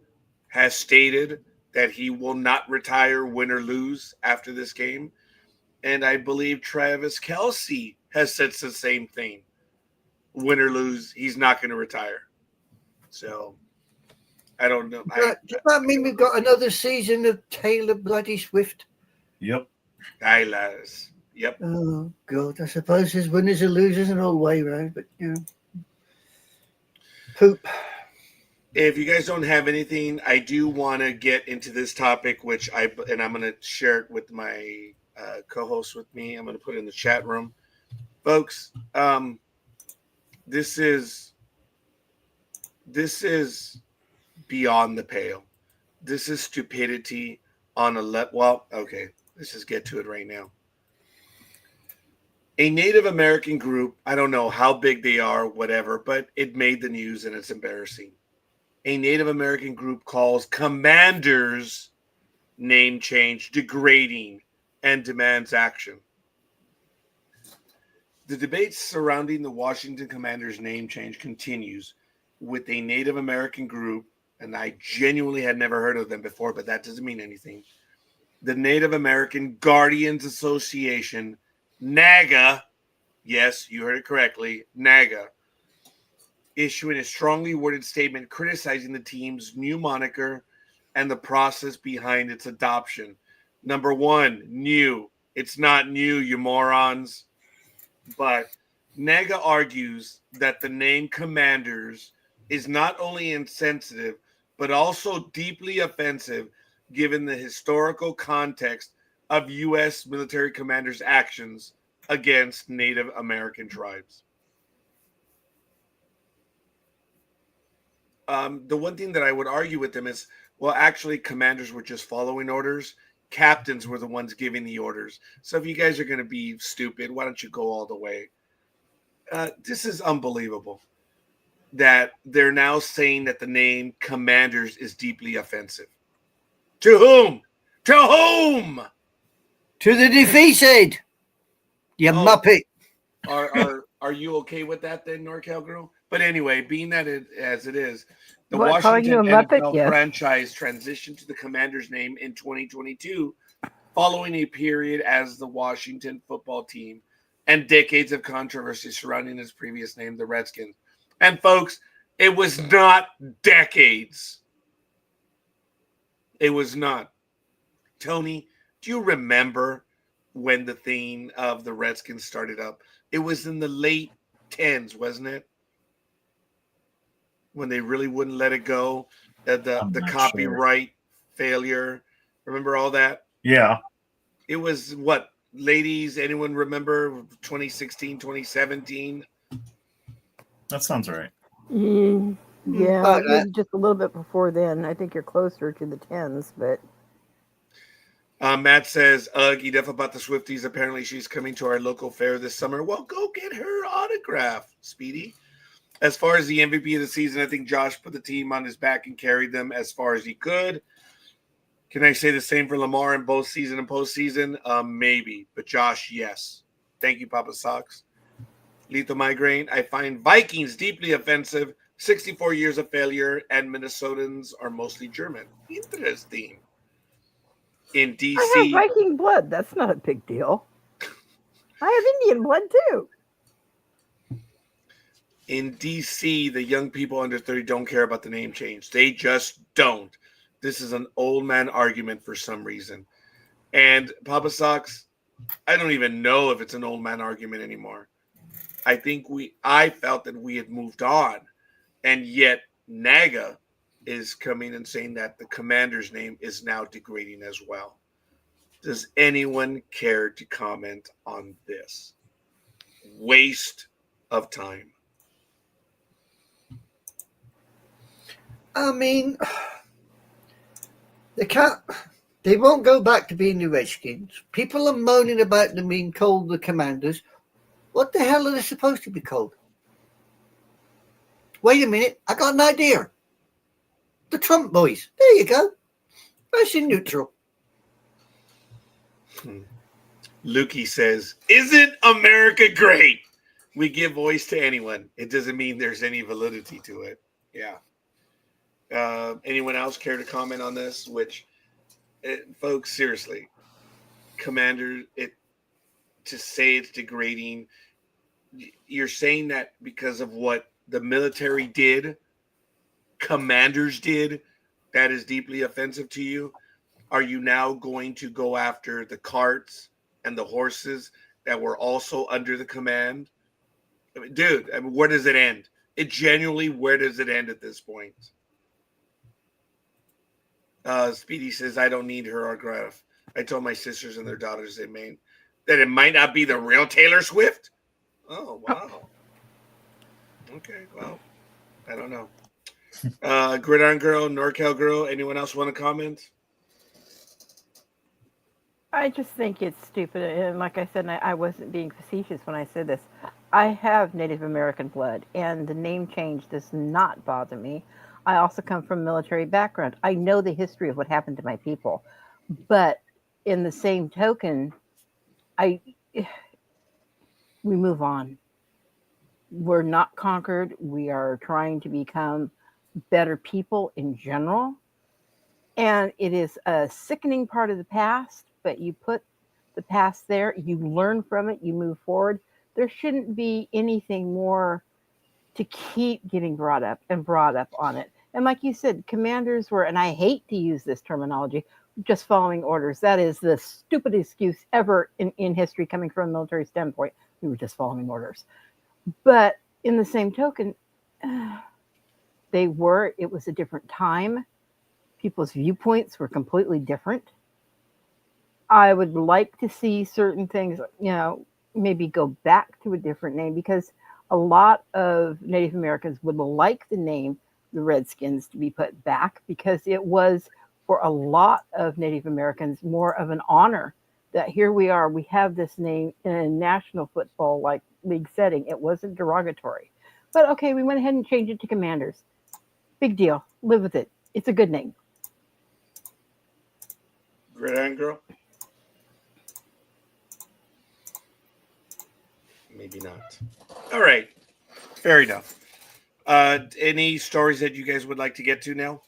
has stated that he will not retire, win or lose, after this game. And I believe Travis Kelce has said the same thing. Win or lose, he's not going to retire. So, I don't know. Does that mean we've got another season of Taylor Bloody Swift? Yep. Guys. Yep. Oh, God. I suppose there's winners and losers and all the way around, but, you know. Poop. If you guys don't have anything, I do want to get into this topic, I'm going to share it with my co-host with me. I'm going to put it in the chat room. Folks, this is beyond the pale. This is stupidity on a well, okay, let's just get to it right now. A Native American group, I don't know how big they are, whatever, but it made the news and it's embarrassing. A Native American group calls Commanders' name change degrading and demands action. The debate surrounding the Washington Commanders' name change continues with a Native American group, and I genuinely had never heard of them before, but that doesn't mean anything. The Native American Guardians Association, NAGA, yes, you heard it correctly, NAGA, issuing a strongly worded statement criticizing the team's new moniker and the process behind its adoption. Number one, new. It's not new, you morons. But NAGA argues that the name Commanders is not only insensitive, but also deeply offensive given the historical context of U.S. military commanders' actions against Native American tribes. The one thing that I would argue with them is, well, actually, commanders were just following orders. Captains were the ones giving the orders. So if you guys are going to be stupid, why don't you go all the way? This is unbelievable that they're now saying that the name Commanders is deeply offensive. To whom? To whom? To the defeated. You Oh. muppet. Are you okay with that then, NorCal girl? But anyway, being that as it is, the What, calling you Washington a Muppet? NFL Yes. franchise transitioned to the Commanders name in 2022, following a period as the Washington football team and decades of controversy surrounding his previous name, the Redskins. And folks, it was not decades. It was not. Tony, do you remember when the thing of the Redskins started up? It was in the late 10s, wasn't it? When they really wouldn't let it go. The copyright failure. Remember all that? Yeah. It was what, ladies, anyone remember 2016, 2017? That sounds right. Yeah, maybe just a little bit before then. I think you're closer to the 10s, but Matt says, ugh, enough about the Swifties. Apparently she's coming to our local fair this summer. Well, go get her autograph, Speedy. As far as the MVP of the season, I think Josh put the team on his back and carried them as far as he could. Can I say the same for Lamar in both season and postseason? Maybe. But Josh, yes. Thank you, Papa Sox. Lethal Migraine. I find Vikings deeply offensive. 64 years of failure, and Minnesotans are mostly German. Interesting. In DC. I have Viking blood. That's not a big deal. I have Indian blood too. In DC, the young people under 30 don't care about the name change. They just don't. This is an old man argument for some reason. And Papa Sox, I don't even know if it's an old man argument anymore. I felt that we had moved on. And yet NAGA is coming and saying that the Commander's name is now degrading as well. Does anyone care to comment on this? Waste of time. I mean, they won't go back to being the Redskins. People are moaning about them being called the Commanders. What the hell are they supposed to be called? Wait a minute, I got an idea. The Trump boys. There you go. Nice and neutral. Lukey says, isn't America great? We give voice to anyone. It doesn't mean there's any validity to it. Yeah. Anyone else care to comment on this? Folks, seriously, Commander, to say it's degrading, you're saying that because of what the military did, commanders did, that is deeply offensive to you? Are you now going to go after the carts and the horses that were also under the command? I mean, dude, where does it end? Where does it end at this point? Speedy says, I don't need her autograph. I told my sisters and their daughters that it might not be the real Taylor Swift. Oh, wow. Okay, well, I don't know. Gridiron Girl, NorCal Girl, anyone else want to comment? I just think it's stupid. And like I said, I wasn't being facetious when I said this. I have Native American blood, and the name change does not bother me. I also come from a military background. I know the history of what happened to my people. But in the same token, we move on. We're not conquered. We are trying to become better people in general. And it is a sickening part of the past, but you put the past there, you learn from it, you move forward. There shouldn't be anything more to keep getting brought up on it. And like you said, commanders were, and I hate to use this terminology, just following orders. That is the stupidest excuse ever in history coming from a military standpoint. We were just following orders. But in the same token, it was a different time. People's viewpoints were completely different. I would like to see certain things, maybe go back to a different name, because a lot of Native Americans would like the name the Redskins to be put back, because it was, for a lot of Native Americans, more of an honor that here we are, we have this name in a national football league setting. It wasn't derogatory. But okay, we went ahead and changed it to Commanders. Big deal. Live with it. It's a good name. Gridiron Girl? Maybe not. All right. Fair enough. Any stories that you guys would like to get to now?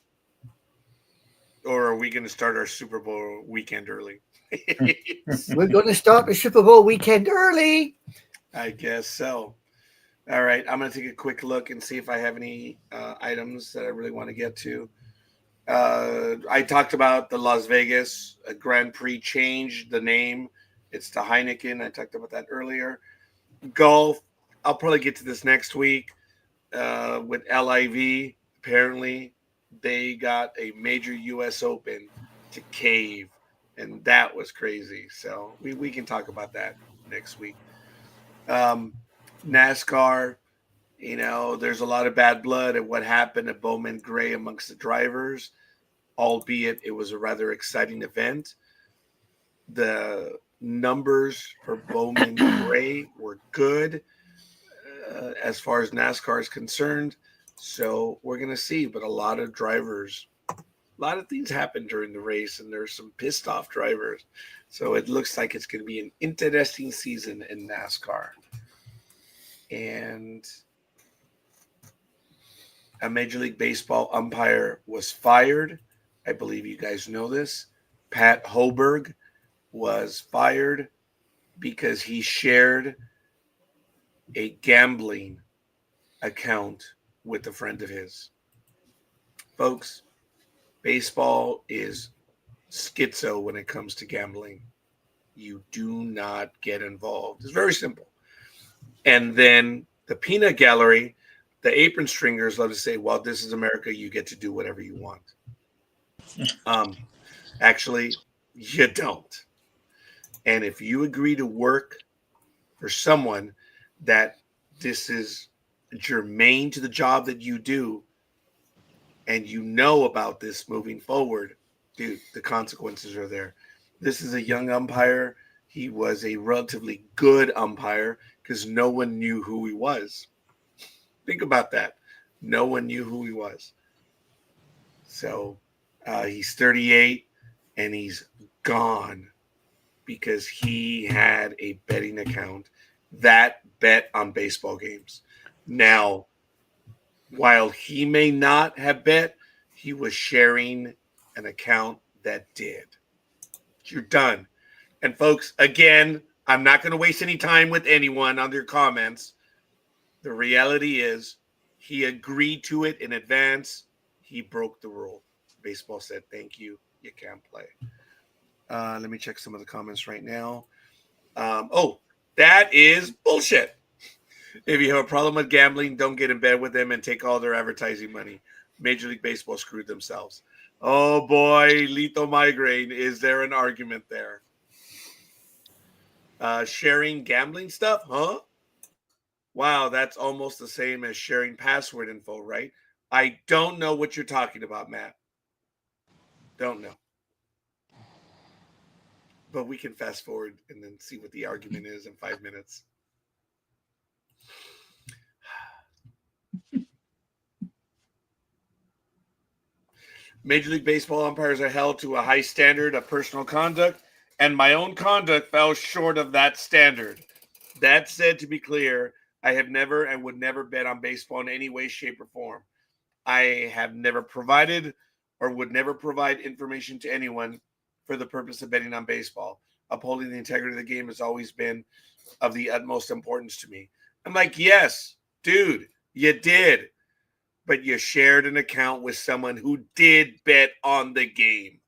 Or are we going to start our Super Bowl weekend early? We're going to start the Super Bowl weekend early. I guess so. All right. I'm going to take a quick look and see if I have any items that I really want to get to. I talked about the Las Vegas Grand Prix changed the name. It's to Heineken. I talked about that earlier. Golf. I'll probably get to this next week with LIV. Apparently, they got a major U.S. Open to cave, and that was crazy. So we can talk about that next week. NASCAR, there's a lot of bad blood at what happened at Bowman Gray amongst the drivers, albeit it was a rather exciting event. The numbers for Bowman Gray were good as far as NASCAR is concerned. So we're going to see, but a lot of things happened during the race, and there's some pissed off drivers. So it looks like it's going to be an interesting season in NASCAR. And a Major League Baseball umpire was fired. I believe you guys know this. Pat Hoberg was fired because he shared a gambling account with a friend of his. Folks, baseball is schizo when it comes to gambling. You do not get involved. It's very simple. And then the peanut gallery, the apron stringers love to say, well, this is America. You get to do whatever you want. Actually, you don't. And if you agree to work for someone that this is germane to the job that you do, and you know about this moving forward, dude, the consequences are there. This is a young umpire. He was a relatively good umpire because no one knew who he was. Think about that. No one knew who he was. So he's 38 and he's gone because he had a betting account that bet on baseball games. Now, while he may not have bet, he was sharing an account that did. You're done. And folks, again, I'm not going to waste any time with anyone on their comments. The reality is he agreed to it in advance. He broke the rule. Baseball said, thank you. You can't play. Let me check some of the comments right now. That is bullshit. If you have a problem with gambling, don't get in bed with them and take all their advertising money. Major League Baseball screwed themselves. Oh boy, lethal migraine. Is there an argument there? Sharing gambling stuff, huh? Wow, that's almost the same as sharing password info, right? I don't know what you're talking about, Matt. Don't know. But we can fast forward and then see what the argument is in 5 minutes. Major League Baseball umpires are held to a high standard of personal conduct, and my own conduct fell short of that standard. That said, to be clear, I have never and would never bet on baseball in any way, shape, or form. I have never provided or would never provide information to anyone for the purpose of betting on baseball. Upholding the integrity of the game has always been of the utmost importance to me. I'm like, yes, dude, you did. But you shared an account with someone who did bet on the game.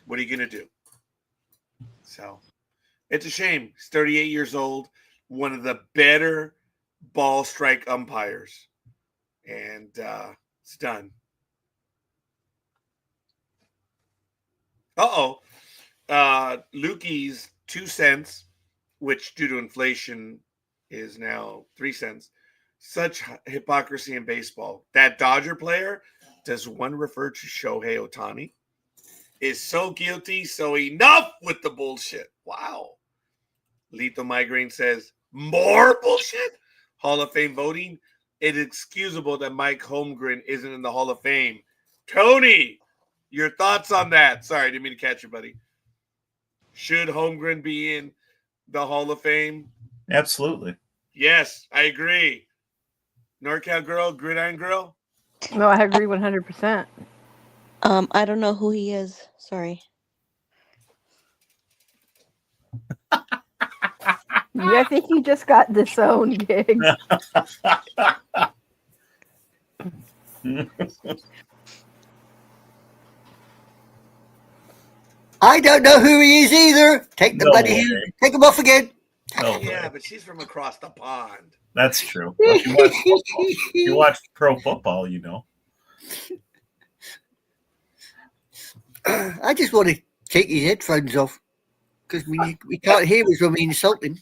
What are you going to do? So it's a shame. He's 38 years old, one of the better ball strike umpires. And it's done. Lukey's 2 cents, which due to inflation is now 3 cents. Such hypocrisy in baseball. That Dodger player, does one refer to Shohei Ohtani? Is so guilty, so enough with the bullshit. Wow. Lethal Migraine says, more bullshit? Hall of Fame voting? It's excusable that Mike Holmgren isn't in the Hall of Fame. Tony, Your thoughts on that? Sorry, didn't mean to catch you, buddy. Should Holmgren be in the Hall of Fame? Absolutely. Yes, I agree. NorCal girl, Gridiron girl. No, I agree 100%. I don't know who he is. Sorry. Yeah, I think you just got disowned, Gigs. I don't know who he is either. Take the No bloody way. take him off again. No Yeah, way. but she's from across the pond. That's true. If you watch football, you watch pro football, you know. I just want to take his headphones off because we can't hear us when we insult him.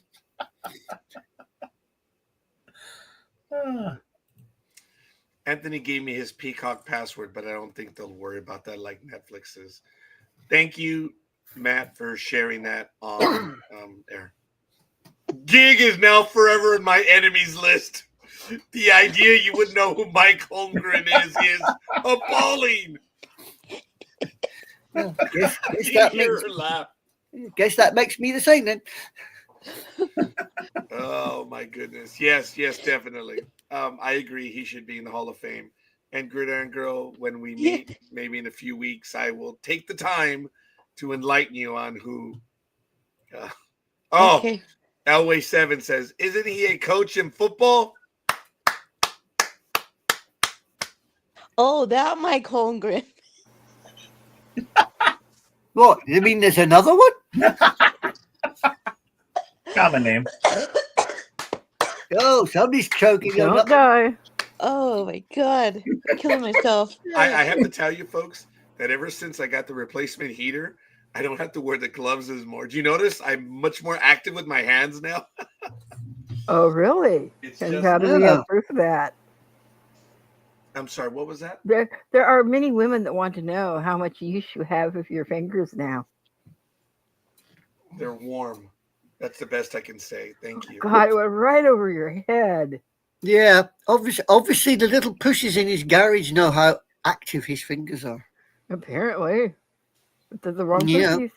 Ah, Anthony gave me his Peacock password, but I don't think they'll worry about that like Netflix is. Thank you, Matt, for sharing that on air. Gig is now forever in my enemies list. The idea you would know who Mike Holmgren is appalling. Well, guess Guess that makes me the same then. Oh my goodness. Yes, definitely. I agree he should be in the Hall of Fame. And Gridiron Girl, when we meet, maybe in a few weeks, I will take the time to enlighten you on who. Okay. Elway 7 says, isn't he a coach in football? Oh, that Mike Holmgren. What? You mean there's another one? common name. Oh, somebody's choking on Don't up. die. Oh my God. I'm killing myself. I have to tell you, folks, that ever since I got the replacement heater, I don't have to wear the gloves as more. Do you notice I'm much more active with my hands now? Oh, really? It's And just- how do we have proof of that? I'm sorry, what was that? There are many women that want to know how much use you have of your fingers now. They're warm. That's the best I can say. Thank you. God, it went right over your head. Yeah, obviously the little pushes in his garage know how active his fingers are. Apparently. But they're the wrong Yeah. pussies.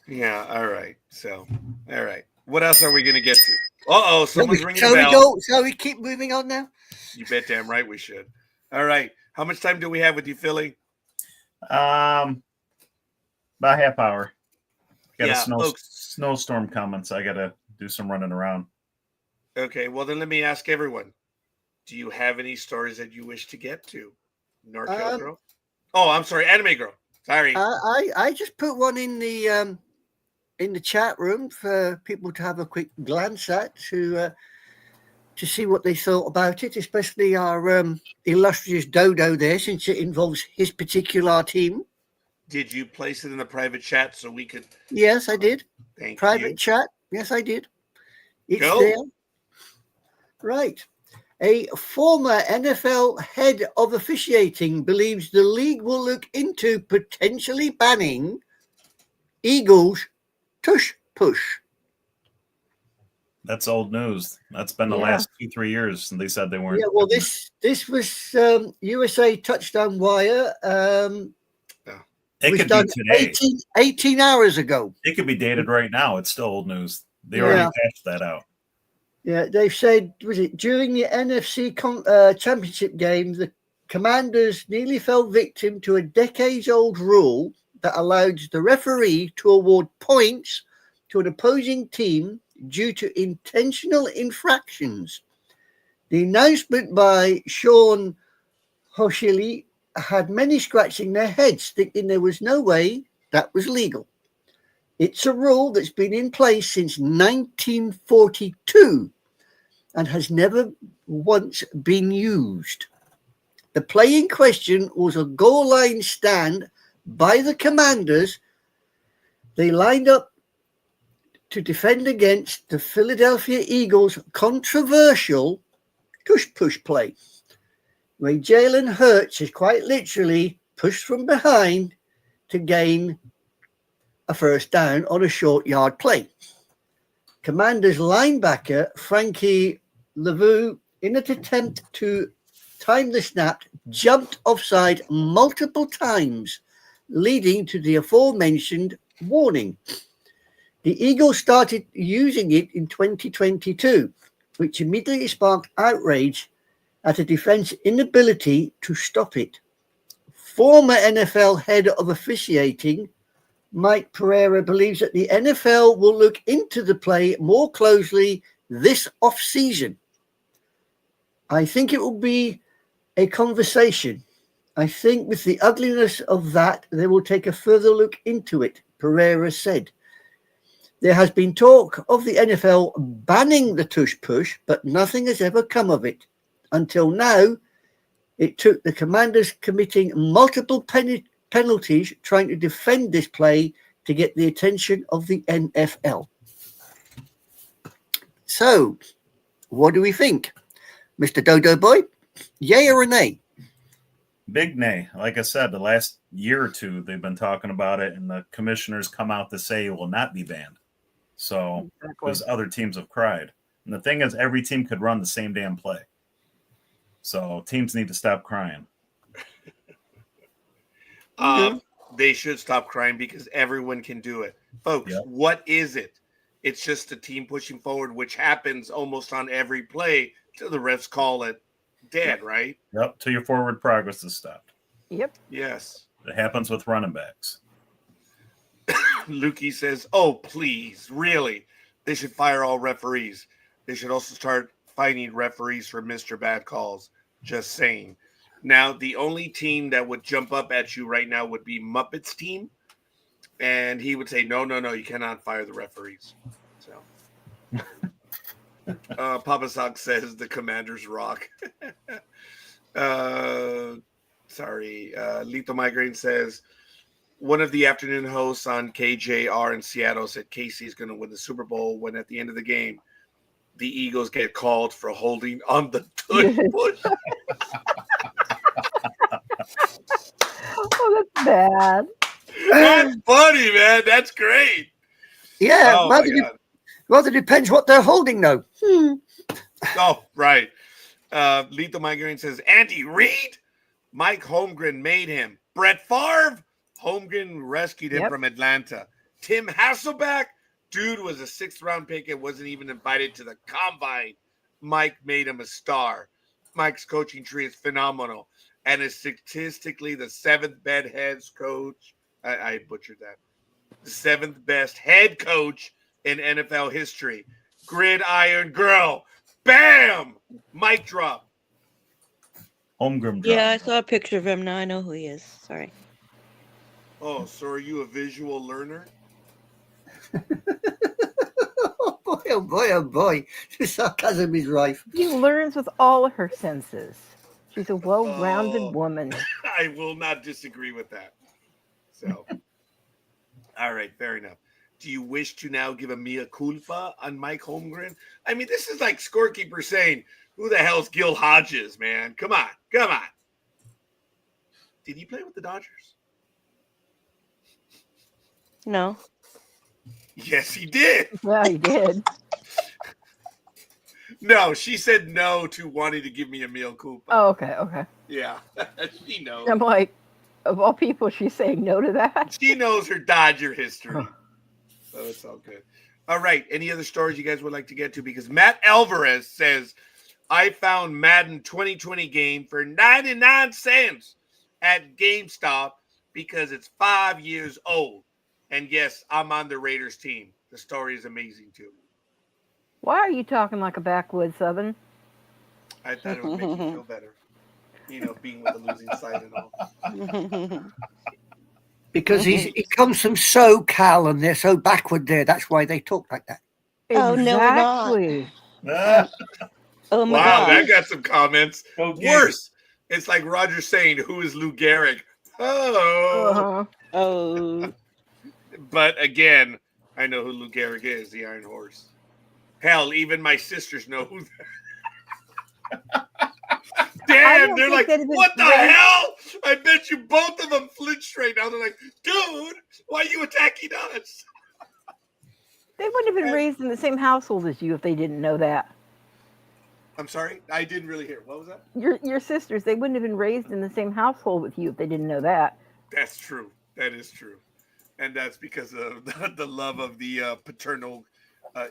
Yeah, all right. So, all right. What else are we going to get to? Uh-oh, someone's ringing Shall a we bell. Shall we keep moving on now? You bet damn right we should. All right. How much time do we have with you, Philly? About a half hour. Got Yeah, a folks. snowstorm coming, so I got to do some running around. Okay, well, then let me ask everyone. Do you have any stories that you wish to get to? NorCal Girl? Oh, I'm sorry, Anime Girl. Sorry. I just put one in the chat room for people to have a quick glance at to see what they thought about it, especially our illustrious Dodo there, since it involves his particular team. Did you place it in the private chat so we could? Yes, I did. Thank Private you. chat. Yes, I did. It's Go. there. Right. A former NFL head of officiating believes the league will look into potentially banning Eagles tush push. That's old news. That's been the Yeah. last 2-3 years, and they said they weren't. Yeah, well, this was USA Touchdown Wire. It was could done be today. 18 hours ago. It could be dated right now. It's still old news. They Yeah. already patched that out. Yeah, they've said, was it during the NFC championship game, the Commanders nearly fell victim to a decades-old rule that allowed the referee to award points to an opposing team due to intentional infractions. The announcement by Sean Hoshili had many scratching their heads, thinking there was no way that was legal. It's a rule that's been in place since 1942 and has never once been used. The play in question was a goal line stand by the Commanders. They lined up to defend against the Philadelphia Eagles' controversial tush-push play, where Jalen Hurts is quite literally pushed from behind to gain a first down on a short yard play. Commanders linebacker Frankie Lavu, in an attempt to timed the snap, jumped offside multiple times, leading to the aforementioned warning. The Eagles started using it in 2022, which immediately sparked outrage at a defense inability to stop it. Former NFL head of officiating, Mike Pereira, believes that the NFL will look into the play more closely this off-season. I think it will be a conversation. I think with the ugliness of that, they will take a further look into it, Pereira said. There has been talk of the NFL banning the tush push, but nothing has ever come of it. Until now, it took the Commanders committing multiple penalties trying to defend this play to get the attention of the NFL. So, what do we think? Mr. Dodo Boy, yay or a nay? Big nay. Like I said, the last year or two, they've been talking about it, and the commissioners come out to say it will not be banned. So, because other teams have cried. And the thing is, every team could run the same damn play. So, teams need to stop crying. They should stop crying because everyone can do it. Folks, What is it? It's just a team pushing forward, which happens almost on every play till the refs call it dead, right? Yep, till your forward progress is stopped. Yep. Yes. It happens with running backs. Lukey says, oh, please, really? They should fire all referees. They should also start fining referees for Mr. Bad Calls. Just saying. Now, the only team that would jump up at you right now would be Muppet's team. And he would say, no, you cannot fire the referees. So, Papa Sock says the Commanders rock. Lethal Migraine says, one of the afternoon hosts on KJR in Seattle said Casey is going to win the Super Bowl when at the end of the game, the Eagles get called for holding on the tush push. Oh, that's bad. That's funny, man. That's great. Yeah, Oh, rather depends what they're holding, though. Oh, right. Lethal Migraine says, Andy Reid? Mike Holmgren made him. Brett Favre? Holmgren rescued him from Atlanta. Tim Hasselbeck? Dude was a 6th-round pick and wasn't even invited to the combine. Mike made him a star. Mike's coaching tree is phenomenal and is statistically the 7th best head coach. I butchered that. The 7th best head coach in NFL history. Gridiron girl. Bam! Mic drop. Holmgren drop. Yeah, I saw a picture of him. Now I know who he is. Sorry. Oh, so are you a visual learner? Oh boy. The sarcasm is rife. She learns with all of her senses. She's a well-rounded woman. I will not disagree with that. So, all right, fair enough. Do you wish to now give a mea culpa on Mike Holmgren? I mean, this is like scorekeeper saying, who the hell's Gil Hodges, man? Come on. Did he play with the Dodgers? No. Yes, he did. Yeah, he did. No, she said no to wanting to give me a mea culpa. Oh, okay. Yeah, she knows. I'm like, of all people, she's saying no to that? She knows her Dodger history. So it's all good. All right. Any other stories you guys would like to get to? Because Matt Alvarez says, I found Madden 2020 game for 99 cents at GameStop because it's 5 years old. And yes, I'm on the Raiders team. The story is amazing too. Why are you talking like a backwoods Southern? I thought it would make you feel better. You know, being with the losing side and all. Because he comes from SoCal and they're so backward there. That's why they talk like that. Oh, no, we're not. Exactly. Oh my Wow, God. that got some comments. Okay. Worse. It's like Roger saying, who is Lou Gehrig? Oh. Uh-huh. Oh. But again, I know who Lou Gehrig is, the Iron Horse. Hell, even my sisters know who that. Damn, they're like, what the hell? I bet you both of them flinched right now. They're like, dude, why are you attacking us? They wouldn't have been raised in the same household as you if they didn't know that. I'm sorry, I didn't really hear. What was that? Your sisters, they wouldn't have been raised in the same household with you if they didn't know that. That's true. That is true, and that's because of the love of the paternal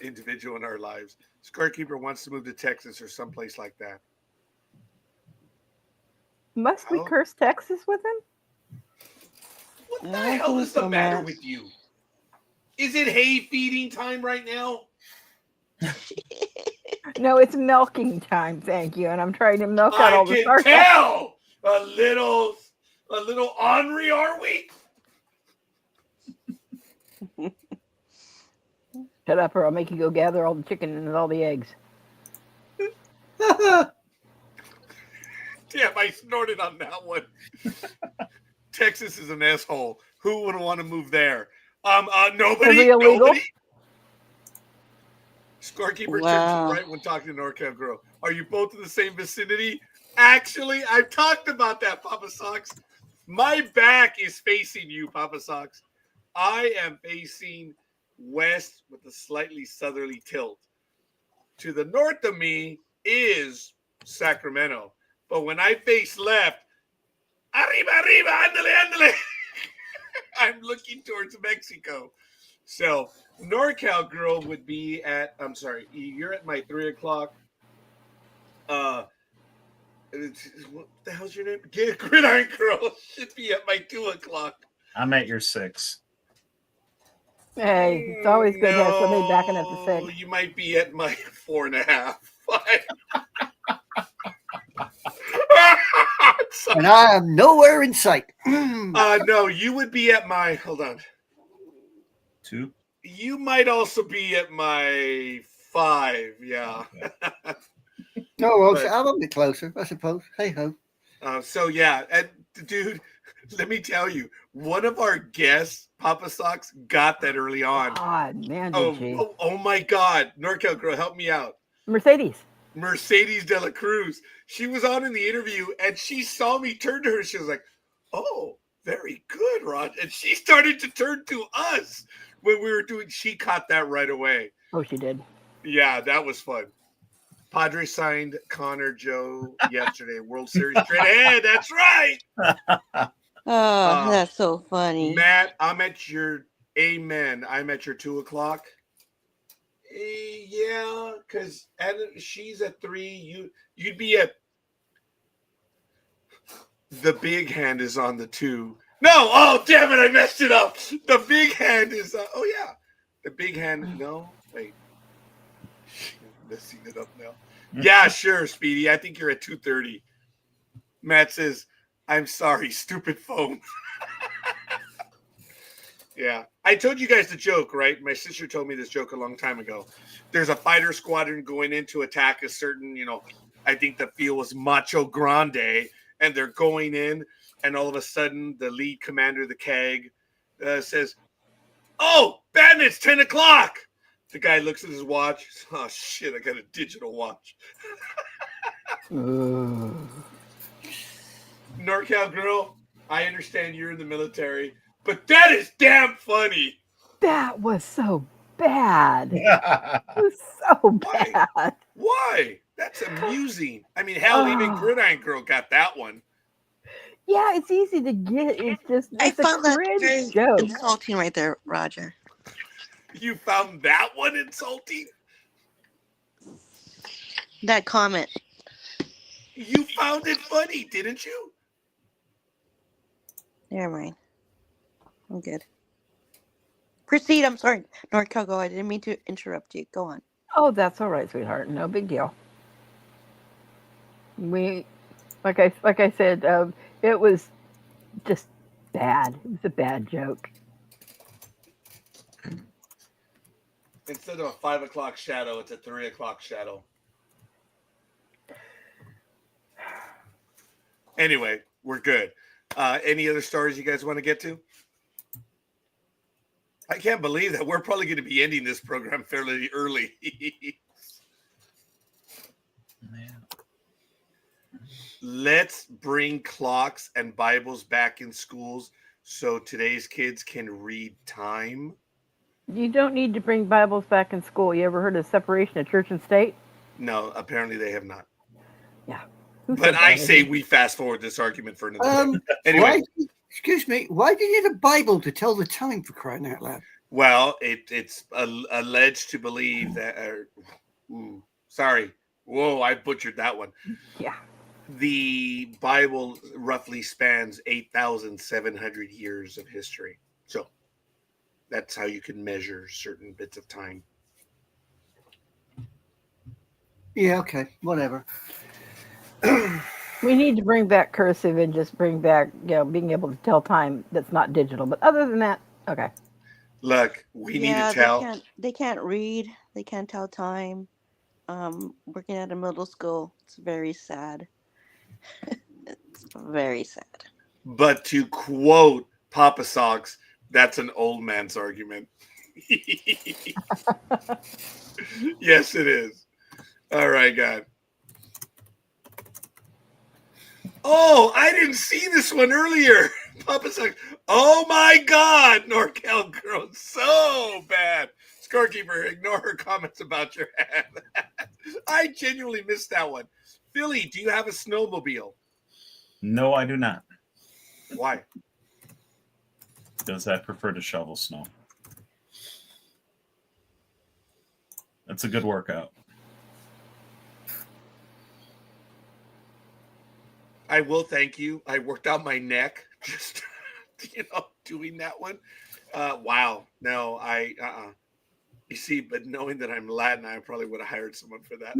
individual in our lives. Scorekeeper wants to move to Texas or someplace like that. Must we Oh. curse Texas with him? What the I don't hell think is the so, matter Matt. with you? Is it hay feeding time right now? No, it's milking time, thank you. And I'm trying to milk out I all the can sarcasm. tell. A little ornery, are we? Shut up or I'll make you go gather all the chicken and all the eggs. Damn, I snorted on that one. Texas is an asshole. Who would want to move there? Nobody. Is it illegal? Nobody. Scorekeeper turns to Wow. the right when talking to NorCal Girl. Are you both in the same vicinity? Actually, I've talked about that, Papa Socks. My back is facing you, Papa Socks. I am facing west with a slightly southerly tilt. To the north of me is Sacramento. But when I face left, arriba, arriba, andale, andale. I'm looking towards Mexico. So NorCal Girl would be at, I'm sorry, you're at my 3 o'clock. What the hell's your name? Gridiron Girl should be at my 2 o'clock. I'm at your 6. Hey, it's always good to have somebody backing up the No, 6. you might be at my 4.5. And I am nowhere in sight. Mm. No, you would be at my, hold on. 2. You might also be at my 5, yeah. Oh, well, But- I'm a bit closer, I suppose. Hey ho. So yeah, and dude, let me tell you, one of our guests, Papa Socks, got that early on. God, man, did she? Oh my God, NorCal Girl, help me out. Mercedes. Mercedes de la Cruz. She was on in the interview, and she saw me turn to her. She was like, "Oh, very good, Rod." And she started to turn to us when we were doing. She caught that right away. Oh, she did. Yeah, that was fun. Padre signed Connor Joe yesterday. World Series straight ahead. That's right. Oh, that's so funny. Matt, I'm at your amen. I'm at your 2 o'clock. Yeah, because she's at 3. You'd be at the big hand is on the 2. No, oh damn it, I messed it up. The big hand is oh yeah. The big hand. No, wait. I'm messing it up now. Yeah, sure, Speedy. I think you're at 2:30. Matt says, I'm sorry, stupid phone. Yeah. I told you guys the joke, right? My sister told me this joke a long time ago. There's a fighter squadron going in to attack a certain, I think the field was Macho Grande, and they're going in, and all of a sudden the lead commander, the CAG, says, "Oh, bandits, 10 o'clock." The guy looks at his watch. Oh, shit, I got a digital watch. NorCal Girl, I understand you're in the military, but that is damn funny. That was so bad. It was so Why? bad. Why? That's amusing. I mean, hell, even Oh. Gridiron Girl got that one. Yeah, it's easy to get. It's just I it's a found that cringe very joke. insulting right there, Roger. You found that one insulting? That comment. You found it funny, didn't you? Never mind. I'm good. Proceed. I'm sorry. NorCal, go. I didn't mean to interrupt you. Go on. Oh, that's all right, sweetheart. No big deal. We, like I said, it was just bad. It was a bad joke. Instead of a 5 o'clock shadow, it's a 3 o'clock shadow. Anyway, we're good. Any other stories you guys want to get to? I can't believe that we're probably going to be ending this program fairly early. Let's bring clocks and Bibles back in schools so today's kids can read time. You don't need to bring Bibles back in school. You ever heard of separation of church and state? No, apparently they have not. Yeah. Who But said I that? say we fast forward this argument for another day. Anyway, Excuse me. Why do you need a Bible to tell the time, for crying out loud? well, it's alleged to believe that. Sorry. Whoa, I butchered that one. Yeah. The Bible roughly spans 8,700 years of history. So that's how you can measure certain bits of time. Yeah, okay, whatever. We need to bring back cursive and just bring back, being able to tell time that's not digital. But other than that, okay. Look, we need to Yeah, tell. they can't read. They can't tell time. Working at a middle school, it's very sad. It's very sad. But to quote Papa Socks, that's an old man's argument. Yes, it is. All right, God. Oh, I didn't see this one earlier. Papa Socks. Oh my God, NorCal girl, so bad. Scorekeeper, ignore her comments about your hand. I genuinely missed that one. Philly, do you have a snowmobile? No, I do not. Why? Because I prefer to shovel snow. That's a good workout. I will thank you. I worked out my neck just, doing that one. Wow. No, you see, but knowing that I'm Latin, I probably would have hired someone for that.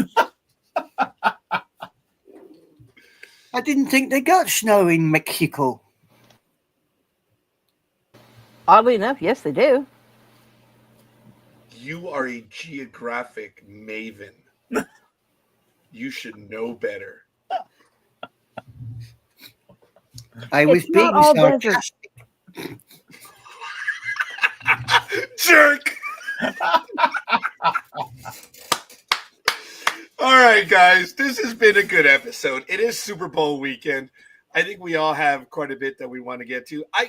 I didn't think they got snow in Mexico. Oddly enough, yes, they do. You are a geographic maven. You should know better. I was It's being not all desert. sarcastic. Jerk. All right, guys, this has been a good episode. It is Super Bowl weekend. I think we all have quite a bit that we want to get to. I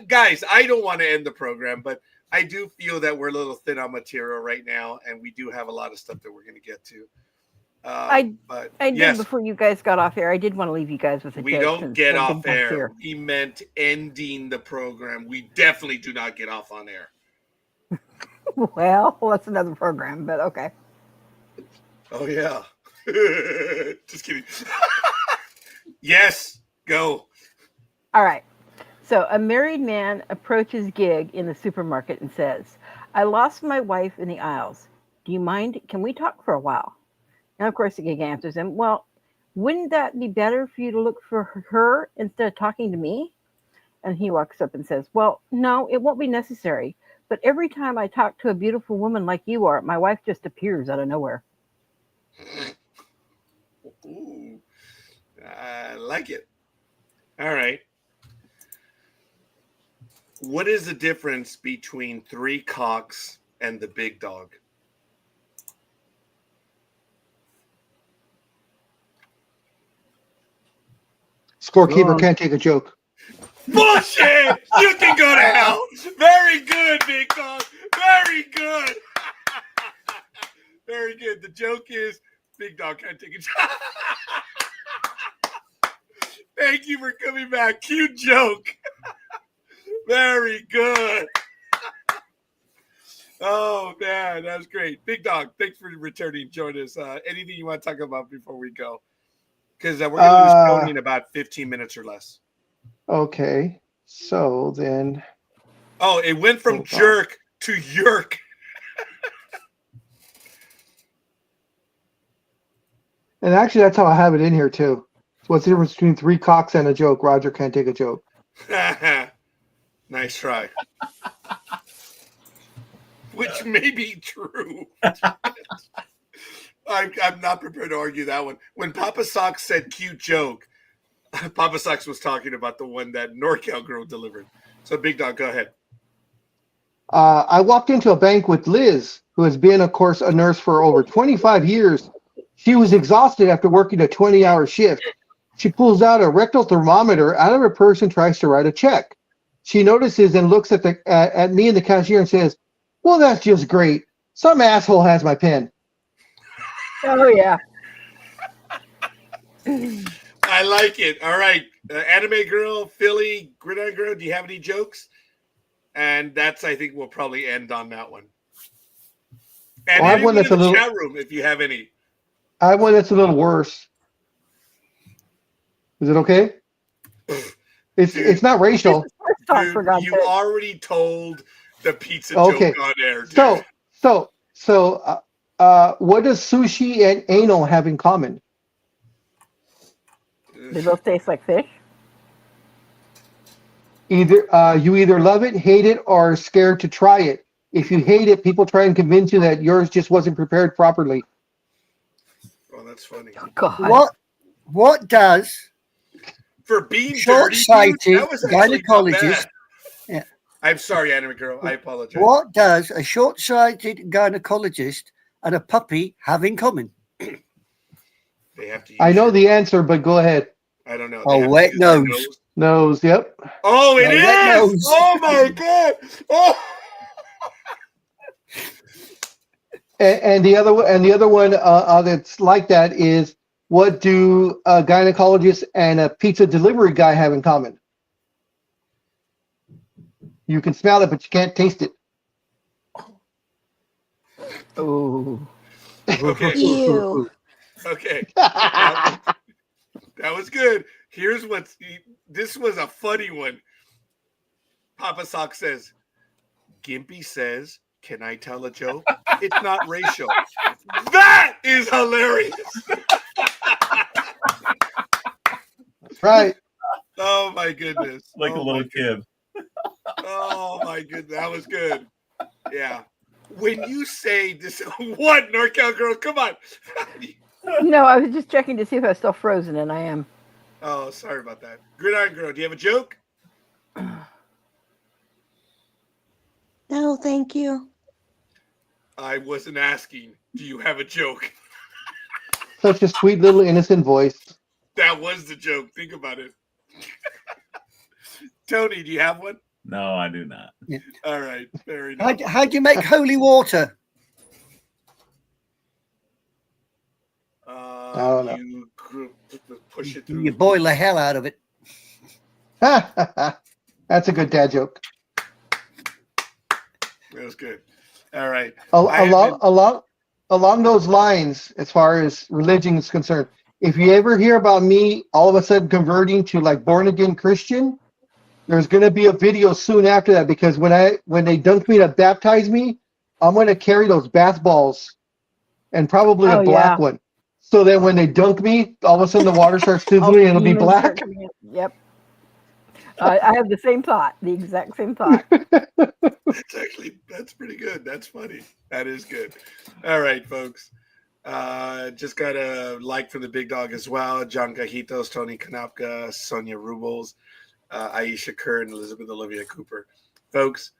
don't want to end the program, but I do feel that we're a little thin on material right now, and we do have a lot of stuff that we're going to get to. I did yes, before you guys got off air. I did want to leave you guys with a we joke. don't get I've been off air. here. We meant ending the program. We definitely do not get off on air. Well, that's another program, but okay. Oh, yeah. Just kidding. Yes, go. All right. So a married man approaches Gig in the supermarket and says, I lost my wife in the aisles. Do you mind? Can we talk for a while? And of course, the Gig answers him, well, wouldn't that be better for you to look for her instead of talking to me? And he walks up and says, well, no, it won't be necessary. But every time I talk to a beautiful woman like you are, my wife just appears out of nowhere. Ooh, I like it. All right. What is the difference between 3 cocks and the big dog? Scorekeeper can't take a joke. Bullshit! You can go to hell. Very good, big dog. Very good. Very good. The joke is big dog can't take a joke. Thank you for coming back. Cute joke. Very good. Oh, man. That was great. Big dog, thanks for returning. Join us. Anything you want to talk about before we go? Because we're going to lose Tony in about 15 minutes or less. Okay, so then. Oh, it went from jerk to yerk. And actually, that's how I have it in here, too. What's the difference between 3 cocks and a joke? Roger can't take a joke. Nice try. Which may be true. I'm not prepared to argue that one. When Papa Socks said cute joke, Papa Socks was talking about the one that NorCal girl delivered. So, Big Dog, go ahead. I walked into a bank with Liz, who has been, of course, a nurse for over 25 years. She was exhausted after working a 20-hour shift. She pulls out a rectal thermometer out of her purse and tries to write a check. She notices and looks at me and the cashier and says, well, that's just great. Some asshole has my pen. Oh, yeah. I like it. All right. Anime Girl, Philly, Gridiron Girl, do you have any jokes? And that's, I think we'll probably end on that one. And Well, I have one anyone in that's a the little. chat room, if you have any. I have one that's a little worse. Is it okay? It's not racial. Talk, Dude, for God's you sake. already told the pizza Okay. joke on air, dude. So, what does sushi and anal have in common? They both taste like fish. You either love it, hate it, or are scared to try it. If you hate it, people try and convince you that yours just wasn't prepared properly. Oh, that's funny. Oh, God. What does For being dirty, short-sighted dude, that was actually not gynecologist? bad. Yeah. I'm sorry, Anime Girl. I apologize. What does a short-sighted gynecologist and a puppy have in common? They have to use I know your- the answer, but go ahead. I don't know. A They have to wet use their nose. Nose, yep. Oh, it A wet is! nose. Oh my god! Oh, And the other one that's like that is, what do a gynecologist and a pizza delivery guy have in common? You can smell it, but you can't taste it. Oh. okay. Ew. Okay. That was good. Here's what's. This was a funny one. Papa Sock says, Gimpy says, "Can I tell a joke? It's not racial." That is hilarious. Right. Oh my goodness. Like Oh a my little kid. Oh my goodness, that was good. Yeah. When you say this, what, NorCal Girl? Come on. No, I was just checking to see if I was still frozen, and I am. Oh, sorry about that. Gridiron Girl, do you have a joke? No, thank you. I wasn't asking. Do you have a joke? Such a sweet little innocent voice. That was the joke. Think about it. Tony, do you have one? No, I do not. All right, fair enough. How do you make holy water? I don't know. You push it through. You boil the hell out of it. That's a good dad joke. That was good. All right. Along those lines, as far as religion is concerned, if you ever hear about me all of a sudden converting to like born again Christian, there's going to be a video soon after that, because when they dunk me to baptize me, I'm going to carry those bath balls and probably a black one, so that when they dunk me, all of a sudden the water starts sizzling and it'll be black. Yep. I have the same thought, the exact same thought. That's pretty good. That's funny. That is good. All right, folks. Just got a like from the big dog as well. John Gajitos, Tony Kanapka, Sonia Rubles, Aisha Kerr, and Elizabeth Olivia Cooper. Folks,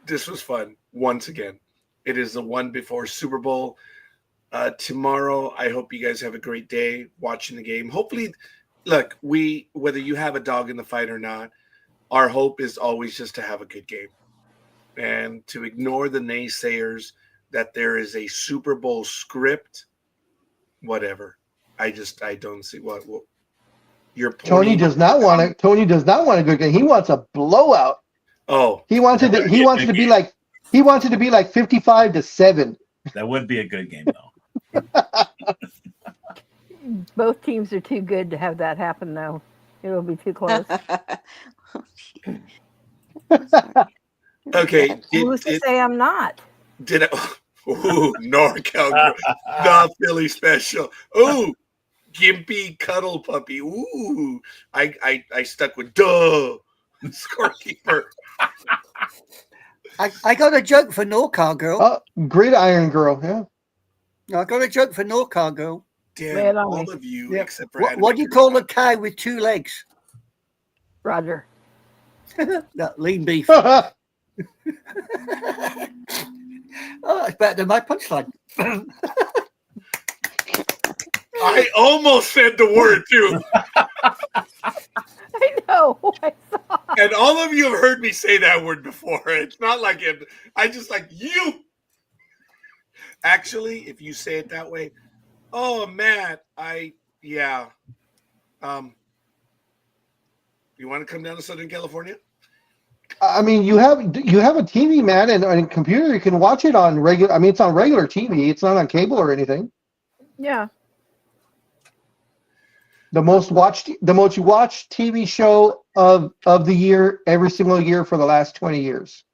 this was fun once again. It is the one before Super Bowl. Tomorrow, I hope you guys have a great day watching the game. Hopefully, look, whether you have a dog in the fight or not, our hope is always just to have a good game and to ignore the naysayers that there is a Super Bowl script, whatever. I don't see what you're Tony does not want a good game. He wants a blowout. Oh, he wants it to be like 55-7. That would be a good game though. Both teams are too good to have that happen, though. It'll be too close. Okay. Who's to say I'm not? Did it? Ooh, NorCal, the Philly special. Ooh, Gimpy Cuddle Puppy. Ooh, I stuck with duh, scorekeeper. I got a joke for NorCal Girl. Gridiron Girl. Yeah. I got a joke for NorCal Girl. Damn, all of you except for what do you call a cow with 2 legs? Roger. No, lean beef. Oh, it's better than my punchline. I almost said the word too. I know. I saw. And all of you have heard me say that word before. It's not like it. I just like you. Actually, if you say it that way, oh, Matt, Yeah. You want to come down to Southern California? I mean, you have a TV, man, and a computer. You can watch it on regular. I mean, it's on regular TV. It's not on cable or anything. Yeah. The most watched TV show of the year every single year for the last 20 years.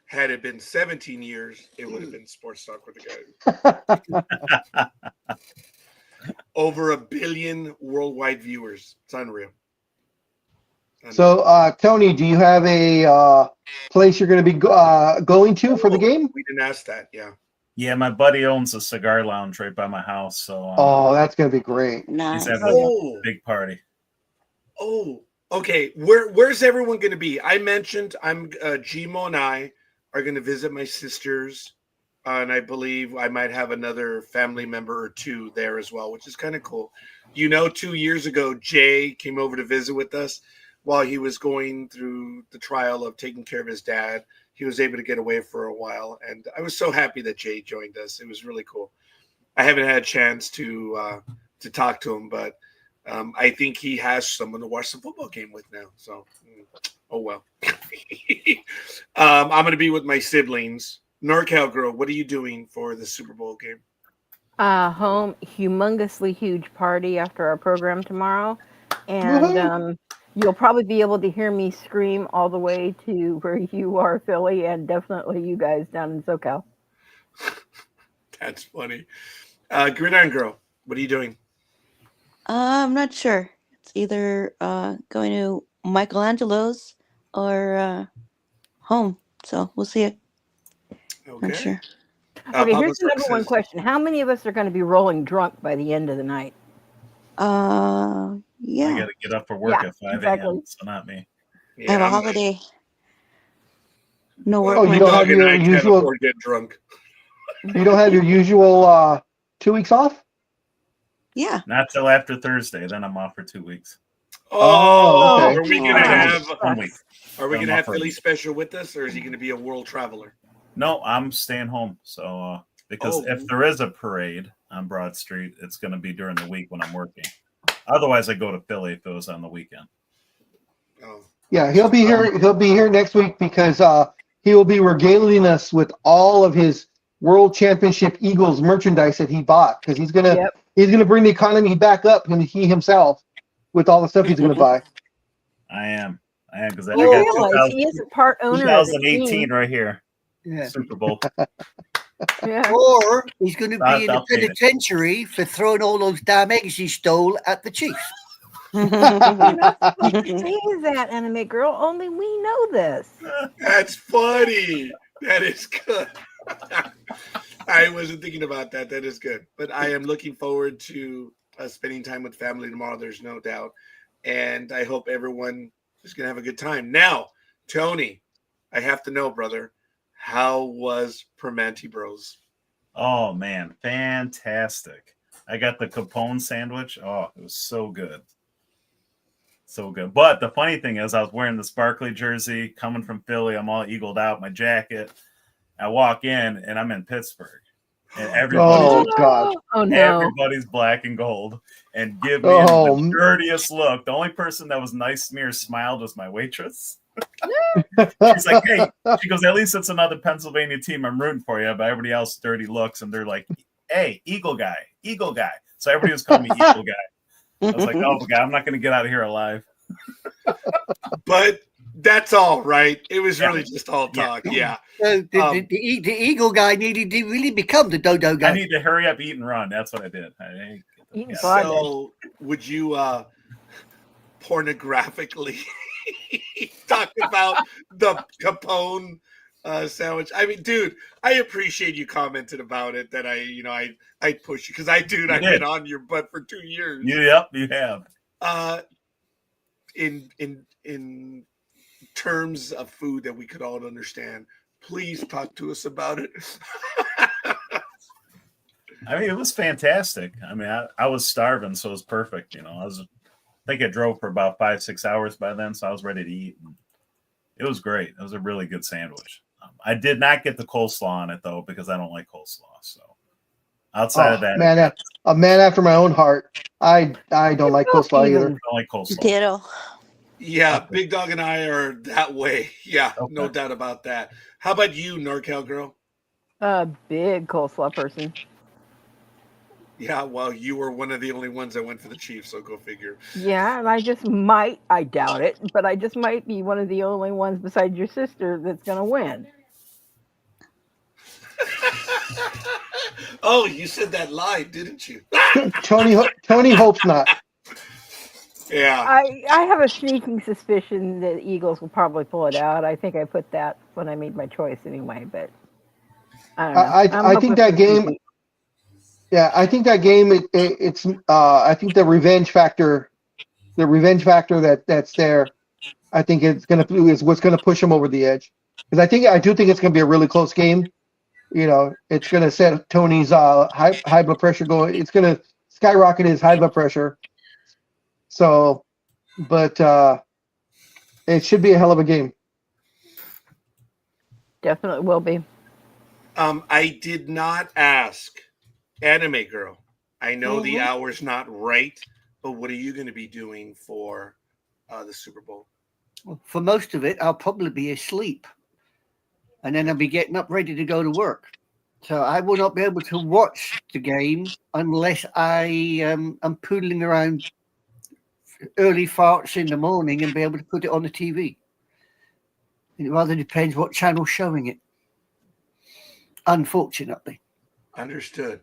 Had it been 17 years, it would have been Sports Talk with the Guy. Over 1 billion worldwide viewers. It's unreal. So, Tony, do you have a place you're going to be going to for the game? We didn't ask that. Yeah. Yeah, my buddy owns a cigar lounge right by my house. So Oh, that's going to be great. Nice. he's having a big party. Oh, okay. Where's everyone going to be? I mentioned Gmo and I are going to visit my sisters, and I believe I might have another family member or two there as well, which is kind of cool. 2 years ago, Jay came over to visit with us while he was going through the trial of taking care of his dad. He was able to get away for a while, and I was so happy that Jay joined us. It was really cool. I haven't had a chance to talk to him, but I think he has someone to watch the football game with now. So, oh well. I'm going to be with my siblings. NorCal girl, what are you doing for the Super Bowl game? Home, humongously huge party after our program tomorrow, and you'll probably be able to hear me scream all the way to where you are, Philly, and definitely you guys down in SoCal. That's funny. Gridiron girl, what are you doing? I'm not sure. It's either going to Michelangelo's or home. So we'll see it. Okay. Not sure. Okay, Papa here's the number Sparks one says- question. How many of us are going to be rolling drunk by the end of the night? I Yeah. got to get up for work Yeah, at 5 exactly. a.m., so not me. I have a I'm not- holiday. No work. Oh, you My don't dog have and your I can't usual- afford to get drunk. You don't have your usual 2 weeks off? Yeah. Not till after Thursday. Then I'm off for 2 weeks. Oh, okay. Are we gonna Yeah. have 1 week. Are we I'm gonna off have for a Philly week. special with us, or is he gonna be a world traveler? No, I'm staying home. So because Oh. if there is a parade on Broad Street, it's going to be during the week when I'm working. Otherwise, I go to Philly if it was on the weekend. Oh, Yeah, he'll be here. He'll be here next week because he will be regaling us with all of his World Championship Eagles merchandise that he bought because he's gonna bring the economy back up, and he himself with all the stuff he's gonna buy. I am because I You got realize he is a part owner of the 2018 team. right here. Yeah. Super Bowl. Yeah. Or he's going to I'll be in the update it. penitentiary for throwing all those damn eggs he stole at the Chiefs. You're not supposed to say that, anime girl. Only we know this. that's funny. That is good. I wasn't thinking about that. That is good. But I am looking forward to spending time with family tomorrow. There's no doubt. And I hope everyone is going to have a good time. Now, Tony, I have to know, brother, how was Permanti Bros? Oh man, fantastic! I got the Capone sandwich. Oh, it was so good, so good. But the funny thing is, I was wearing the sparkly jersey coming from Philly. I'm all eagled out, my jacket. I walk in and I'm in Pittsburgh, and Oh God! Oh no. everybody's black and gold, and give me Oh. the dirtiest look. The only person that was nice to me or smiled was my waitress. She's like, hey, she goes, at least it's another Pennsylvania team. I'm rooting for you. But everybody else dirty looks, and they're like, hey, Eagle guy. So everybody was calling me Eagle guy. I was like, oh, God, I'm not going to get out of here alive. But that's all right. It was Yeah. really just all talk. Yeah. So the Eagle guy needed to really become the Dodo I guy. need to hurry up, eat, and run. That's what I did. Eating Yeah. fun. So would you pornographically talk about the Capone sandwich? I mean, dude, I appreciate you commented about it. That I push you because I've did. been on your butt for 2 years. Yep, you have. In terms of food that we could all understand, please talk to us about it. I mean, it was fantastic. I mean, I was starving, so it was perfect. I think I drove for about 5-6 hours by then, so I was ready to eat. And it was great. It was a really good sandwich. I did not get the coleslaw on it though because I don't like coleslaw. So Outside of that, man, a man after my own heart. I don't like coleslaw Even. either. I don't like coleslaw. Ditto. Yeah, Okay. Big Dog and I are that way. Yeah, no Okay. doubt about that. How about you, NorCal girl? A big coleslaw person. Yeah, well, you were one of the only ones that went for the Chiefs, so go figure. Yeah, and I just might, I doubt it, but I just might be one of the only ones besides your sister that's going to win. Oh, you said that live, didn't you? Tony hopes not. Yeah. I have a sneaking suspicion that Eagles will probably pull it out. I think I put that when I made my choice anyway, but I don't know. I think that game. Yeah, I think that game. It's. I think the revenge factor that's there. I think is what's gonna push them over the edge. Because I do think it's gonna be a really close game. You know, it's gonna set Tony's high blood pressure going. It's gonna skyrocket his high blood pressure. So, but it should be a hell of a game. Definitely will be. I did not ask Anime Girl. I know the hour's not right, but what are you going to be doing for the Super Bowl? Well, for most of it, I'll probably be asleep. And then I'll be getting up ready to go to work. So I will not be able to watch the game unless I am poodling around early farts in the morning and be able to put it on the TV. It rather depends what channel's showing it. Unfortunately. Understood.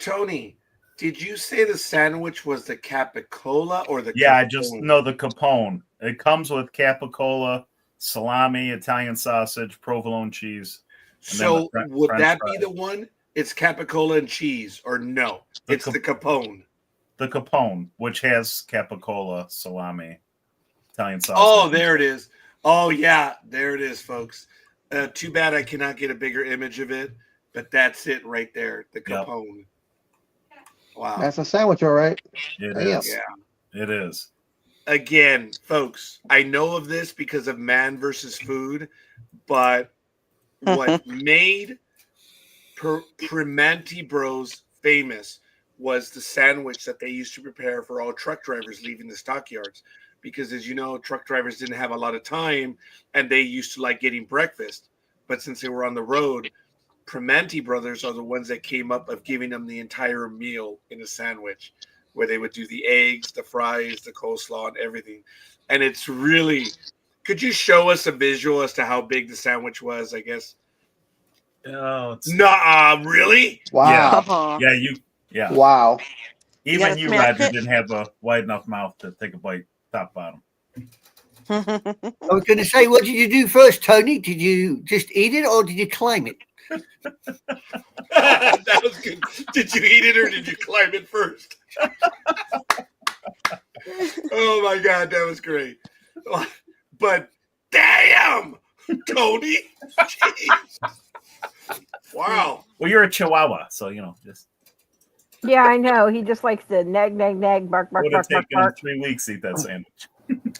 Tony, did you say the sandwich was the capicola or the Yeah, I capone? just know the capone. It comes with capicola, salami, Italian sausage, provolone cheese. So would French that fries. be the one? It's capicola and cheese, or no? It's the capone. The capone, which has capicola, salami, Italian sausage. Oh, there it is. Oh, yeah, there it is, folks. Too bad I cannot get a bigger image of it, but that's it right there, the capone. Wow. That's a sandwich, all right. It Damn. is. Yeah. It is. Again, folks, I know of this because of Man versus Food, but what made Primanti Bros famous was the sandwich that they used to prepare for all truck drivers leaving the stockyards. Because as you know, truck drivers didn't have a lot of time and they used to like getting breakfast. But since they were on the road, Primanti brothers are the ones that came up of giving them the entire meal in a sandwich, where they would do the eggs, the fries, the coleslaw, and everything. And it's really, could you show us a visual as to how big the sandwich was, I guess? Oh, Really? Wow. Yeah. Wow. Even You you, gotta smash Roger, it. didn't have a wide enough mouth to take a bite top bottom. I was going to say, what did you do first, Tony? Did you just eat it or did you climb it? That was good. Did you eat it or did you climb it first? Oh my God, that was great. But damn, Tony. Jeez. Wow. Well, you're a Chihuahua, so just. Yeah, I know. He just likes to nag, nag, nag, bark, bark, Would have bark, bark, taken him bark. 3 weeks to eat that sandwich.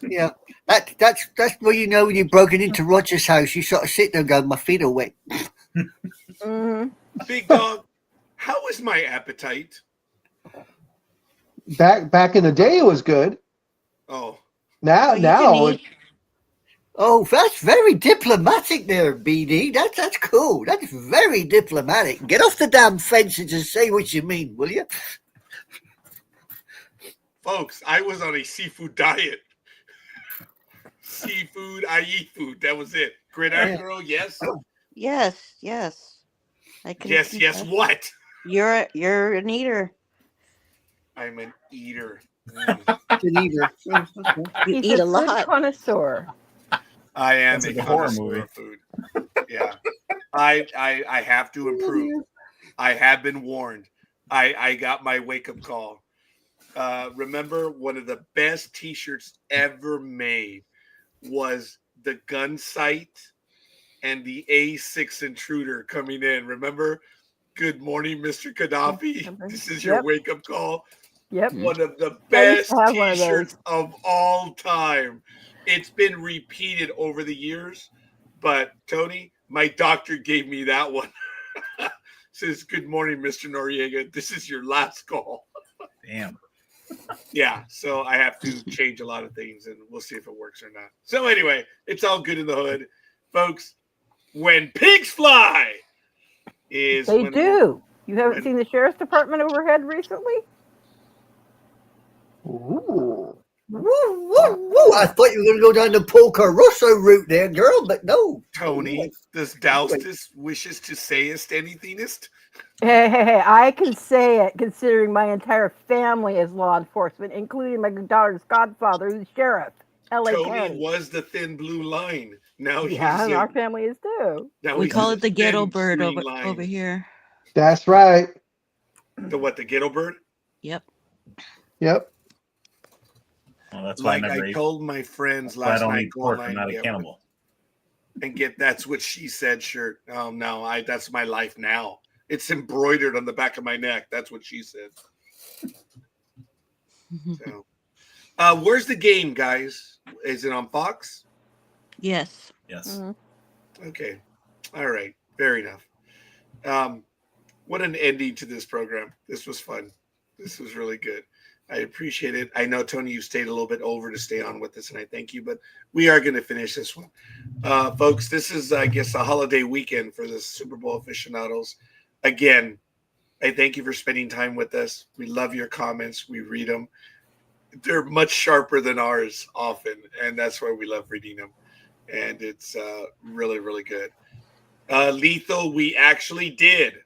Yeah, that's where you know when you've broken into Roger's house. You sort of sit there and go, my feet are wet. Mm-hmm. Big Dog, how is my appetite? Back in the day, it was good. Oh, Now, you can eat. Oh, that's very diplomatic there, BD. That's cool. That's very diplomatic. Get off the damn fence and just say what you mean, will you? folks, I was on a seafood diet. Seafood, I eat food. That was it. Gridiron Girl, yes. Yes. I can. Yes. What? You're an eater. I'm an eater. Neither. You He's eat a good lot. connoisseur. I am Sounds a like a horror connoisseur movie. of food. Yeah, I have to improve. I have been warned. I got my wake up call. Remember, one of the best T-shirts ever made was the gun sight and the A6 intruder coming in. Remember? Good morning, Mr. Gaddafi. This is your wake up call. Yep. One of the I used best to have one of T-shirts of all time. It's been repeated over the years, but Tony, my doctor gave me that one. says, "Good morning, Mr. Noriega. This is your last call." Damn. Yeah, so I have to change a lot of things, and we'll see if it works or not. So anyway, it's all good in the hood, folks. When pigs fly is They when do. You haven't when- seen the sheriff's department overhead recently? Ooh. Woo, woo, woo. I thought you were going to go down the Polka Rosso route there, girl, but no. Tony, does Doustus wishes to sayest anythingest? Hey, I can say it considering my entire family is law enforcement, including my daughter's godfather, who's sheriff, LA Tony County. was the thin blue line. Now Yeah, he's and our family is too. now We he's call the it the ghetto thin bird green over here. That's right. The what? The ghetto bird? Yep. Yep. Well, that's why Like I I told my friends I last don't night, eat go pork. online I'm not a and cannibal. get that's what she said shirt. Oh no, that's my life now. It's embroidered on the back of my neck. That's what she said. So, where's the game, guys? Is it on Fox? Yes. Yes. Mhm. Okay. All right. Fair enough. What an ending to this program. This was fun. This was really good. I appreciate it. I know, Tony, you stayed a little bit over to stay on with us, and I thank you, but we are going to finish this one. Folks, this is, I guess, a holiday weekend for the Super Bowl aficionados. Again, I thank you for spending time with us. We love your comments. We read them. They're much sharper than ours often, and that's why we love reading them. And it's really, really good. Lethal, we actually did.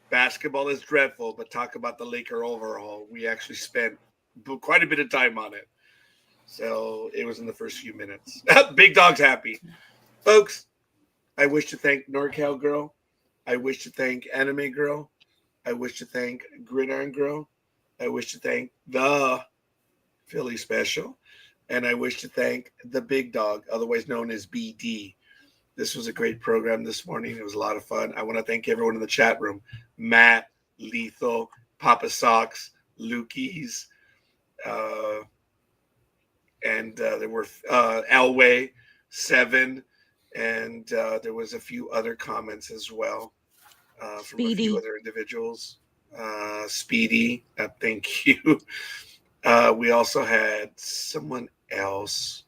Basketball is dreadful, but talk about the Laker overhaul. We actually spent quite a bit of time on it. So it was in the first few minutes. Big Dog's happy. Folks, I wish to thank NorCal Girl. I wish to thank Anime Girl. I wish to thank Gridiron Girl. I wish to thank the Philly Special. And I wish to thank the Big Dog, otherwise known as BD. This was a great program this morning. It was a lot of fun. I want to thank everyone in the chat room. Matt, Lethal, Papa Socks, Lukey's, and there were Elway, Seven, and there was a few other comments as well from a few other individuals. Speedy, thank you. We also had someone else.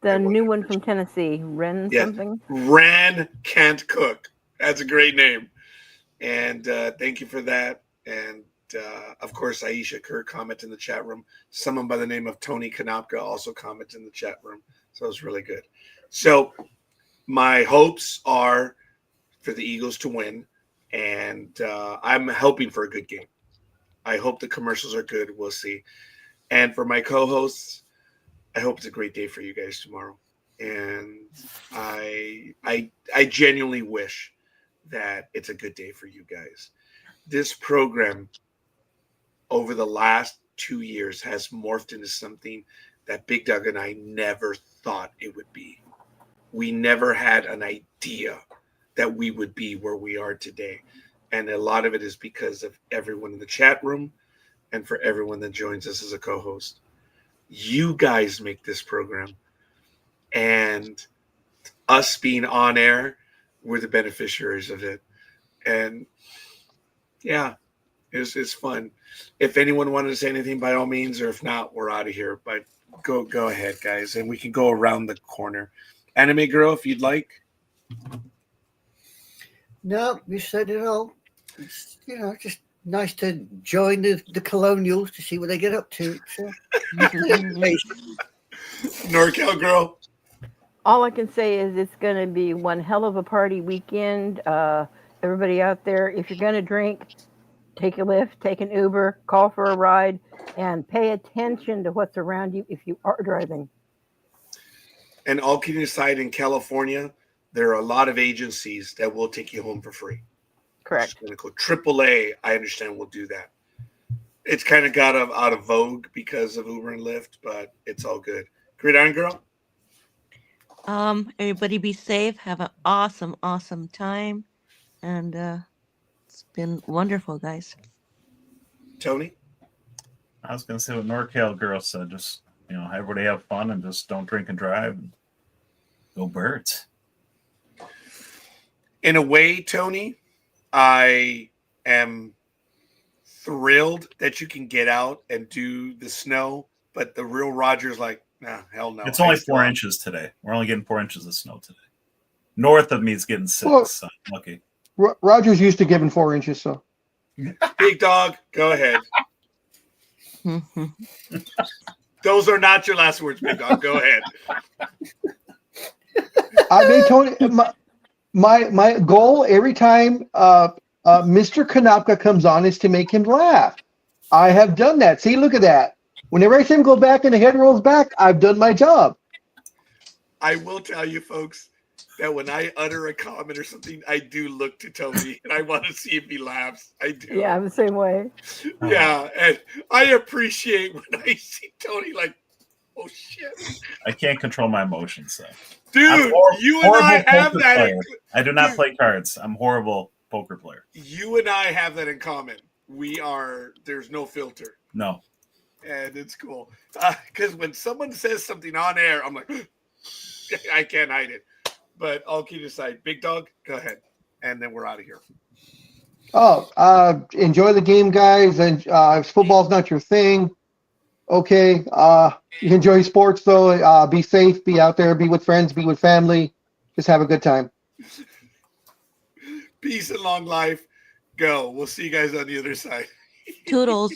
The new one from Tennessee, Ren something. Ran Can't Cook. That's a great name. And thank you for that. And of course, Aisha Kerr commented in the chat room. Someone by the name of Tony Kanopka also commented in the chat room. So it was really good. So my hopes are for the Eagles to win. And I'm hoping for a good game. I hope the commercials are good. We'll see. And for my co-hosts, I hope it's a great day for you guys tomorrow. And I genuinely wish that it's a good day for you guys. This program over the last 2 years has morphed into something that Big Doug and I never thought it would be. We never had an idea that we would be where we are today. And a lot of it is because of everyone in the chat room and for everyone that joins us as a co-host. You guys make this program, and us being on air, we're the beneficiaries of it. And yeah, it's fun. If anyone wanted to say anything, by all means, or if not, we're out of here. But go ahead, guys, and we can go around the corner. Anime Girl, if you'd like. No, you said it all. It's, just nice to join the colonials to see what they get up to. So. NorCal Girl. All I can say is it's going to be one hell of a party weekend. Everybody out there, if you're going to drink, take a Lyft, take an Uber, call for a ride, and pay attention to what's around you if you are driving. And all kidding aside, in California, there are a lot of agencies that will take you home for free. Correct. AAA, I understand, will do that. It's kind of got out of vogue because of Uber and Lyft, but it's all good. Gridiron Girl? Everybody be safe. Have an awesome time. And it's been wonderful, guys. Tony? I was going to say what NorCal Girl said. Just, everybody have fun and just don't drink and drive. Go Birds. In a way, Tony, I am thrilled that you can get out and do the snow, but the real Roger's like, nah, hell no. It's only 4 inches today. We're only getting 4 inches of snow today. North of me is getting 6. Well, so I'm lucky. Roger's used to giving 4 inches, so. Big dog, go ahead. Those are not your last words, Big Dog. Go ahead. I mean, Tony, my goal every time Mr. Kanopka comes on is to make him laugh. I have done that. See, look at that. Whenever I see him go back and the head rolls back, I've done my job. I will tell you, folks, that when I utter a comment or something, I do look to Tony and I want to see if he laughs. I do. Yeah, I'm the same way. Yeah, and I appreciate when I see Tony like, oh shit. I can't control my emotions, so. Dude, you and I have that. Player. I do not play cards. I'm a horrible poker player. You and I have that in common. There's no filter. No. And it's cool. Because when someone says something on air, I'm like, I can't hide it. But all kidding aside, Big Dog, go ahead. And then we're out of here. Oh, enjoy the game, guys. And if football's not your thing, okay. You enjoy sports, though. Be safe. Be out there. Be with friends. Be with family. Just have a good time. Peace and long life. Go. We'll see you guys on the other side. Toodles.